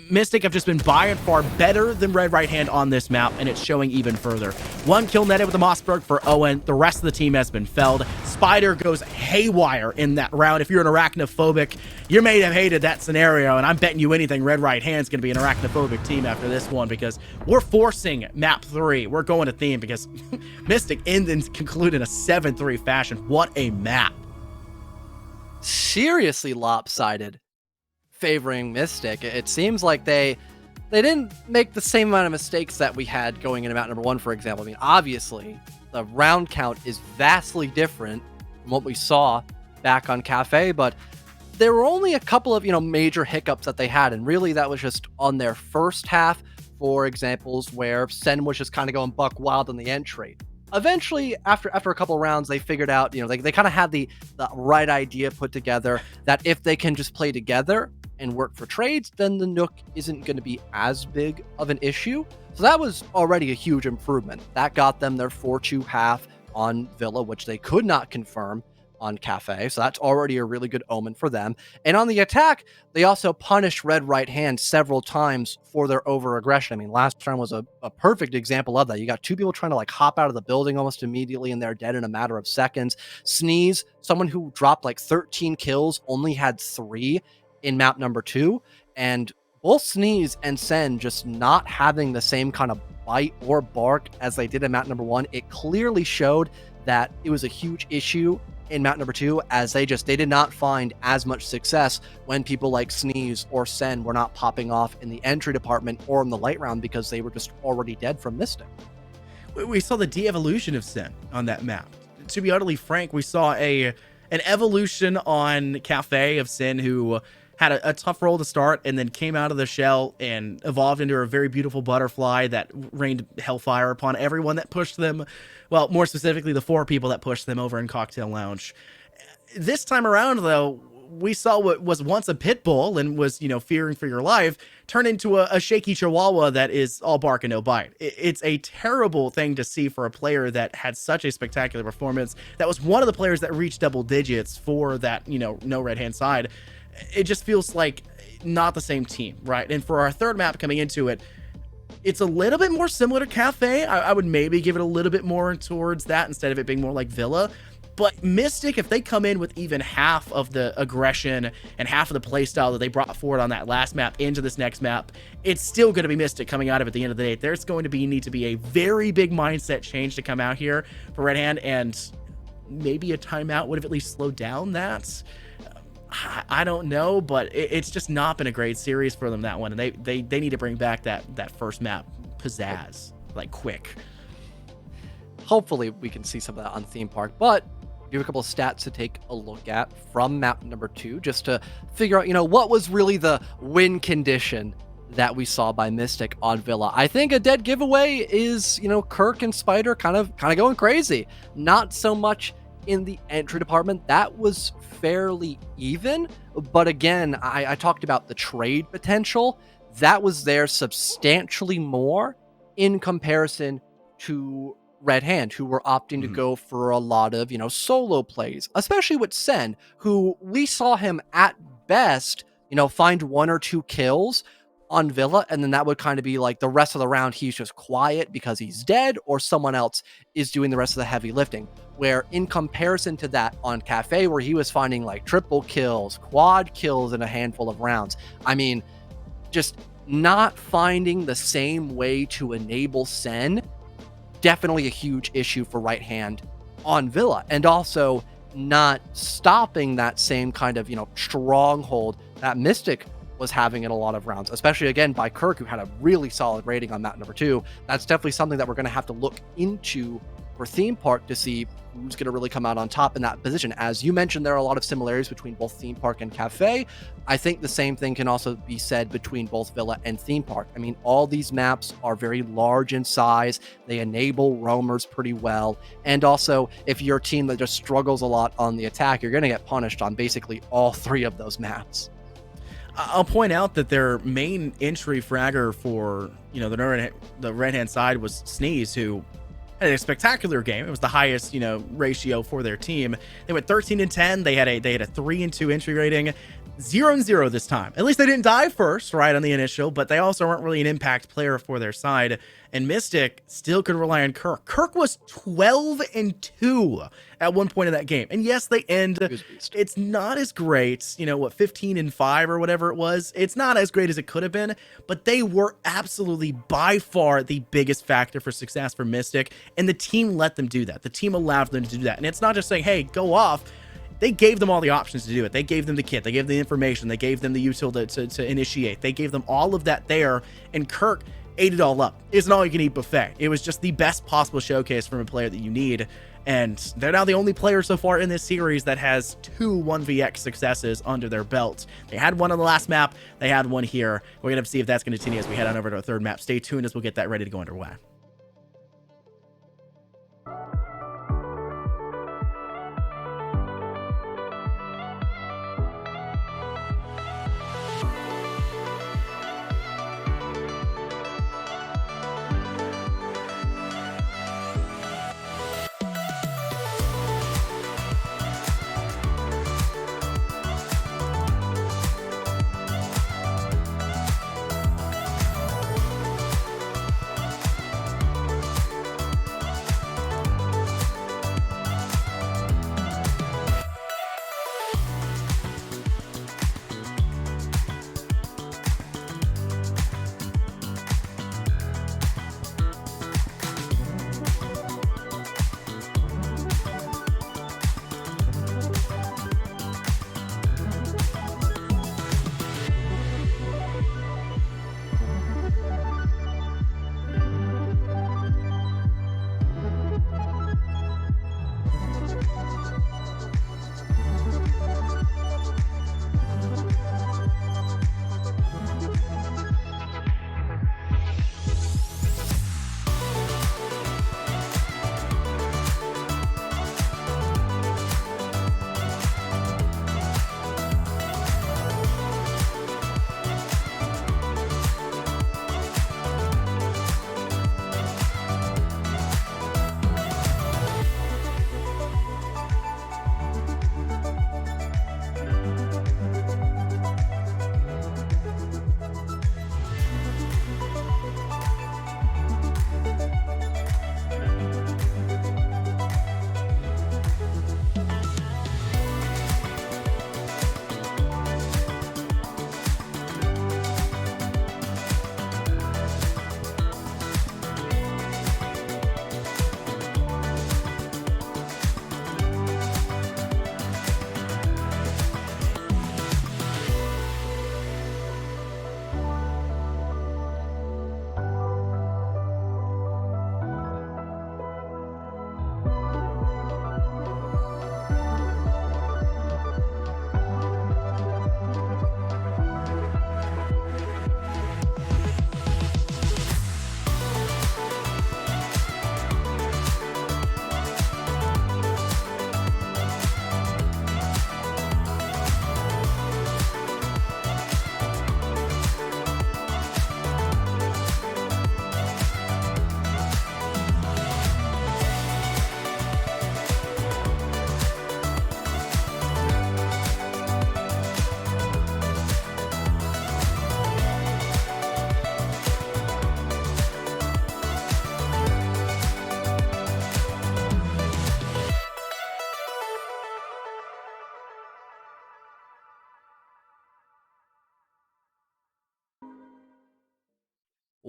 Speaker 2: Mystic have just been by and far better than Red Right Hand on this map, and it's showing even further. 1 kill netted with the Mossberg for Owen. The rest of the team has been felled. Spider goes haywire in that round. If you're an arachnophobic, you may have hated that scenario, and I'm betting you anything Red Right Hand's going to be an arachnophobic team after this one, because we're forcing map 3. We're going to theme, because Mystic ends and conclude in a 7-3 fashion. What a map.
Speaker 1: Seriously lopsided, favoring Mystic. It seems like they didn't make the same amount of mistakes that we had going into map number 1, for example. I mean, obviously, the round count is vastly different from what we saw back on Cafe, but there were only a couple of, major hiccups that they had, and really that was just on their first half, for examples where Sen was just kind of going buck wild on the entry. Eventually, after a couple of rounds, they figured out, they kind of had the right idea put together, that if they can just play together and work for trades, then the Nook isn't going to be as big of an issue. So that was already a huge improvement. That got them their 4-2 half on Villa, which they could not confirm on Cafe. So that's already a really good omen for them. And on the attack, they also punished Red Right Hand several times for their over-aggression. I mean, last round was a perfect example of that. You got 2 people trying to hop out of the building almost immediately, and they're dead in a matter of seconds. Sneeze, someone who dropped 13 kills, only had 3 in map number 2. And both Sneeze and Sen just not having the same kind of bite or bark as they did in map number 1. It clearly showed that it was a huge issue in map number 2, as they did not find as much success when people like Sneeze or Sen were not popping off in the entry department or in the late round, because they were just already dead from Mystic.
Speaker 2: We saw the de-evolution of Sen on that map. To be utterly frank, we saw an evolution on Cafe of Sen, who had a tough role to start and then came out of the shell and evolved into a very beautiful butterfly that rained hellfire upon everyone that pushed them. Well, more specifically, the 4 people that pushed them over in Cocktail Lounge. This time around, though, we saw what was once a pit bull and was, fearing for your life, turn into a shaky chihuahua that is all bark and no bite. It's a terrible thing to see for a player that had such a spectacular performance. That was one of the players that reached double digits for that, no red hand side. It just feels like not the same team, right? And for our third map coming into it, it's a little bit more similar to Cafe. I would maybe give it a little bit more towards that instead of it being more like Villa. But Mystic, if they come in with even half of the aggression and half of the playstyle that they brought forward on that last map into this next map, it's still going to be Mystic coming out of it at the end of the day. There's going to need to be a very big mindset change to come out here for Red Hand, and maybe a timeout would have at least slowed down that. I don't know, but it's just not been a great series for them, that one. And they need to bring back that first map pizzazz, quick.
Speaker 1: Hopefully we can see some of that on Theme Park, but give a couple of stats to take a look at from map number 2, just to figure out, what was really the win condition that we saw by Mystic on Villa. I think a dead giveaway is, Kirk and Spider kind of going crazy. Not so much in the entry department. That was fairly even, but again, I talked about the trade potential. That was there substantially more in comparison to Red Hand, who were opting to go for a lot of, solo plays, especially with Sen, who we saw him at best, find 1 or 2 kills on Villa, and then that would kind of be like the rest of the round, he's just quiet because he's dead, or someone else is doing the rest of the heavy lifting. Where in comparison to that on Cafe, where he was finding like triple kills, quad kills in a handful of rounds, I mean, just not finding the same way to enable Sen, definitely a huge issue for right hand on Villa. And also not stopping that same kind of, stronghold that Mystic was having in a lot of rounds, especially again by Kirk, who had a really solid rating on map number 2. That's definitely something that we're going to have to look into for Theme Park to see who's going to really come out on top in that position. As you mentioned, there are a lot of similarities between both Theme Park and Cafe. I think the same thing can also be said between both Villa and Theme Park. I mean, all these maps are very large in size. They enable roamers pretty well. And also, if you're a team that just struggles a lot on the attack, you're going to get punished on basically all 3 of those maps.
Speaker 2: I'll point out that their main entry fragger for, the right-hand side was Sneeze, who had a spectacular game. It was the highest, ratio for their team. They went 13-10. They had a 3-2 entry rating, 0-0 this time. At least they didn't die first, right, on the initial, but they also weren't really an impact player for their side. And Mystic still could rely on Kirk. Kirk was 12-2 at one point in that game. And yes, they end. It's not as great, 15-5 or whatever it was. It's not as great as it could have been, but they were absolutely by far the biggest factor for success for Mystic. And the team let them do that. The team allowed them to do that. And it's not just saying, hey, go off. They gave them all the options to do it. They gave them the kit. They gave them the information. They gave them the util to initiate. They gave them all of that there. And Kirk ate it all up. It's an all-you-can-eat buffet. It was just the best possible showcase from a player that you need. And they're now the only player so far in this series that has 2 1vx successes under their belt. They had one on the last map. They had one here. We're going to see if that's going to continue as we head on over to our 3rd map. Stay tuned as we'll get that ready to go underway.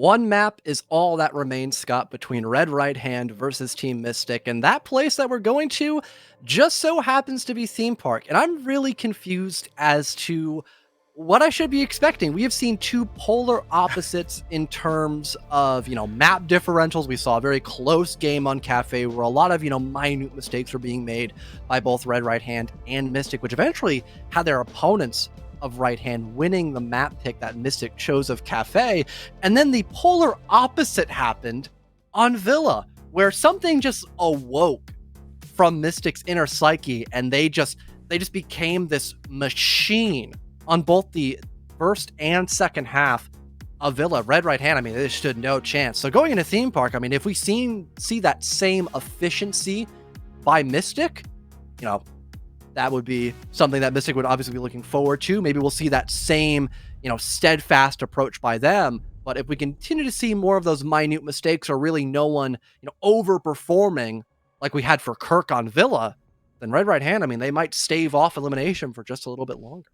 Speaker 1: One map is all that remains, Scott, between Red Right Hand versus Team Mystic, and that place that we're going to just so happens to be Theme Park. And I'm really confused as to what I should be expecting. We have seen two polar opposites in terms of, map differentials. We saw a very close game on Cafe where a lot of, minute mistakes were being made by both Red Right Hand and Mystic, which eventually had their opponents of Right Hand winning the map pick that Mystic chose of Cafe. And then the polar opposite happened on Villa, where something just awoke from Mystic's inner psyche, and they just became this machine on both the first and second half of Villa. Red Right Hand, they stood no chance. So going into Theme Park, if we see that same efficiency by Mystic, that would be something that Mystic would obviously be looking forward to. Maybe we'll see that same, steadfast approach by them. But if we continue to see more of those minute mistakes or really no one, overperforming like we had for Kirk on Villa, then Red Right Hand, they might stave off elimination for just a little bit longer.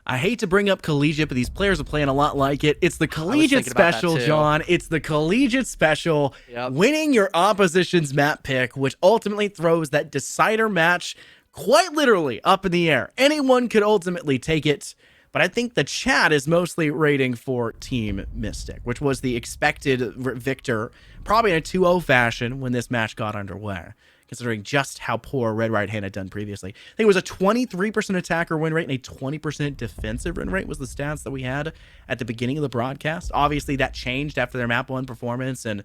Speaker 2: I hate to bring up collegiate, but these players are playing a lot like it. It's the collegiate special, John. It's the collegiate special.
Speaker 1: Yep.
Speaker 2: Winning your opposition's map pick, which ultimately throws that decider match quite literally up in the air. Anyone could ultimately take it, but I think the chat is mostly rating for Team Mystic, which was the expected victor, probably in a 2-0 fashion when this match got underway, considering just how poor Red Right Hand had done previously. I think it was a 23% attacker win rate and a 20% defensive win rate was the stats that we had at the beginning of the broadcast. Obviously, that changed after their Map 1 performance and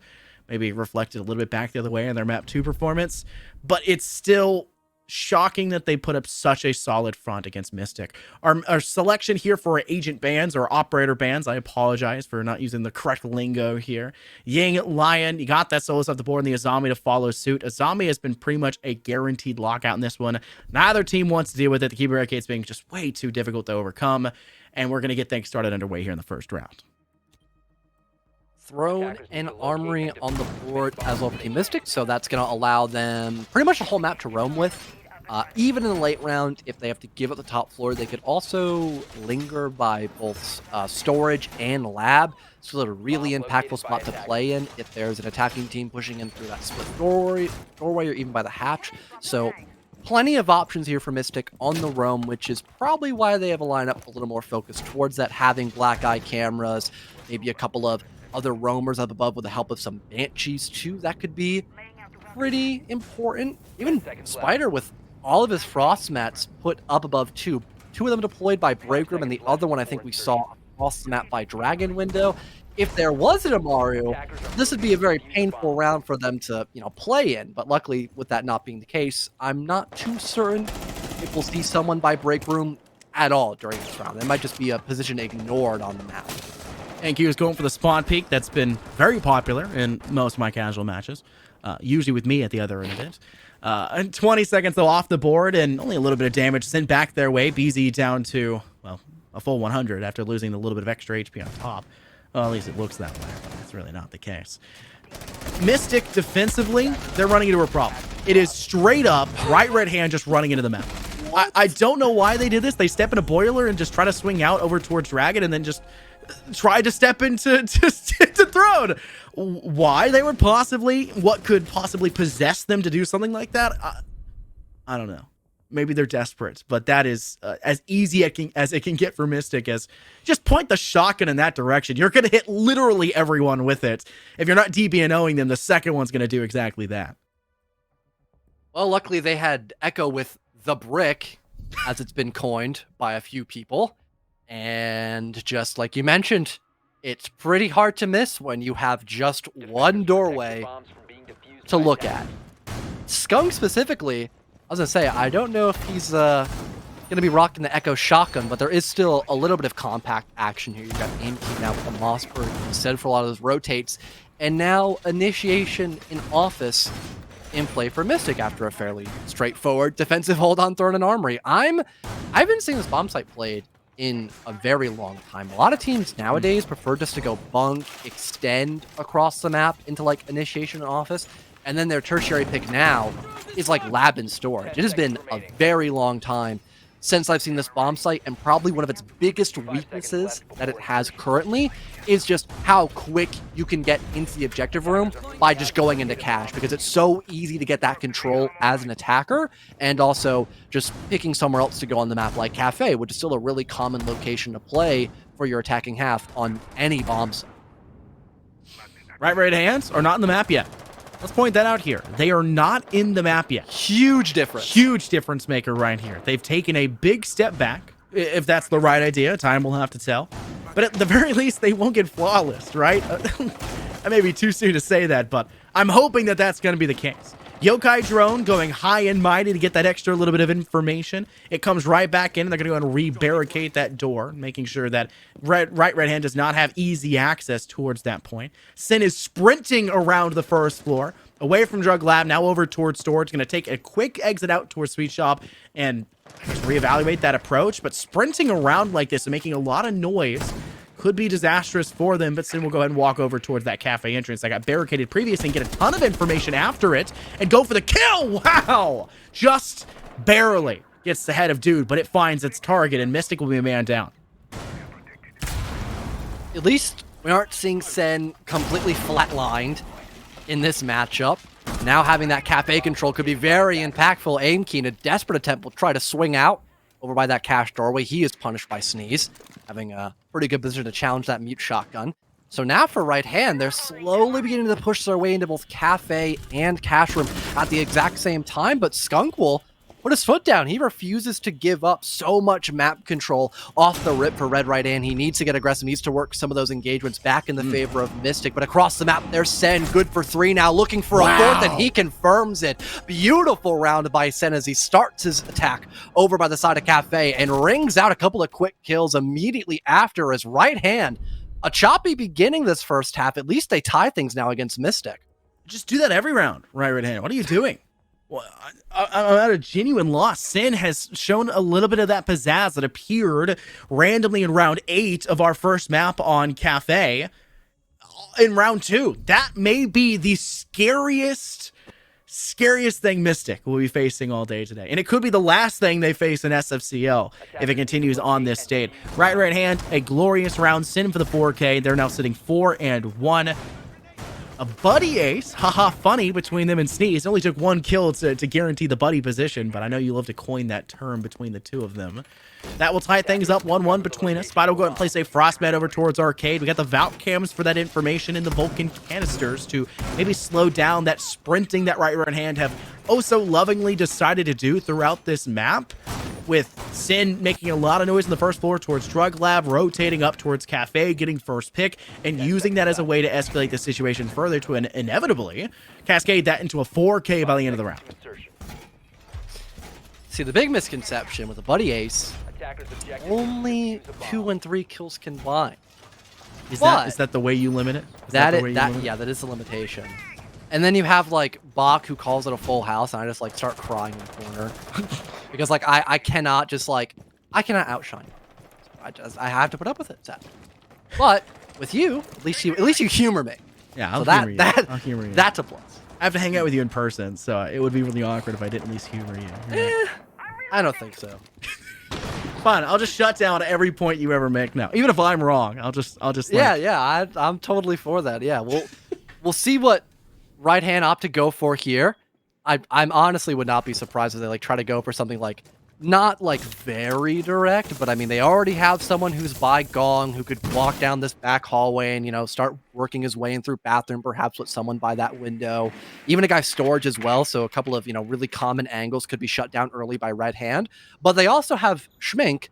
Speaker 2: maybe reflected a little bit back the other way in their Map 2 performance, but it's still shocking that they put up such a solid front against Mystic. Our selection here for agent bans or operator bans, I apologize for not using the correct lingo here. Ying, Lion, you got that solo off the board, and the Azami to follow suit. Azami has been pretty much a guaranteed lockout in this one. Neither team wants to deal with it. The key barricade's being just way too difficult to overcome, and we're going to get things started underway here in the first round.
Speaker 1: Throne and Armory on the board as well for Team Mystic, so that's going to allow them pretty much the whole map to roam with. Even in the late round, if they have to give up the top floor, they could also linger by both storage and lab. So it's a really impactful spot to play in if there's an attacking team pushing in through that split doorway or even by the hatch. So plenty of options here for Mystic on the roam, which is probably why they have a lineup a little more focused towards that, having black eye cameras, maybe a couple of other roamers up above with the help of some banshees too. That could be pretty important. Even Spider with all of his frost mats put up above two of them deployed by Break Room, and the other one I think we saw across the map by Dragon Window. If there wasn't a Mario, this would be a very painful round for them to, play in. But luckily, with that not being the case, I'm not too certain if we'll see someone by Break Room at all during this round. It might just be a position ignored on the map.
Speaker 2: NQ is going for the spawn peak. That's been very popular in most of my casual matches, usually with me at the other end of it. And 20 seconds, though, off the board, and only a little bit of damage sent back their way. BZ down to, well, a full 100 after losing a little bit of extra HP on top. Well, at least it looks that way, but that's really not the case. Mystic, defensively, they're running into a problem. It is straight up right red hand just running into the map. I don't know why they did this. They step in a boiler and just try to swing out over towards Dragon and then just try to step into Throne. Why they were what could possibly possess them to do something like that? I don't know. Maybe they're desperate, but that is as easy as it can get for Mystic as just point the shotgun in that direction. You're going to hit literally everyone with it. If you're not DBNOing them, the second one's going to do exactly that.
Speaker 1: Well, luckily they had Echo with the brick, as it's been coined by a few people. And just like you mentioned, it's pretty hard to miss when you have just one doorway to look at. Skunk specifically, I was going to say, I don't know if he's going to be rocking the Echo shotgun, but there is still a little bit of compact action here. You've got aim key now with the Mossberg instead for a lot of those rotates. And now initiation in office in play for Mystic after a fairly straightforward defensive hold on Throne and Armory. I haven't seen this bomb site played in a very long time. A lot of teams nowadays prefer just to go bunk, extend across the map into like initiation and office, and then their tertiary pick now is like lab and storage. It has been a very long time since I've seen this bomb site, and probably one of its biggest weaknesses that it has currently is just how quick you can get into the objective room by just going into cache, because it's so easy to get that control as an attacker, and also just picking somewhere else to go on the map like Cafe, which is still a really common location to play for your attacking half on any bomb site.
Speaker 2: Right hands are not in the map yet. Let's point that out here. They are not in the map yet.
Speaker 1: Huge difference.
Speaker 2: Huge difference maker right here. They've taken a big step back. If that's the right idea, time will have to tell. But at the very least, they won't get flawless, right? I may be too soon to say that, but I'm hoping that that's going to be the case. Yokai drone going high and mighty to get that extra little bit of information. It comes right back in, and they're going to go and re-barricade that door, making sure that Red Hand does not have easy access towards that point. Sin is sprinting around the first floor, away from Drug Lab, now over towards storage. Going to take a quick exit out towards Sweet Shop and just reevaluate that approach. But sprinting around like this and making a lot of noise could be disastrous for them, but Sin will go ahead and walk over towards that cafe entrance that got barricaded previously and get a ton of information after it and go for the kill. Wow! Just barely gets the head of Dude, but it finds its target, and Mystic will be a man down.
Speaker 1: At least we aren't seeing Sen completely flatlined in this matchup. Now having that cafe control could be very impactful. Aim Keen, a desperate attempt, will try to swing out over by that cache doorway. He is punished by Sneeze, having a pretty good position to challenge that mute shotgun. So now for Right Hand, they're slowly beginning to push their way into both cafe and cache room at the exact same time, but Skunk will put his foot down. He refuses to give up so much map control off the rip for Red Right Hand. He needs to get aggressive, needs to work some of those engagements back in the favor of Mystic. But across the map, there's Sen, good for 3 now, looking for a fourth, and he confirms it. Beautiful round by Sen as he starts his attack over by the side of Cafe and rings out a couple of quick kills immediately after his Right Hand. A choppy beginning this first half. At least they tie things now against Mystic.
Speaker 2: Just do that every round, Right Hand. What are you doing? Well, I'm at a genuine loss. Sin has shown a little bit of that pizzazz that appeared randomly in round 8 of our first map on Cafe. In round 2, that may be the scariest thing Mystic will be facing all day today. And it could be the last thing they face in SFCL if it continues on this state. Right Hand, a glorious round. Sin for the 4K. They're now sitting 4-1. A buddy ace, haha, funny, between them and Sneeze. It only took 1 kill to guarantee the buddy position, but I know you love to coin that term between the two of them. That will tie things up 1-1 between us. Spider will go ahead and place a Frostbite over towards Arcade. We got the Valk cams for that information in the Vulcan canisters to maybe slow down that sprinting that Right Hand have oh so lovingly decided to do throughout this map, with Sin making a lot of noise in the first floor towards Drug Lab, rotating up towards Cafe, getting first pick, and using that as a way to escalate the situation further to inevitably cascade that into a 4K by the end of the round.
Speaker 1: See, the big misconception with a buddy ace, only 2 and 3 kills combined.
Speaker 2: Is that the way you limit it?
Speaker 1: Yeah, that is the limitation. And then you have like Bach, who calls it a full house, and I just like start crying in the corner because like I cannot outshine you. I have to put up with it, sadly. But with you, at least you humor me.
Speaker 2: Yeah, I'll
Speaker 1: so
Speaker 2: humor you. I'll humor you.
Speaker 1: That's a plus.
Speaker 2: I have to hang out with you in person, so it would be really awkward if I didn't at least humor you.
Speaker 1: I don't think so.
Speaker 2: Fine, I'll just shut down every point you ever make now. Even if I'm wrong, I'll just like...
Speaker 1: I'm totally for that. Yeah, we'll see what Right Hand opt to go for here. I'm honestly would not be surprised if they like try to go for something like not like very direct, but I mean they already have someone who's by Gong who could walk down this back hallway and start working his way in through bathroom, perhaps with someone by that window. Even a guy storage as well, so a couple of really common angles could be shut down early by Red Hand. But they also have Schmink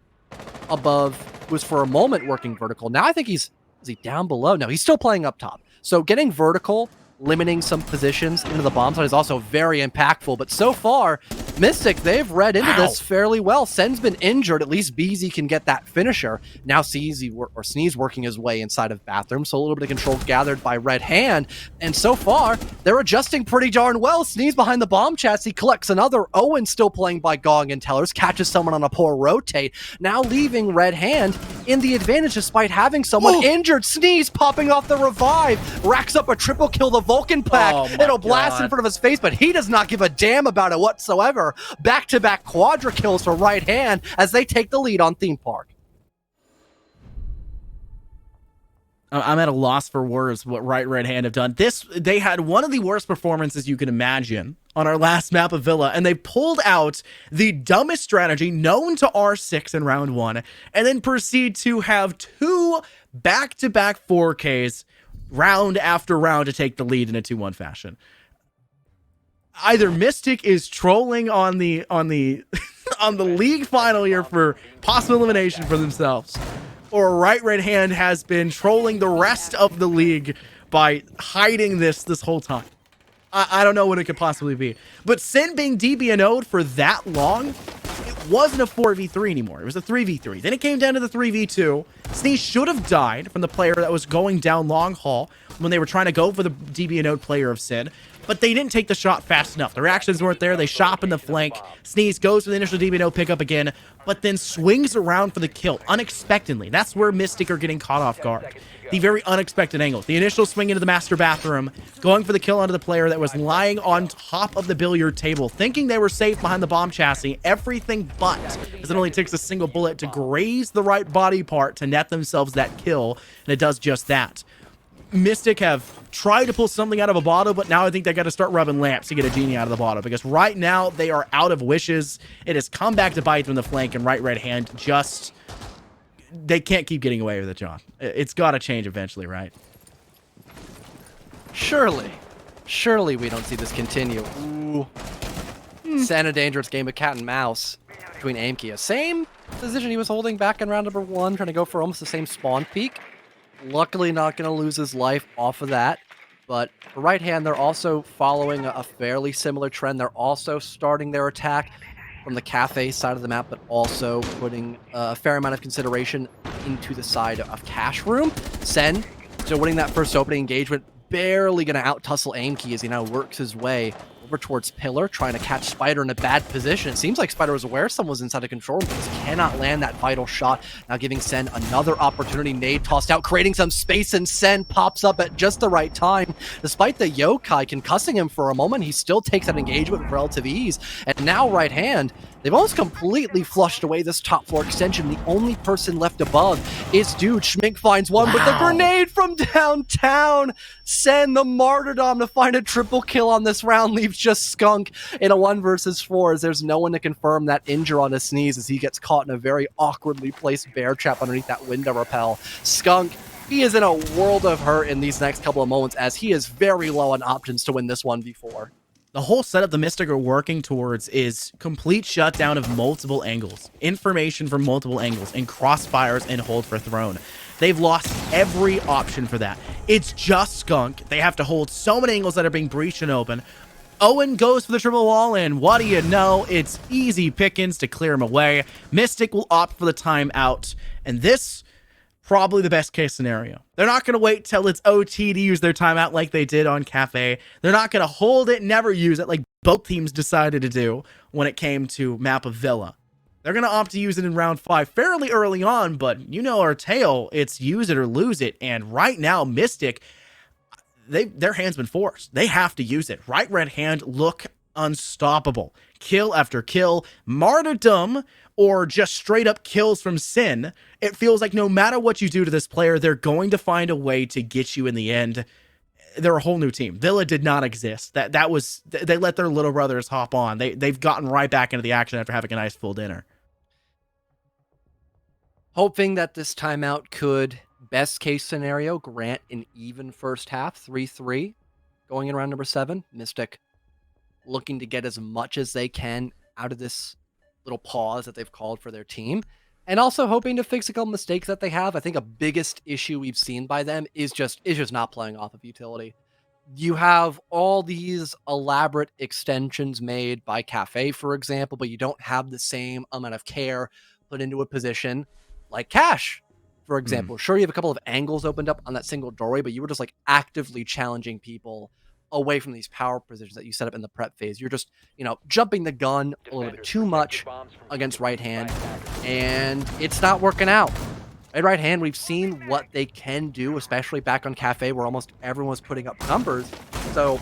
Speaker 1: above, who's for a moment working vertical. Now I think is he down below? No, he's still playing up top. So getting vertical, limiting some positions into the bomb site is also very impactful. But so far, Mystic, they've read into this fairly well. Sen's been injured. At least BZ can get that finisher. Now Sneeze working his way inside of bathroom. So a little bit of control gathered by Red Hand. And so far, they're adjusting pretty darn well. Sneeze behind the bomb chassis collects another. Owen still playing by Gong and Tellers. Catches someone on a poor rotate. Now leaving Red Hand in the advantage despite having someone injured. Sneeze popping off the revive. Racks up a triple kill. The Vulcan pack. It'll blast in front of his face, but he does not give a damn about it whatsoever. 4 back-to-back quadra kills for Right Hand as they take the lead on Theme Park.
Speaker 2: I'm at a loss for words what Right Hand have done. They had one of the worst performances you can imagine on our last map of Villa, and they pulled out the dumbest strategy known to R6 in round 1, and then proceed to have 2 back-to-back 4Ks round after round to take the lead in a 2-1 fashion. Either Mystic is trolling on the on the league final here for possible elimination for themselves, or Right Hand has been trolling the rest of the league by hiding this whole time. I don't know what it could possibly be. But Sin being DBNO'd for that long, it wasn't a 4v3 anymore. It was a 3v3. Then it came down to the 3v2. Sneeze should have died from the player that was going down long haul when they were trying to go for the DBNO'd player of Sin. But they didn't take the shot fast enough. The reactions weren't there. They shop in the flank. Sneeze goes for the initial DBNO pickup again, but then swings around for the kill unexpectedly. That's where Mystic are getting caught off guard. The very unexpected angle. The initial swing into the master bathroom, going for the kill onto the player that was lying on top of the billiard table, thinking they were safe behind the bomb chassis. Everything but, as it only takes a single bullet to graze the right body part to net themselves that kill, and it does just that. Mystic have tried to pull something out of a bottle, but now I think they got to start rubbing lamps to get a genie out of the bottle, because right now they are out of wishes. It has come back to bite them in the flank, and Right Hand just... they can't keep getting away with it, John. It's got to change eventually, right?
Speaker 1: Surely we don't see this continue. Ooh. Santa dangerous game of cat and mouse between Aimkia. Same position he was holding back in round number 1, trying to go for almost the same spawn peak. Luckily not going to lose his life off of that. But for Right Hand, they're also following a fairly similar trend. They're also starting their attack from the cafe side of the map, but also putting a fair amount of consideration into the side of Cash Room. Sen, still winning that first opening engagement, barely going to out-tussle Aimkey as he now works his way over towards Pillar, trying to catch Spider in a bad position. It seems like Spider was aware someone was inside the control room, but just cannot land that vital shot. Now giving Sen another opportunity. Nade tossed out, creating some space, and Sen pops up at just the right time. Despite the Yokai concussing him for a moment, he still takes that engagement with relative ease. And now Right Hand, they've almost completely flushed away this top floor extension. The only person left above is Dude. Schmink finds one with a grenade from downtown. Sen, the martyrdom to find a triple kill on this round, leaves just Skunk in a 1 versus 4 as there's no one to confirm that injure on a Sneeze as he gets caught in a very awkwardly placed bear trap underneath that window rappel. Skunk, he is in a world of hurt in these next couple of moments as he is very low on options to win this 1v4.
Speaker 2: The whole setup the Mystic are working towards is complete shutdown of multiple angles, information from multiple angles, and crossfires and hold for throne. They've lost every option for that. It's just Skunk. They have to hold so many angles that are being breached and open. Owen goes for the triple wall, and what do you know? It's easy pickings to clear him away. Mystic will opt for the timeout, and this probably the best case scenario. They're not going to wait till it's OT to use their timeout like they did on Cafe. They're not going to hold it, never use it like both teams decided to do when it came to map of Villa. They're going to opt to use it in round 5 fairly early on, but you know our tale, it's use it or lose it. And right now, Mystic, their hand's been forced. They have to use it. Right Hand look unstoppable. Kill after kill, martyrdom, or just straight up kills from Sin. It feels like no matter what you do to this player, they're going to find a way to get you in the end. They're a whole new team. Villa did not exist. That was, they let their little brothers hop on. They've gotten right back into the action after having a nice full dinner.
Speaker 1: Hoping that this timeout could, best case scenario, grant an even first half, 3-3, going in round number 7. Mystic looking to get as much as they can out of this little pause that they've called for their team, and also hoping to fix a couple mistakes that they have. I think a biggest issue we've seen by them is just not playing off of utility. You have all these elaborate extensions made by Cafe, for example, but you don't have the same amount of care put into a position like Cash, for example. Sure, you have a couple of angles opened up on that single doorway, but you were just like actively challenging people away from these power positions that you set up in the prep phase. You're just, jumping the gun a little bit too much against Right Hand, and it's not working out. At Right Hand, we've seen what they can do, especially back on Cafe, where almost everyone's putting up numbers. So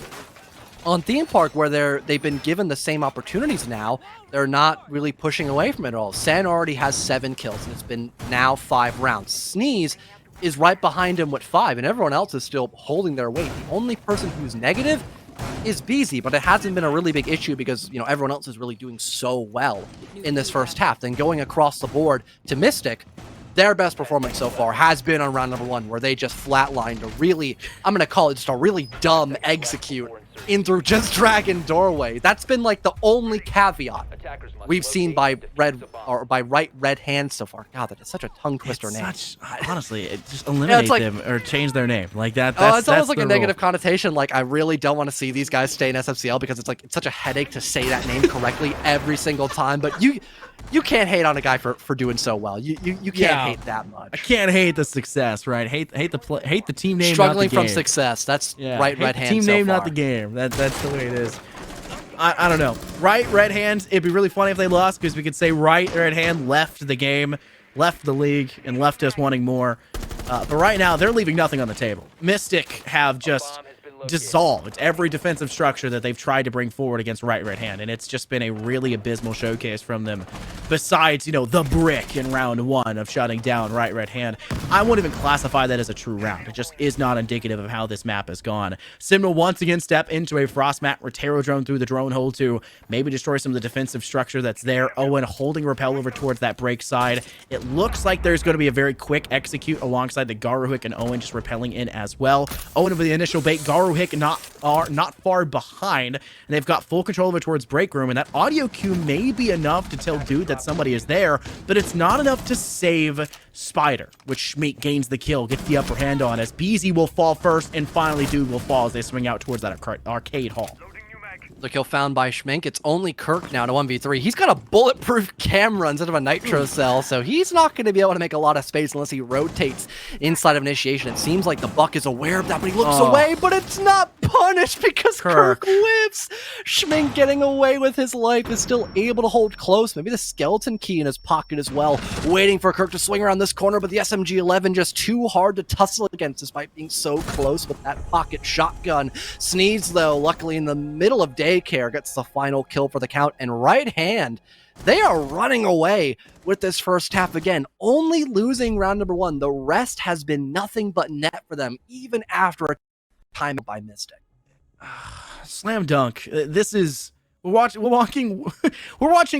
Speaker 1: On Theme Park, where they've been given the same opportunities now, they're not really pushing away from it at all. Sen already has 7 kills, and it's been now 5 rounds. Sneeze is right behind him with 5, and everyone else is still holding their weight. The only person who's negative is BZ, but it hasn't been a really big issue because, you know, everyone else is really doing so well in this first half. Then going across the board to Mystic, their best performance so far has been on round number 1, where they just flatlined a really, I'm going to call it just a really dumb execute in through just Dragon Doorway. That's been like the only caveat we've seen by right red hand so far. God, that is such a tongue twister name.
Speaker 2: Honestly, it just eliminate
Speaker 1: like,
Speaker 2: them or change their name like that.
Speaker 1: It's almost
Speaker 2: that's
Speaker 1: like
Speaker 2: the
Speaker 1: a
Speaker 2: rule.
Speaker 1: negative connotation. Like, I really don't want to see these guys stay in SFCL because it's such a headache to say that name correctly every single time. But you can't hate on a guy for doing so well. You can't hate that much.
Speaker 2: I can't hate the success, right? Hate the team name.
Speaker 1: Struggling
Speaker 2: not the game.
Speaker 1: from success. That's right
Speaker 2: hate
Speaker 1: red
Speaker 2: the
Speaker 1: hand.
Speaker 2: Team
Speaker 1: so
Speaker 2: name,
Speaker 1: far.
Speaker 2: not the game. That's the way it is. I don't know. Right red hand. It'd be really funny if they lost because we could say right red hand left the game, left the league, and left us wanting more. But right now they're leaving nothing on the table. Mystic have just dissolved every defensive structure that they've tried to bring forward against right red hand, and it's just been a really abysmal showcase from them. Besides, you know, the brick in round 1 of shutting down right red hand, I wouldn't even classify that as a true round. It just is not indicative of how this map has gone. Sim will once again step into a frost map, Rotero drone through the drone hole to maybe destroy some of the defensive structure that's there. Owen holding repel over towards that break side. It looks like there's going to be a very quick execute alongside the Garuhik and Owen just repelling in as well. Owen with the initial bait, Garuhik not far behind, and they've got full control over towards break room, and that audio cue may be enough to tell Dude that somebody is there, but it's not enough to save Spider, which Schmeek gains the kill, gets the upper hand on as BZ will fall first, and finally Dude will fall as they swing out towards that arcade hall.
Speaker 1: The kill found by Schmink. It's only Kirk now to 1v3. He's got a bulletproof camera instead of a nitro cell, so he's not going to be able to make a lot of space unless he rotates inside of initiation. It seems like the Buck is aware of that, but he looks away, but it's not punished because Kirk lives. Schmink getting away with his life is still able to hold close. Maybe the skeleton key in his pocket as well, waiting for Kirk to swing around this corner, but the SMG-11 just too hard to tussle against despite being so close with that pocket shotgun. Sneeze, though, luckily in the middle of daycare, gets the final kill for the count, and right hand, they are running away with this first half again, only losing round number 1. The rest has been nothing but net for them, even after a time by Mystic.
Speaker 2: Slam dunk. This is we're watching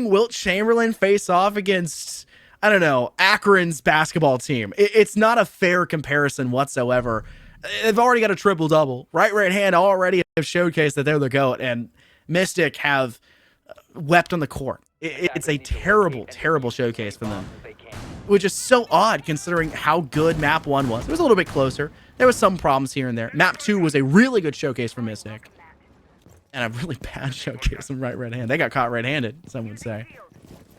Speaker 2: Wilt Chamberlain face off against, I don't know, Akron's basketball team. It's not a fair comparison whatsoever. They've already got a triple double. Right hand already have showcased that they're the GOAT, and Mystic have wept on the court. It's a terrible, terrible showcase from them, which is so odd considering how good map 1 was. It was a little bit closer. There was some problems here and there. Map 2 was a really good showcase for Mystic, and a really bad showcase from right hand. They got caught red-handed, some would say.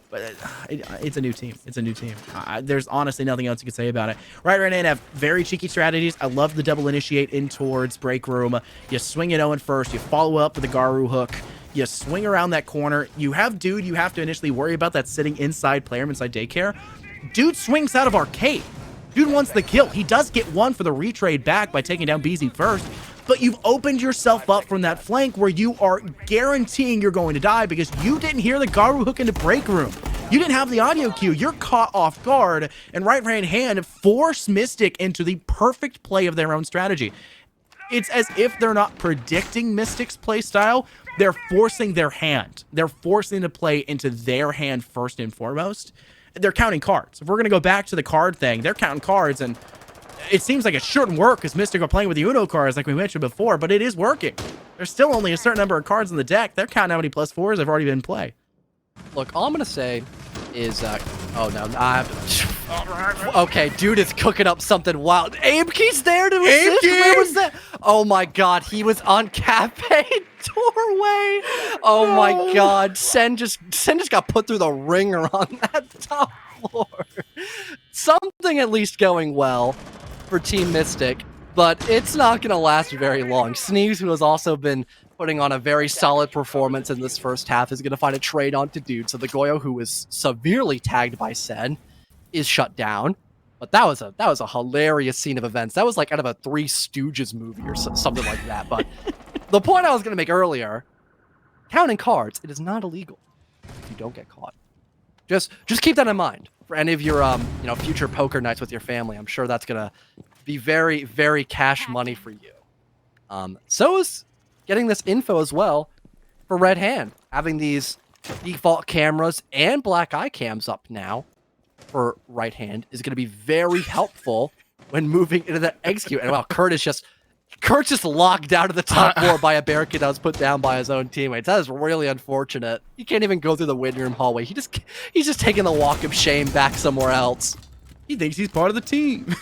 Speaker 2: But it's a new team. It's a new team. There's honestly nothing else you could say about it. Right hand have very cheeky strategies. I love the double initiate in towards break room. You swing it Owen first. You follow up with the Garu hook. You swing around that corner. You have Dude. You have to initially worry about that sitting inside player inside daycare. Dude swings out of arcade. Dude wants the kill. He does get one for the retrade back by taking down BZ first. But you've opened yourself up from that flank where you are guaranteeing you're going to die because you didn't hear the Garu hook in the break room. You didn't have the audio cue. You're caught off guard, and right hand force Mystic into the perfect play of their own strategy. It's as if they're not predicting Mystic's play style. They're forcing their hand. They're forcing to play into their hand first and foremost. They're counting cards. If we're going to go back to the card thing, they're counting cards, and it seems like it shouldn't work because Mystic are playing with the Uno cards like we mentioned before, but it is working. There's still only a certain number of cards in the deck. They're counting how many +4s have already been in play.
Speaker 1: Look, all I'm going to say is, oh no, okay, Dude is cooking up something wild. Aimkey's there to assist? Where was that? Oh my god, he was on cafe doorway. Oh my god, Sen just got put through the ringer on that top floor. Something at least going well for Team Mystic, but it's not going to last very long. Sneeze, who has also been putting on a very solid performance in this first half, is going to find a trade onto Dude. So the Goyo, who was severely tagged by Sen, is shut down. But that was a hilarious scene of events. That was like out of a Three Stooges movie or something like that. But the point I was going to make earlier, counting cards, it is not illegal if you don't get caught. Just keep that in mind for any of your future poker nights with your family. I'm sure that's going to be very, very cash money for you. So is getting this info as well for Red Hand. Having these default cameras and black eye cams up now for Right Hand is going to be very helpful when moving into the execute. And wow, Kurt's just locked down to the top floor by a barricade that was put down by his own teammates. That is really unfortunate. He can't even go through the waiting room hallway. He's just taking the walk of shame back somewhere else.
Speaker 2: He thinks he's part of the team.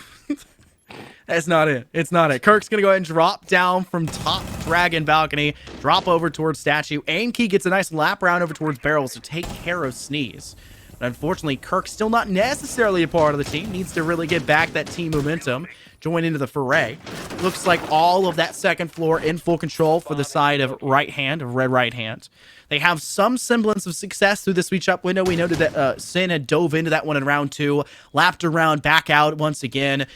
Speaker 2: That's not it. It's not it. Kirk's going to go ahead and drop down from top Dragon balcony, drop over towards Statue. Aimkey gets a nice lap around over towards Barrels to take care of Sneeze. But unfortunately, Kirk's still not necessarily a part of the team. Needs to really get back that team momentum, join into the foray. Looks like all of that second floor in full control for the side of Right Hand, of Red Right Hand. They have some semblance of success through the switch up window. We noted that Sin had dove into that one in round 2, lapped around, back out once again.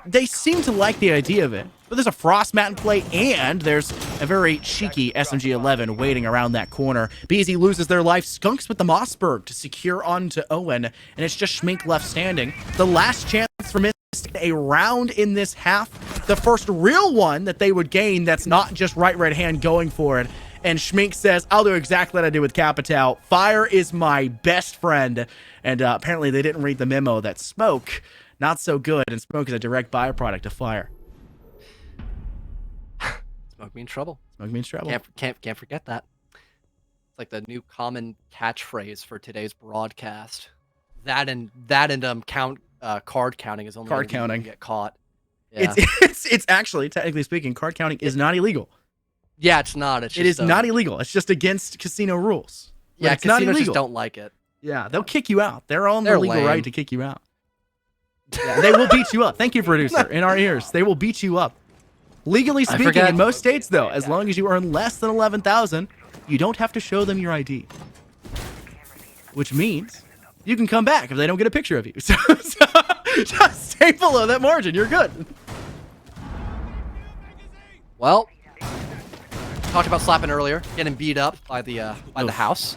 Speaker 2: They seem to like the idea of it, but there's a frost mat in play, and there's a very cheeky SMG-11 waiting around that corner. BZ loses their life, skunks with the Mossberg to secure onto Owen, and it's just Schmink left standing. The last chance for Mystic, a round in this half, the first real one that they would gain that's not just Right Hand going for it. And Schmink says, I'll do exactly what I did with Capital. Fire is my best friend. And apparently they didn't read the memo that smoke, not so good, and smoke is a direct byproduct of fire.
Speaker 1: Smoke means trouble.
Speaker 2: Smoke means trouble.
Speaker 1: Can't forget that. It's like the new common catchphrase for today's broadcast. That and card counting is only
Speaker 2: card counting.
Speaker 1: Get caught. Yeah.
Speaker 2: It's actually, technically speaking, card counting is not illegal.
Speaker 1: Yeah, it's not. It
Speaker 2: is not illegal. It's just against casino rules.
Speaker 1: Yeah,
Speaker 2: it's not
Speaker 1: casinos
Speaker 2: illegal.
Speaker 1: just don't like it.
Speaker 2: Yeah, they'll kick you out. They're on the legal
Speaker 1: lame.
Speaker 2: right to kick you out. Yeah, they will beat you up. Thank you, producer. In our ears, they will beat you up. Legally speaking, in most states, though, as long as you earn less than 11,000, you don't have to show them your ID. Which means you can come back if they don't get a picture of you. So just stay below that margin. You're good.
Speaker 1: Well, talked about slapping earlier, getting beat up by the house.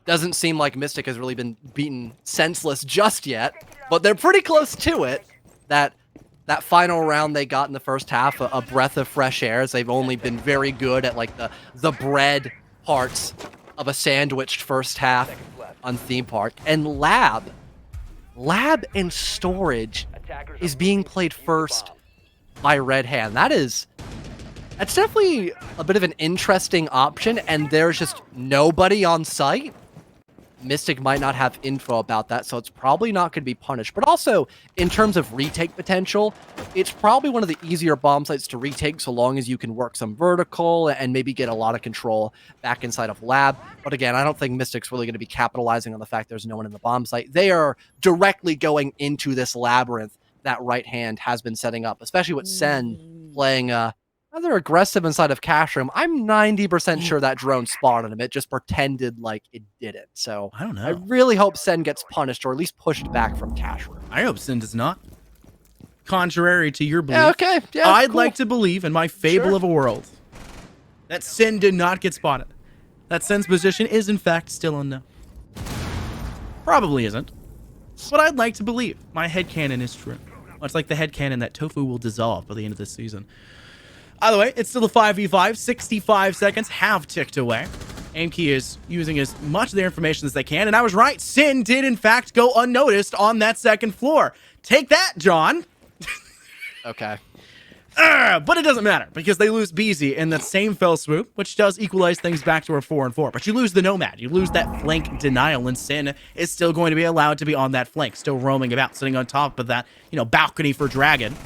Speaker 1: Doesn't seem like Mystic has really been beaten senseless just yet, but they're pretty close to it. That final round they got in the first half, a breath of fresh air, as they've only been very good at like the bread parts of a sandwiched first half on Theme Park. And Lab and Storage is being played first by Red Hand. That's definitely a bit of an interesting option, and there's just nobody on site. Mystic might not have info about that, so it's probably not going to be punished. But also, in terms of retake potential, it's probably one of the easier bomb sites to retake so long as you can work some vertical and maybe get a lot of control back inside of Lab. But again, I don't think Mystic's really going to be capitalizing on the fact there's no one in the bomb site. They are directly going into this labyrinth that Right Hand has been setting up, especially with Sen playing rather aggressive inside of Cash Room. I'm 90% sure that drone spotted him. It just pretended like it didn't. So
Speaker 2: I don't know.
Speaker 1: I really hope Sen gets punished or at least pushed back from Cash Room.
Speaker 2: I hope Sen does not. Contrary to your belief,
Speaker 1: Yeah, okay. Yeah,
Speaker 2: I'd
Speaker 1: cool.
Speaker 2: like to believe in my fable of a world that Sen did not get spotted. That Sen's position is in fact still unknown. Probably isn't. But I'd like to believe my headcanon is true. Much like the headcanon that Tofu will dissolve by the end of this season. Either way, it's still a 5v5. 65 seconds have ticked away. Aimkey is using as much of their information as they can, and I was right. Sin did, in fact, go unnoticed on that second floor. Take that, John.
Speaker 1: Okay.
Speaker 2: But it doesn't matter, because they lose BZ in that same fell swoop, which does equalize things back to a 4-4. But you lose the Nomad. You lose that flank denial, and Sin is still going to be allowed to be on that flank, still roaming about, sitting on top of that, balcony for Dragon.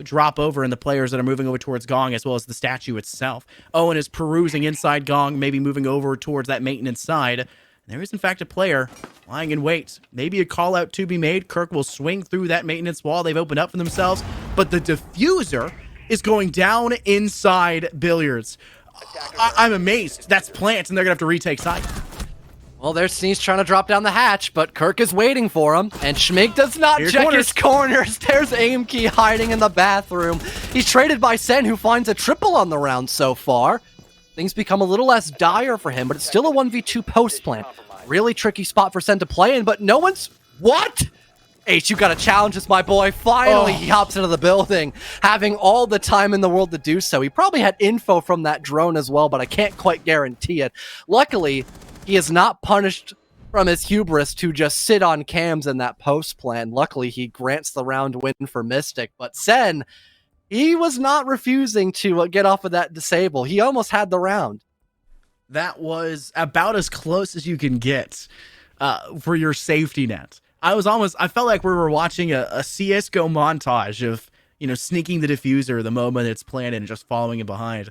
Speaker 2: Drop over in the players that are moving over towards Gong, as well as the statue itself. Owen is perusing inside Gong, maybe moving over towards that maintenance side. And there is, in fact, a player lying in wait. Maybe a call out to be made. Kirk will swing through that maintenance wall they've opened up for themselves. But the diffuser is going down inside Billiards. I'm amazed. That's Plant, and they're going to have to retake side.
Speaker 1: Well, there's Sneeze trying to drop down the hatch, but Kirk is waiting for him, and Schmink does not
Speaker 2: Here's
Speaker 1: check his corners. There's Aimkey hiding in the bathroom. He's traded by Sen, who finds a triple on the round so far. Things become a little less dire for him, but it's still a 1v2 post plan. Really tricky spot for Sen to play in, but no one's... What? H, you gotta challenge this, my boy. Finally, he hops into the building, having all the time in the world to do so. He probably had info from that drone as well, but I can't quite guarantee it. Luckily, he is not punished from his hubris to just sit on cams in that post plan. Luckily, he grants the round win for Mystic, but Sen, he was not refusing to get off of that disable. He almost had the round.
Speaker 2: That was about as close as you can get for your safety net. I felt like we were watching a CSGO montage of, sneaking the diffuser the moment it's planted and just following it behind.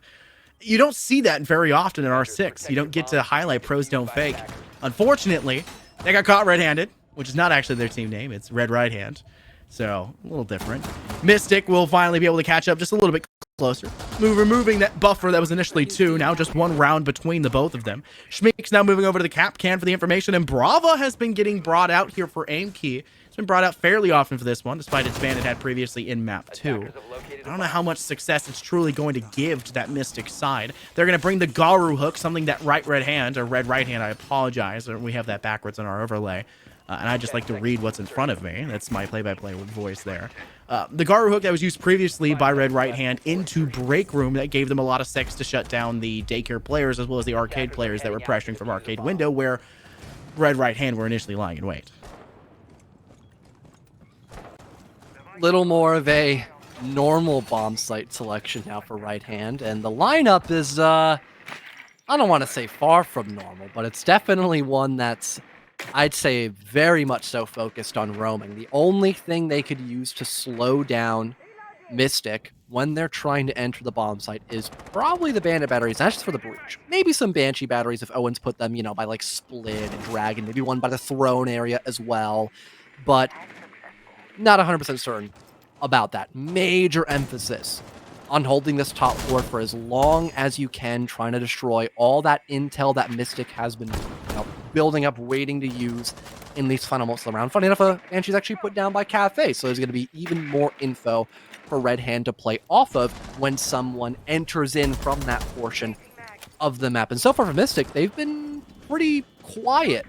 Speaker 2: You don't see that very often in R6. You don't get to highlight pros don't fake. Unfortunately, they got caught red-handed, which is not actually their team name. It's Red Right Hand. So, a little different. Mystic will finally be able to catch up just a little bit closer. Removing that buffer that was initially 2, now just 1 round between the both of them. Schmeek's now moving over to the cap can for the information, and Brava has been getting brought out here for Aimkey. It's been brought out fairly often for this one, despite its ban it had previously in map 2. I don't know how much success it's truly going to give to that Mystic side. They're going to bring the Garu hook, something that Red Right Hand, I apologize, we have that backwards on our overlay. And I just like to read what's in front of me. That's my play-by-play voice there. The Garu hook that was used previously by Red Right Hand into Break Room that gave them a lot of sex to shut down the daycare players as well as the arcade players that were pressuring from arcade window where Red Right Hand were initially lying in wait.
Speaker 1: Little more of a normal bomb site selection now for Right Hand, and the lineup is, I don't want to say far from normal, but it's definitely one that's, I'd say, very much so focused on roaming. The only thing they could use to slow down Mystic when they're trying to enter the bomb site is probably the Bandit batteries, not just for the breach. Maybe some Banshee batteries if Owens put them, by like Split and Dragon, maybe one by the Throne area as well, but not 100% certain about that. Major emphasis on holding this top floor for as long as you can, trying to destroy all that intel that Mystic has been building up, waiting to use in these final moments of the round. Funny enough, Banshee's actually put down by Cafe, so there's going to be even more info for Red Hand to play off of when someone enters in from that portion of the map. And so far for Mystic, they've been pretty quiet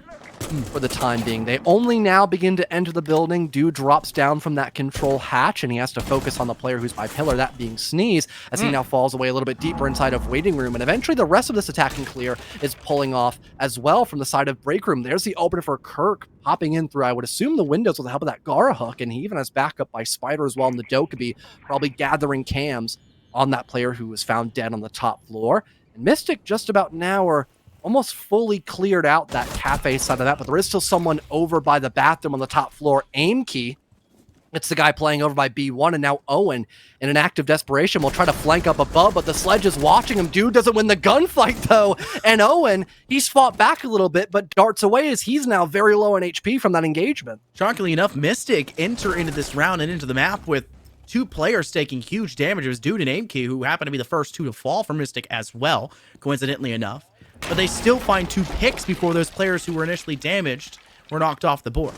Speaker 1: for the time being. They only now begin to enter the building. Dude drops down from that control hatch, and he has to focus on the player who's by pillar, that being Sneeze, as he now falls away a little bit deeper inside of waiting room. And eventually the rest of this attack and clear is pulling off as well from the side of break room. There's the opener for Kirk popping in through, I would assume, the windows with the help of that Gara hook, and he even has backup by Spider as well, and the Dokkaebi probably gathering cams on that player who was found dead on the top floor. And Mystic just about now are almost fully cleared out that cafe side of that, but there is still someone over by the bathroom on the top floor. Aimkey, it's the guy playing over by B1, and now Owen, in an act of desperation, will try to flank up above, but the Sledge is watching him. Dude doesn't win the gunfight, though, and Owen, he's fought back a little bit, but darts away as he's now very low in HP from that engagement.
Speaker 2: Shockingly enough, Mystic enter into this round and into the map with 2 players taking huge damage. It was Dude and Aimkey, who happened to be the first 2 to fall for Mystic as well, coincidentally enough. But they still find 2 picks before those players who were initially damaged were knocked off the board.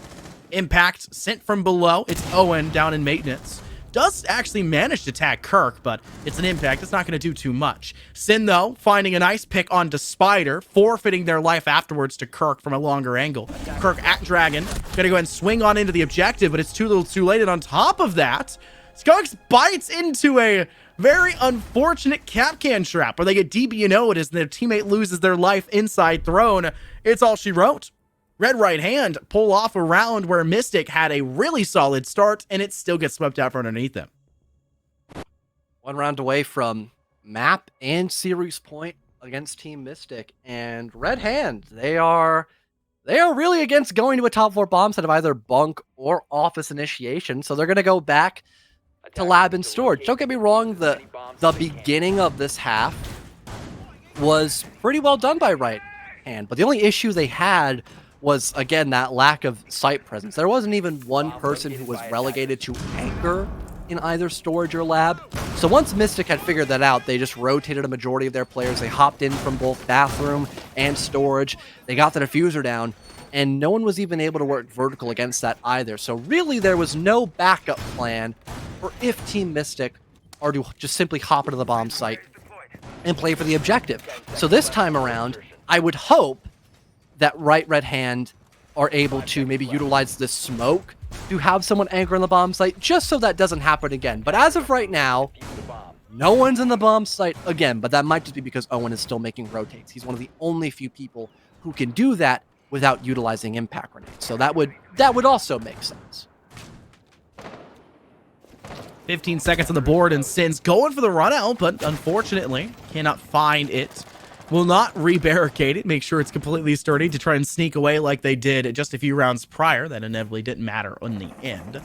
Speaker 2: Impact sent from below. It's Owen down in maintenance. Does actually manage to tag Kirk, but it's an impact. It's not going to do too much. Sin, though, finding a nice pick onto Spider, forfeiting their life afterwards to Kirk from a longer angle. Kirk at Dragon. Going to go ahead and swing on into the objective, but it's too little too late. And on top of that, Skunks bites into a very unfortunate Capcan trap where they get DB&O'd as their teammate loses their life inside Throne. It's all she wrote. Red Right Hand pull off a round where Mystic had a really solid start, and it still gets swept out from underneath them.
Speaker 1: 1 round away from map and series point against Team Mystic, and Red Hand, they are really against going to a top floor bomb set of either bunk or office initiation, so they're going to go back to lab and storage. Don't get me wrong, the beginning of this half was pretty well done by Right Hand, but the only issue they had was, again, that lack of site presence. There wasn't even one person who was relegated to anchor in either storage or lab. So once Mystic had figured that out, they just rotated a majority of their players. They hopped in from both bathroom and storage. They got the diffuser down, and no one was even able to work vertical against that either. So really, there was no backup plan for if Team Mystic are to just simply hop into the bomb site and play for the objective. So this time around, I would hope that Right Red Hand are able to maybe utilize this smoke to have someone anchor in the bomb site, just so that doesn't happen again. But as of right now, no one's in the bomb site again, but that might just be because Owen is still making rotates. He's one of the only few people who can do that without utilizing impact grenades. So that would also make sense.
Speaker 2: 15 seconds on the board, and Sin's going for the run out, but unfortunately cannot find it. Will not re-barricade it, make sure it's completely sturdy to try and sneak away like they did just a few rounds prior. That inevitably didn't matter in the end.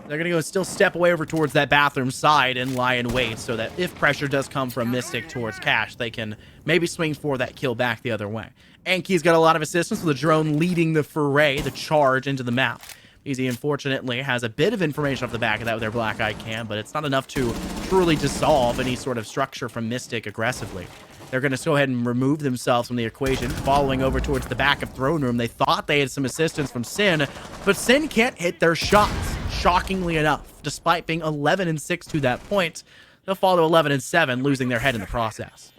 Speaker 2: They're going to go still step away over towards that bathroom side and lie in wait so that if pressure does come from Mystic towards Cash, they can maybe swing for that kill back the other way. Anki's got a lot of assistance with the drone leading the foray, the charge into the map. Easy, unfortunately, has a bit of information off the back of that with their Black Eye Cam, but it's not enough to truly dissolve any sort of structure from Mystic aggressively. They're going to go ahead and remove themselves from the equation, following over towards the back of Throne Room. They thought they had some assistance from Sin, but Sin can't hit their shots, shockingly enough. Despite being 11-6 to that point, they'll fall to 11-7, losing their head in the process.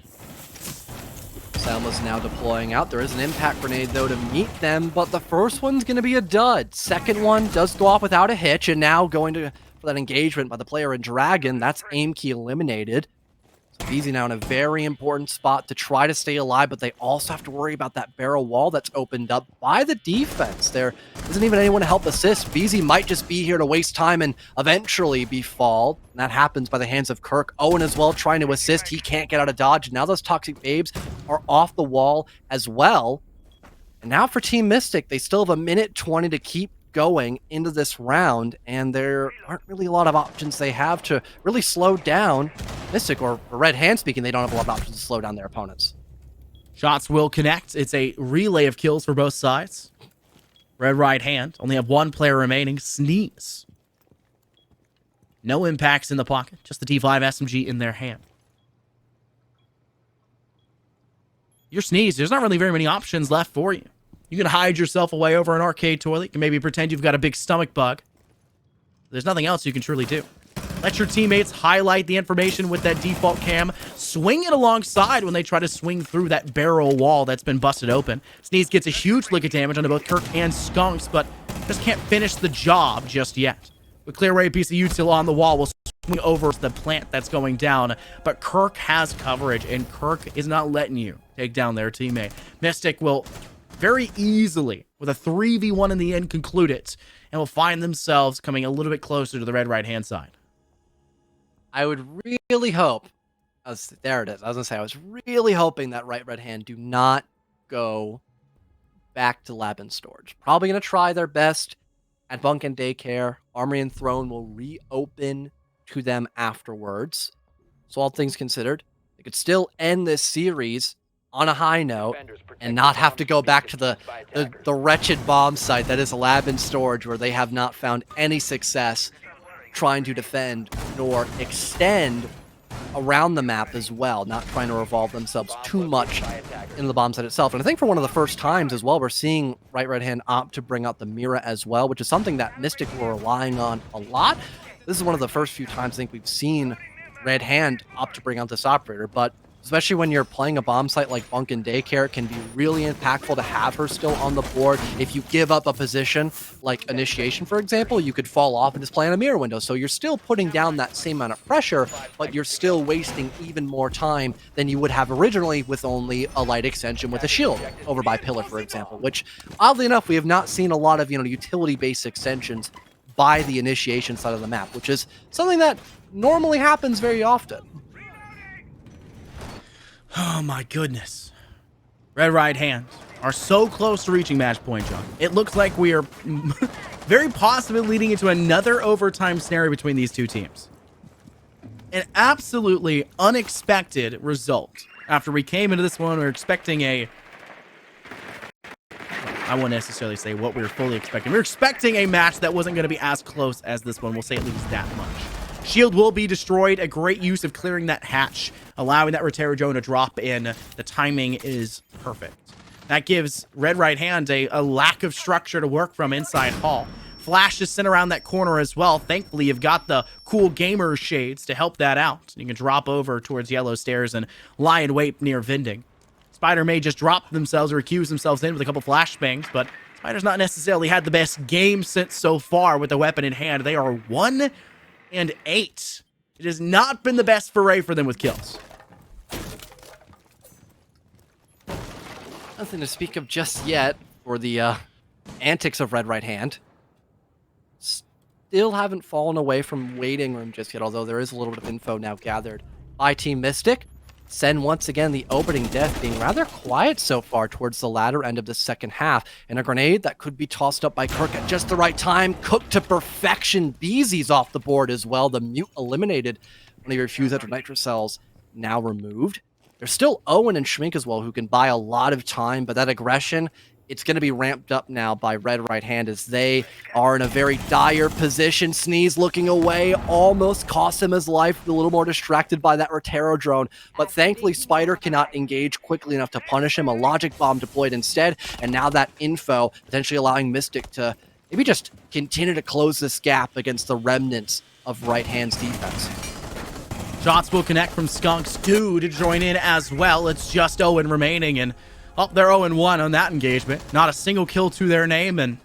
Speaker 1: Selma's now deploying out. There is an impact grenade, though, to meet them, but the first one's going to be a dud. Second one does go off without a hitch, and now going for that engagement by the player in Dragon. That's aim key eliminated. So Easy now in a very important spot to try to stay alive, but they also have to worry about that barrel wall that's opened up by the defense. There isn't even anyone to help assist. VZ might just be here to waste time and eventually be falled. And that happens by the hands of Kirk. Owen as well trying to assist. He can't get out of dodge. Now those Toxic Babes are off the wall as well. And now for Team Mystic, they still have 1:20 to keep going into this round, and there aren't really a lot of options they have to really slow down Mystic, or Red Hand speaking, they don't have a lot of options to slow down their opponents.
Speaker 2: Shots will connect. It's a relay of kills for both sides. Red Right Hand only have one player remaining. Sneeze. No impacts in the pocket, just the D5 SMG in their hand. Your Sneeze, there's not really very many options left for you. You can hide yourself away over an arcade toilet. You can maybe pretend you've got a big stomach bug. There's nothing else you can truly do. Let your teammates highlight the information with that default cam. Swing it alongside when they try to swing through that barrel wall that's been busted open. Sneeze gets a huge lick of damage onto both Kirk and Skunks, but just can't finish the job just yet. With clear away a piece of util on the wall, will swing over the plant that's going down, but Kirk has coverage, and Kirk is not letting you take down their teammate. Mystic will very easily, with a 3v1 in the end, conclude it, and will find themselves coming a little bit closer to the Red Right Hand side.
Speaker 1: I would really hope, there it is, I was going to say, I was really hoping that Right Red Hand do not go back to lab and storage. Probably going to try their best at bunk and daycare. Armory and Throne will reopen to them afterwards. So all things considered, they could still end this series on a high note and not have to go back to the wretched bomb site that is a lab and storage, where they have not found any success trying to defend nor extend around the map as well, not trying to revolve themselves too much in the bomb site itself. And I think for one of the first times as well, we're seeing Right Red Hand opt to bring out the Mira as well, which is something that Mystic were relying on a lot. This is one of the first few times I think we've seen Red Hand opt to bring out this operator, but especially when you're playing a bomb site like Bunk and Daycare, it can be really impactful to have her still on the board. If you give up a position like Initiation, for example, you could fall off and just play on a mirror window. So you're still putting down that same amount of pressure, but you're still wasting even more time than you would have originally with only a light extension with a shield over by Pillar, for example, which oddly enough, we have not seen a lot of, utility-based extensions by the Initiation side of the map, which is something that normally happens very often.
Speaker 2: Oh my goodness. Red Right Hand are so close to reaching match point, John. It looks like we are very possibly leading into another overtime scenario between these two teams. An absolutely unexpected result. After we came into this one, we were expecting a I won't necessarily say what we were fully expecting. We were expecting a match that wasn't going to be as close as this one. We'll say at least that much. Shield will be destroyed. A great use of clearing that hatch, allowing that Rotero drone to drop in. The timing is perfect. That gives Red Right Hand a lack of structure to work from inside Hall. Flash is sent around that corner as well. Thankfully, you've got the cool gamer shades to help that out. You can drop over towards Yellow Stairs and lie in wait near Vending. Spider may just drop themselves or accuse themselves in with a couple flashbangs, but Spider's not necessarily had the best game since so far with the weapon in hand. They are 1-8. It has not been the best foray for them with kills.
Speaker 1: Nothing to speak of just yet for the antics of Red Right Hand. Still haven't fallen away from waiting room just yet, although there is a little bit of info now gathered by Team Mystic. Sen once again the opening death being rather quiet so far towards the latter end of the second half. And a grenade that could be tossed up by Kirk at just the right time. Cooked to perfection. Beezy's off the board as well. The mute eliminated. One of your fuse after nitro cells now removed. There's still Owen and Schmink as well, who can buy a lot of time, but that aggression, it's going to be ramped up now by Red Right Hand as they are in a very dire position. Sneeze looking away, almost cost him his life, a little more distracted by that Rotero drone, but thankfully Spider cannot engage quickly enough to punish him. A logic bomb deployed instead, and now that info potentially allowing Mystic to maybe just continue to close this gap against the remnants of Right Hand's defense.
Speaker 2: Shots will connect from Skunks 2 to join in as well. It's just Owen remaining, and they're 0-1 on that engagement. Not a single kill to their name, and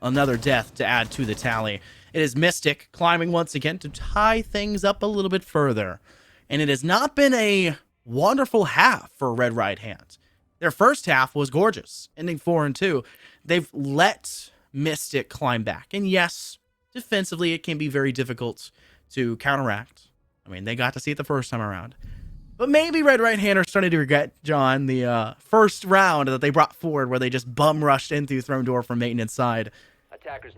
Speaker 2: another death to add to the tally. It is Mystic climbing once again to tie things up a little bit further. And it has not been a wonderful half for Red Right Hand. Their first half was gorgeous, ending 4-2. They've let Mystic climb back. And yes, defensively, it can be very difficult to counteract. I mean, they got to see it the first time around. But maybe Red Right Hand are starting to regret, John, the first round that they brought forward where they just bum rushed in through Throne Door from maintenance side.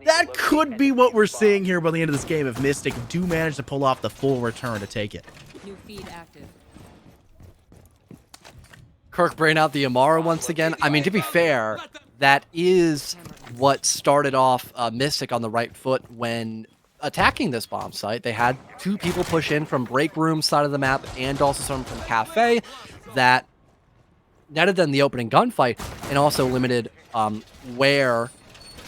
Speaker 2: That could be what we're seeing here by the end of this game if Mystic do manage to pull off the full return to take it.
Speaker 3: New feed active.
Speaker 1: Kirk bringing out the Amara once again. I mean, to be fair, that is what started off Mystic on the right foot when attacking this bomb site. They had two people push in from break room side of the map and also some from cafe that netted them the opening gunfight and also limited where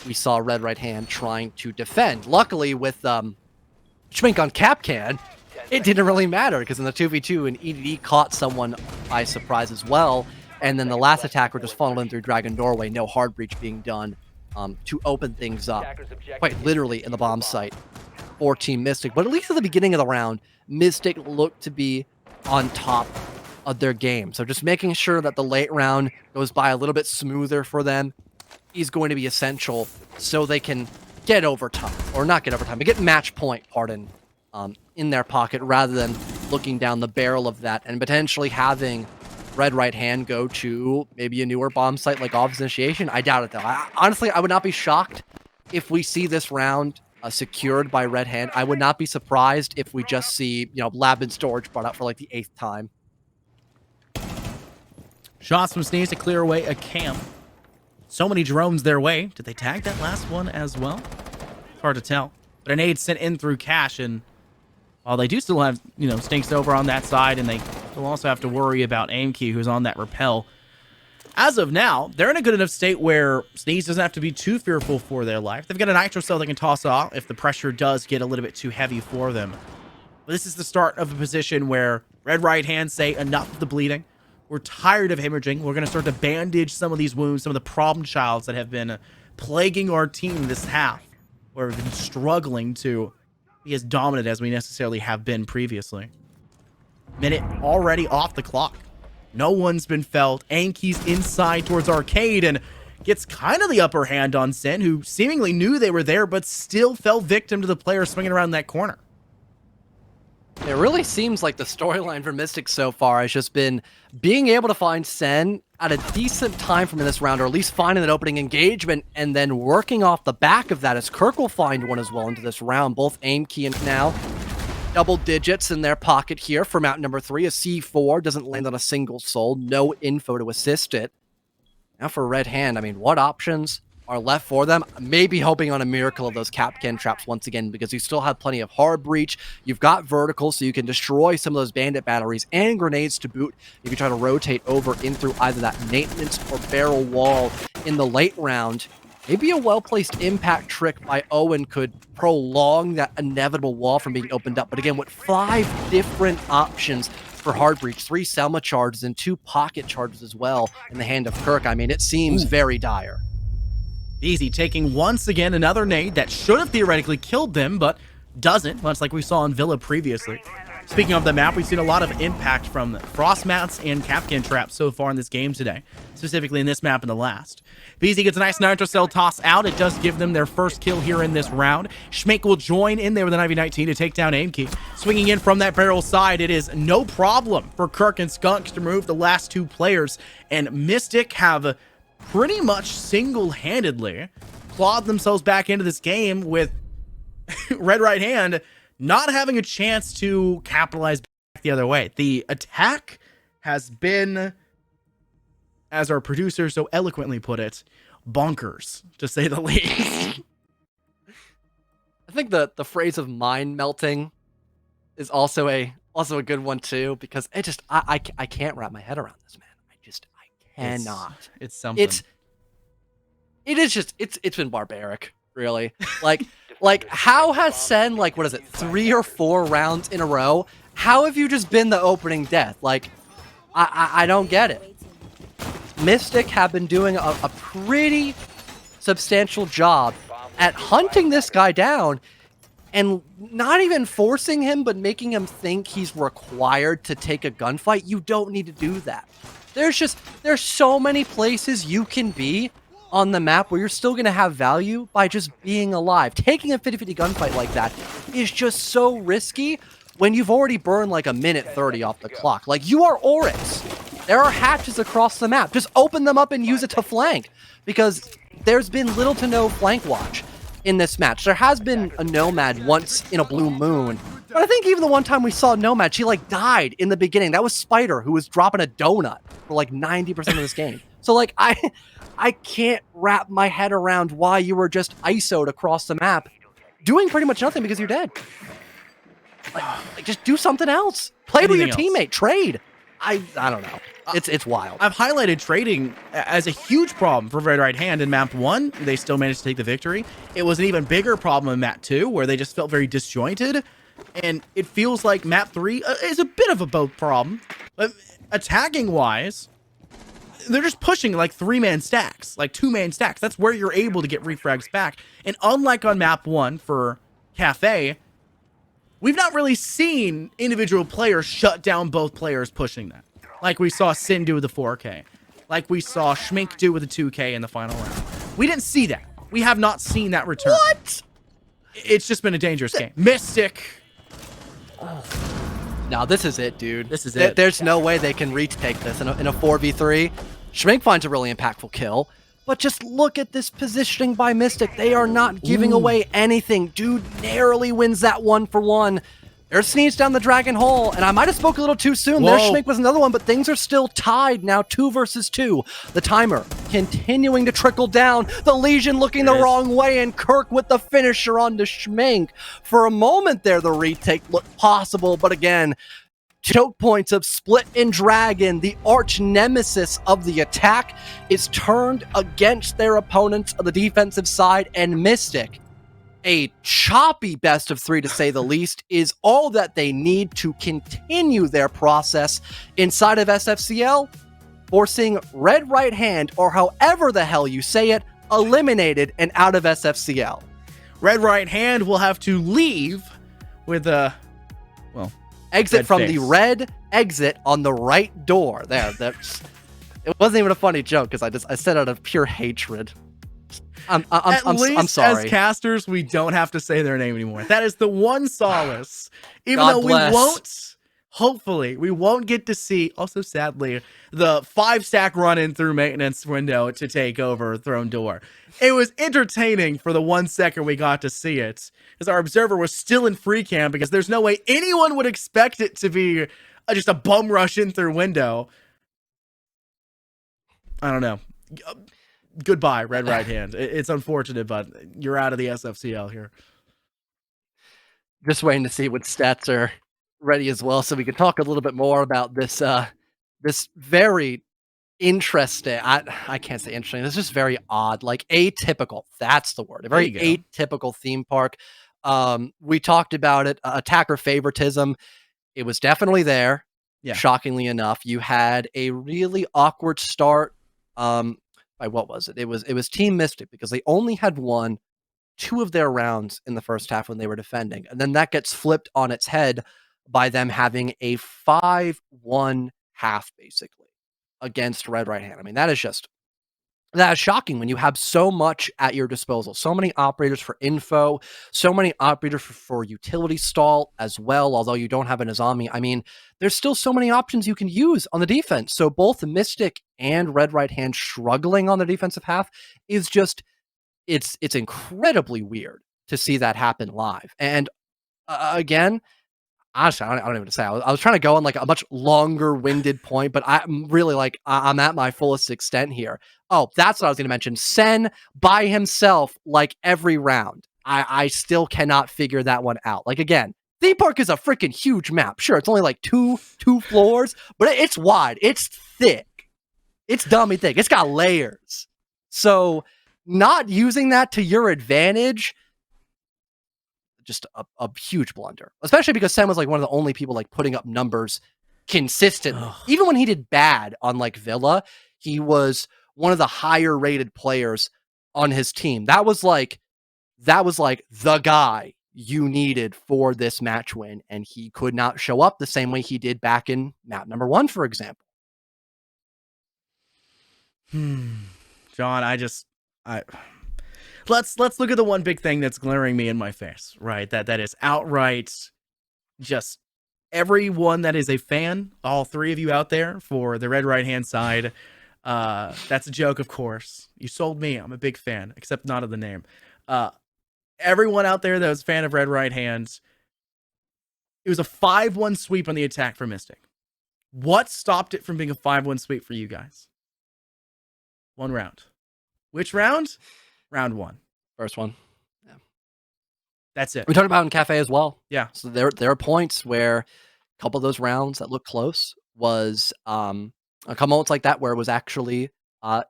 Speaker 1: we saw Red Right Hand trying to defend. Luckily with Schmink on Capcan, it didn't really matter because in the 2v2 and EDD caught someone by surprise as well, and then the last attacker just funneled in through Dragon Doorway, no hard breach being done to open things up quite literally in the bomb site for Team Mystic. But at least at the beginning of the round, Mystic looked to be on top of their game. So just making sure that the late round goes by a little bit smoother for them is going to be essential so they can get overtime, or not get overtime, but get match point, in their pocket rather than looking down the barrel of that and potentially having Red Right Hand go to maybe a newer bomb site like Office Initiation. I doubt it, though. Honestly, I would not be shocked if we see this round secured by Red Hand. I would not be surprised if we just see, Lab and Storage brought out for like the 8th time.
Speaker 2: Shots from Sneeze to clear away a camp. So many drones their way. Did they tag that last one as well? It's hard to tell. But an aid sent in through Cash, and while they do still have, Stinks over on that side, and they will also have to worry about Aimkey, who's on that rappel. As of now, they're in a good enough state where Sneeze doesn't have to be too fearful for their life. They've got a nitro cell they can toss off if the pressure does get a little bit too heavy for them. But this is the start of a position where Red Right Hand say, enough of the bleeding. We're tired of hemorrhaging. We're going to start to bandage some of these wounds, some of the problem childs that have been plaguing our team this half, where we've been struggling to be as dominant as we necessarily have been previously. Minute already off the clock. No one's been felt. Anki's inside towards Arcade and gets kind of the upper hand on Sen, who seemingly knew they were there, but still fell victim to the player swinging around that corner.
Speaker 1: It really seems like the storyline for Mystic so far has just been being able to find Sen at a decent time from in this round, or at least finding that opening engagement, and then working off the back of that as Kirk will find one as well into this round. Both Aimkey and now double digits in their pocket here for mount number 3. A C4 doesn't land on a single soul. No info to assist it. Now for Red Hand, I mean, what options are left for them? Maybe hoping on a miracle of those Capcan traps once again, because you still have plenty of hard breach. You've got vertical, so you can destroy some of those bandit batteries and grenades to boot if you try to rotate over in through either that maintenance or barrel wall in the late round. Maybe a well-placed impact trick by Owen could prolong that inevitable wall from being opened up. But again, with 5 different options for hard breach, 3 Selma charges and 2 pocket charges as well in the hand of Kirk, I mean, it seems very dire.
Speaker 2: Easy taking once again another nade that should have theoretically killed them, but doesn't, much like we saw in Villa previously. Speaking of the map, we've seen a lot of impact from frost mats and Capcan traps so far in this game today, specifically in this map and the last. BZ gets a nice Nitro Cell toss out. It does give them their first kill here in this round. Schmink will join in there with an IV-19 to take down Aimkey. Swinging in from that barrel side, it is no problem for Kirk and Skunks to remove the last 2 players, and Mystic have pretty much single-handedly clawed themselves back into this game with Red Right Hand not having a chance to capitalize back the other way. The attack has been, as our producer so eloquently put it, bonkers, to say the least.
Speaker 1: I think the phrase of mind melting is also a good one too, because I can't wrap my head around this, man. I cannot.
Speaker 2: It's something.
Speaker 1: It's been barbaric, really. Like how has Sen, like, what is it, 3 or 4 rounds in a row? How have you just been the opening death? Like, I don't get it. Mystic have been doing a pretty substantial job at hunting this guy down and not even forcing him, but making him think he's required to take a gunfight. You don't need to do that. There's so many places you can be on the map where you're still going to have value by just being alive. Taking a 50-50 gunfight like that is just so risky when you've already burned like a minute 30 off the clock. Like, you are Oryx. There are hatches across the map. Just open them up and use it to flank, because there's been little to no flank watch in this match. There has been a Nomad once in a blue moon, but I think even the one time we saw Nomad, she like died in the beginning. That was Spider, who was dropping a donut for like 90% of this game. So like, I can't wrap my head around why you were just ISO'd across the map doing pretty much nothing because you're dead. Like just do something else. Play with your teammate. Trade. I don't know. It's wild.
Speaker 2: I've highlighted trading as a huge problem for Red Right Hand in map 1. They still managed to take the victory. It was an even bigger problem in map 2, where they just felt very disjointed. And it feels like map 3 is a bit of a both problem. But attacking wise, they're just pushing like 3-man stacks, like 2-man stacks. That's where you're able to get refrags back. And unlike on map 1 for Cafe, we've not really seen individual players shut down both players pushing that. Like we saw Sin do with the 4K. Like we saw Schmink do with the 2K in the final round. We didn't see that. We have not seen that return.
Speaker 1: What?
Speaker 2: It's just been a dangerous game. Mystic.
Speaker 1: No, this is it, dude.
Speaker 2: This is it.
Speaker 1: There's no way they can retake this in a 4v3. Schmink finds a really impactful kill, but just look at this positioning by Mystic. They are not giving away anything. Dude narrowly wins that 1-for-1. There's Sneeze down the Dragon Hole, and I might have spoke a little too soon. There's Schmink was another one, but things are still tied now, 2 versus 2. The timer continuing to trickle down. The Legion looking the wrong way, and Kirk with the finisher on to Schmink. For a moment there, the retake looked possible, but again, choke points of Split and Dragon, the arch nemesis of the attack, is turned against their opponents on the defensive side, and Mystic, a choppy best of 3 to say the least, is all that they need to continue their process inside of SFCL, forcing Red Right Hand, or however the hell you say it, eliminated and out of SFCL.
Speaker 2: Red Right Hand will have to leave with a, well,
Speaker 1: exit from the red exit on the right door. There, that's. It wasn't even a funny joke because I said out of pure hatred. I'm sorry.
Speaker 2: As casters, we don't have to say their name anymore. That is the one solace. Even
Speaker 1: God
Speaker 2: though
Speaker 1: bless.
Speaker 2: we won't, hopefully, we won't get to see, also sadly, the 5-stack run-in through maintenance window to take over Throne Door. It was entertaining for the 1 second we got to see it, because our observer was still in free cam, because there's no way anyone would expect it to be just a bum rush in through window. I don't know. Goodbye, Red Right Hand. It's unfortunate, but you're out of the SFCL here.
Speaker 1: Just waiting to see what stats are ready as well, so we can talk a little bit more about this this very interesting. I can't say interesting. It's just very odd, like atypical. That's the word. A very atypical theme park. We talked about it. Attacker favoritism. It was definitely there.
Speaker 2: Yeah.
Speaker 1: Shockingly enough, you had a really awkward start. By what was it? It was Team Mystic because they only had won 2 of their rounds in the first half when they were defending, and then that gets flipped on its head by them having a 5-1 half basically against Red Right Hand. I mean, that is shocking when you have so much at your disposal. So many operators for info, so many operators for utility stall as well, although you don't have an Azami. I mean, there's still so many options you can use on the defense. So both Mystic and Red Right Hand struggling on the defensive half is just, it's incredibly weird to see that happen live. And again, honestly, I don't even know what to say. I was trying to go on like a much longer winded point, but I'm really like, I'm at my fullest extent here. Oh, that's what I was going to mention. Sen by himself, like every round. I still cannot figure that one out. Like, again, theme park is a freaking huge map. Sure, it's only like two floors, but it's wide. It's thick. It's dummy thick. It's got layers. So not using that to your advantage, just a huge blunder, especially because Sen was like one of the only people like putting up numbers consistently. Even when he did bad on like Villa, he was one of the higher rated players on his team. That was like the guy you needed for this match win, and he could not show up the same way he did back in map number 1, for example.
Speaker 2: John, let's look at the one big thing that's glaring me in my face, right? That is outright just everyone that is a fan, all 3 of you out there for the Red Right Hand side. That's a joke, of course. You sold me. I'm a big fan, except not of the name. Everyone out there that was a fan of Red Right Hand, it was a 5-1 sweep on the attack for Mystic. What stopped it from being a 5-1 sweep for you guys? 1 round. Which round? Round 1.
Speaker 1: First one. Yeah.
Speaker 2: That's it.
Speaker 1: We talked about it in Cafe as well.
Speaker 2: Yeah.
Speaker 1: So there are points where a couple of those rounds that looked close was a couple moments like that where it was actually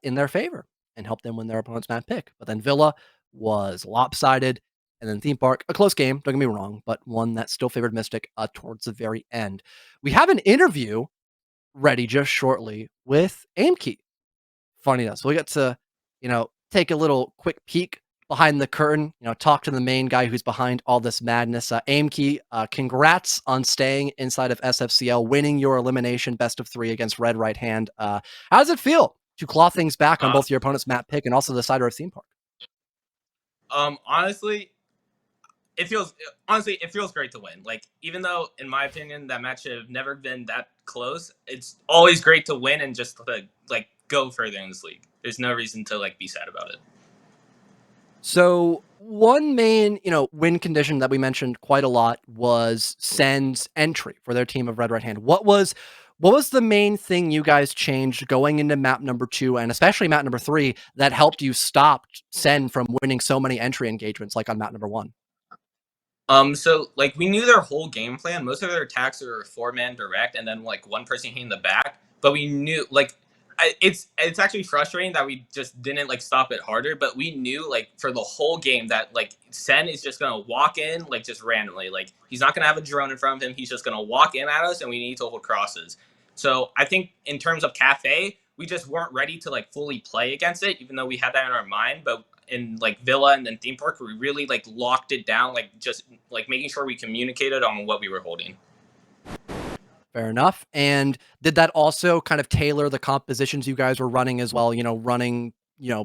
Speaker 1: in their favor and helped them win their opponent's map pick. But then Villa was lopsided, and then Theme Park, a close game, don't get me wrong, but one that still favored Mystic towards the very end. We have an interview ready just shortly with Aimkey. Funny enough, so we get to, take a little quick peek behind the curtain, talk to the main guy who's behind all this madness. Aimkey, congrats on staying inside of SFCL, winning your elimination best of 3 against Red Right Hand. How does it feel to claw things back on both your opponent's map pick and also the side of Theme Park?
Speaker 5: Honestly, it feels great to win. Like, even though, in my opinion, that match should have never been that close, it's always great to win and just to, go further in this league. There's no reason to be sad about it.
Speaker 1: So one main, win condition that we mentioned quite a lot was Sen's entry for their team of Red Right Hand. What was the main thing you guys changed going into map number 2 and especially map number 3 that helped you stop Sen from winning so many entry engagements like on map number 1?
Speaker 5: So we knew their whole game plan. Most of their attacks were 4-man direct and then one person hitting the back. But we knew it's actually frustrating that we just didn't stop it harder. But we knew for the whole game that Sen is just gonna walk in just randomly. He's not gonna have a drone in front of him. He's just gonna walk in at us, and we need to hold crosses. So I think in terms of Cafe, we just weren't ready to fully play against it, even though we had that in our mind. But in Villa and then Theme Park, we really locked it down, just making sure we communicated on what we were holding.
Speaker 1: Fair enough. And did that also kind of tailor the compositions you guys were running as well? Running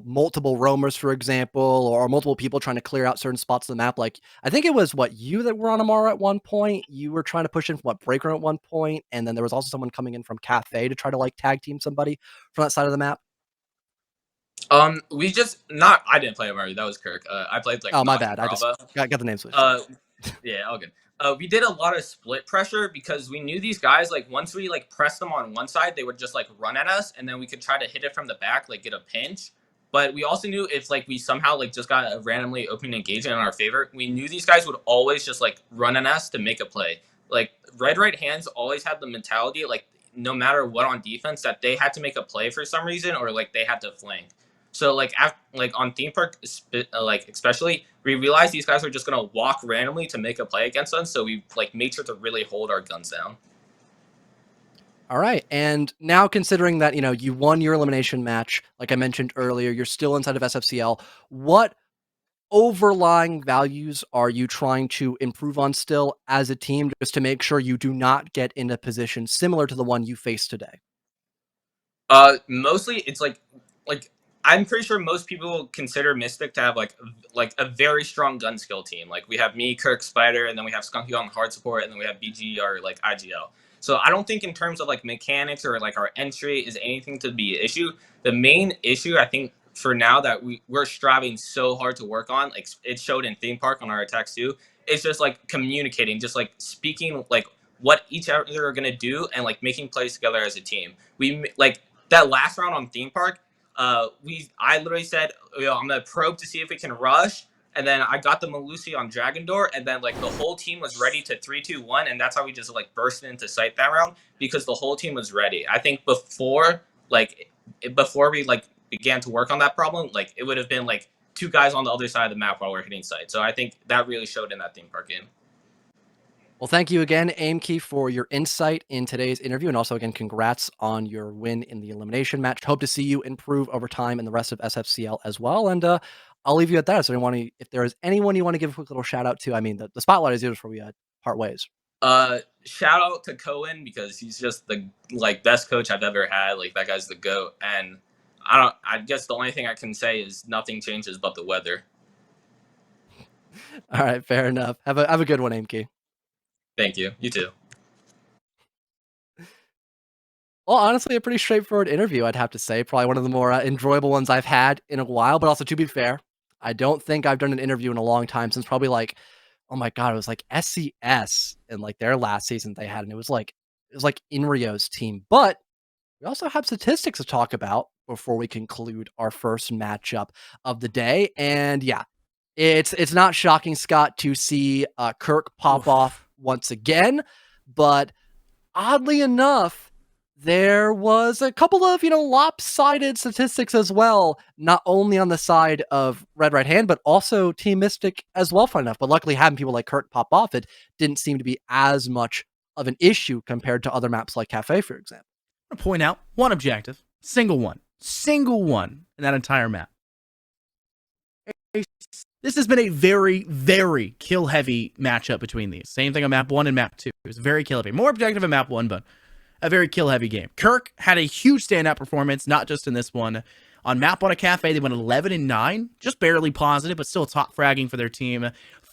Speaker 1: multiple roamers, for example, or multiple people trying to clear out certain spots of the map. I think it was you that were on Amara at one point. You were trying to push in from Breaker at one point, and then there was also someone coming in from Cafe to try to tag team somebody from that side of the map.
Speaker 5: I didn't play Amari. That was Kirk. I played
Speaker 1: oh, my bad. I just got the names switched.
Speaker 5: Yeah, all good. We did a lot of split pressure because we knew these guys, like once we like pressed them on one side, they would just like run at us, and then we could try to hit it from the back, like get a pinch. But we also knew if like we somehow like just got a randomly opening engagement in our favor, we knew these guys would always just like run at us to make a play. Like red right hands always had the mentality, like no matter what on defense, that they had to make a play for some reason, or like they had to flank. So like like on theme park, like especially, we realized these guys were just gonna walk randomly to make a play against us. So we like made sure to really hold our guns down.
Speaker 1: All right. And now considering that, you won your elimination match, like I mentioned earlier, you're still inside of SFCL. What overlying values are you trying to improve on still as a team just to make sure you do not get in a position similar to the one you faced today?
Speaker 5: Mostly it's like I'm pretty sure most people consider Mystic to have like a very strong gun skill team. Like we have me, Kirk, Spider, and then we have Skunky on hard support, and then we have BG or like IGL. So I don't think in terms of like mechanics or like our entry is anything to be an issue. The main issue I think for now that we're striving so hard to work on, like it showed in theme park on our attacks too. It's just like communicating, just like speaking like what each other are gonna do and like making plays together as a team. We like that last round on theme park, I literally said, I'm gonna probe to see if it can rush, and then I got the Malusi on Dragon Door, and then like the whole team was ready to 3-2-1, and that's how we just like burst into sight that round because the whole team was ready. I think before we like began to work on that problem, like it would have been like two guys on the other side of the map while we're hitting sight. So I think that really showed in that theme park game.
Speaker 1: Well, thank you again, Aimkey, for your insight in today's interview. And also, again, congrats on your win in the elimination match. Hope to see you improve over time in the rest of SFCL as well. And I'll leave you at that. So, if there is anyone you want to give a quick little shout out to, I mean, the spotlight is yours before we part ways.
Speaker 5: Shout out to Cohen because he's just the like best coach I've ever had. Like that guy's the GOAT. And I guess the only thing I can say is nothing changes but the weather.
Speaker 1: All right, fair enough. Have a good one, Aimkey.
Speaker 5: Thank you. You too.
Speaker 1: Well, honestly, a pretty straightforward interview, I'd have to say. Probably one of the more enjoyable ones I've had in a while. But also, to be fair, I don't think I've done an interview in a long time, since probably like, oh my god, it was like SCS in like their last season they had, and it was like Inrio's team. But we also have statistics to talk about before we conclude our first matchup of the day. And yeah, it's not shocking, Scott, to see Kirk pop off once again, but oddly enough, there was a couple of, lopsided statistics as well, not only on the side of Red Right Hand, but also Team Mystic as well, fun enough. But luckily, having people like Kirk pop off, it didn't seem to be as much of an issue compared to other maps like Cafe, for example.
Speaker 2: I'm going to point out one objective, single one in that entire map. This has been a very, very kill-heavy matchup between these. Same thing on map 1 and map 2. It was very kill-heavy. More objective in map 1, but a very kill-heavy game. Kirk had a huge standout performance, not just in this one. On map 1 of Cafe, they went 11-9, just barely positive, but still top fragging for their team.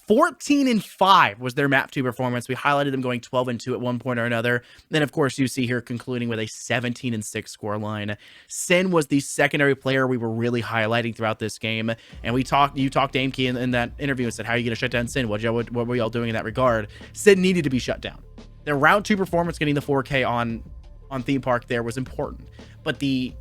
Speaker 2: 14-5 was their map 2 performance. We highlighted them going 12-2 at one point or another. Then, of course, you see here concluding with a 17-6 scoreline. Sin was the secondary player we were really highlighting throughout this game. And you talked to Aimkey in that interview and said, how are you going to shut down Sin? What were y'all doing in that regard? Sin needed to be shut down. Their round 2 performance, getting the 4K on Theme Park there, was important. But the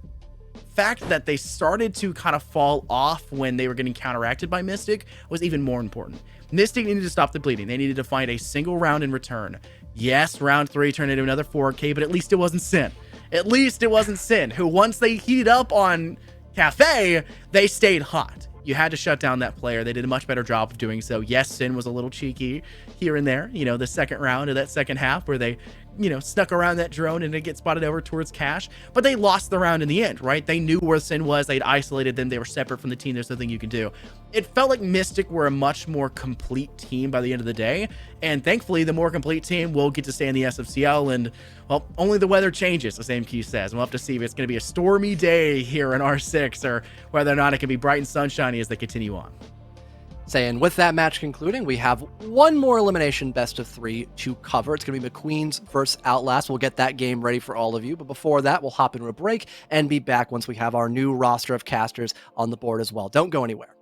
Speaker 2: fact that they started to kind of fall off when they were getting counteracted by Mystic was even more important. Mystic needed to stop the bleeding. They needed to find a single round in return. Yes, round 3 turned into another 4K, but at least it wasn't Sin. At least it wasn't Sin, who once they heated up on Cafe, they stayed hot. You had to shut down that player. They did a much better job of doing so. Yes, Sin was a little cheeky here and there, the second round of that second half where they, snuck around that drone and it gets spotted over towards Cash, but they lost the round in the end, right? They knew where Sin was. They'd isolated them. They were separate from the team. There's nothing you can do. It felt like Mystic were a much more complete team by the end of the day, and thankfully the more complete team will get to stay in the SFCL, and well, only the weather changes, as Aimkey says. We'll have to see if it's going to be a stormy day here in R6 or whether or not it can be bright and sunshiny as they continue on.
Speaker 1: Saying with that match concluding, we have one more elimination best of 3 to cover. It's going to be McQueen's versus Outlast. We'll get that game ready for all of you. But before that, we'll hop into a break and be back once we have our new roster of casters on the board as well. Don't go anywhere.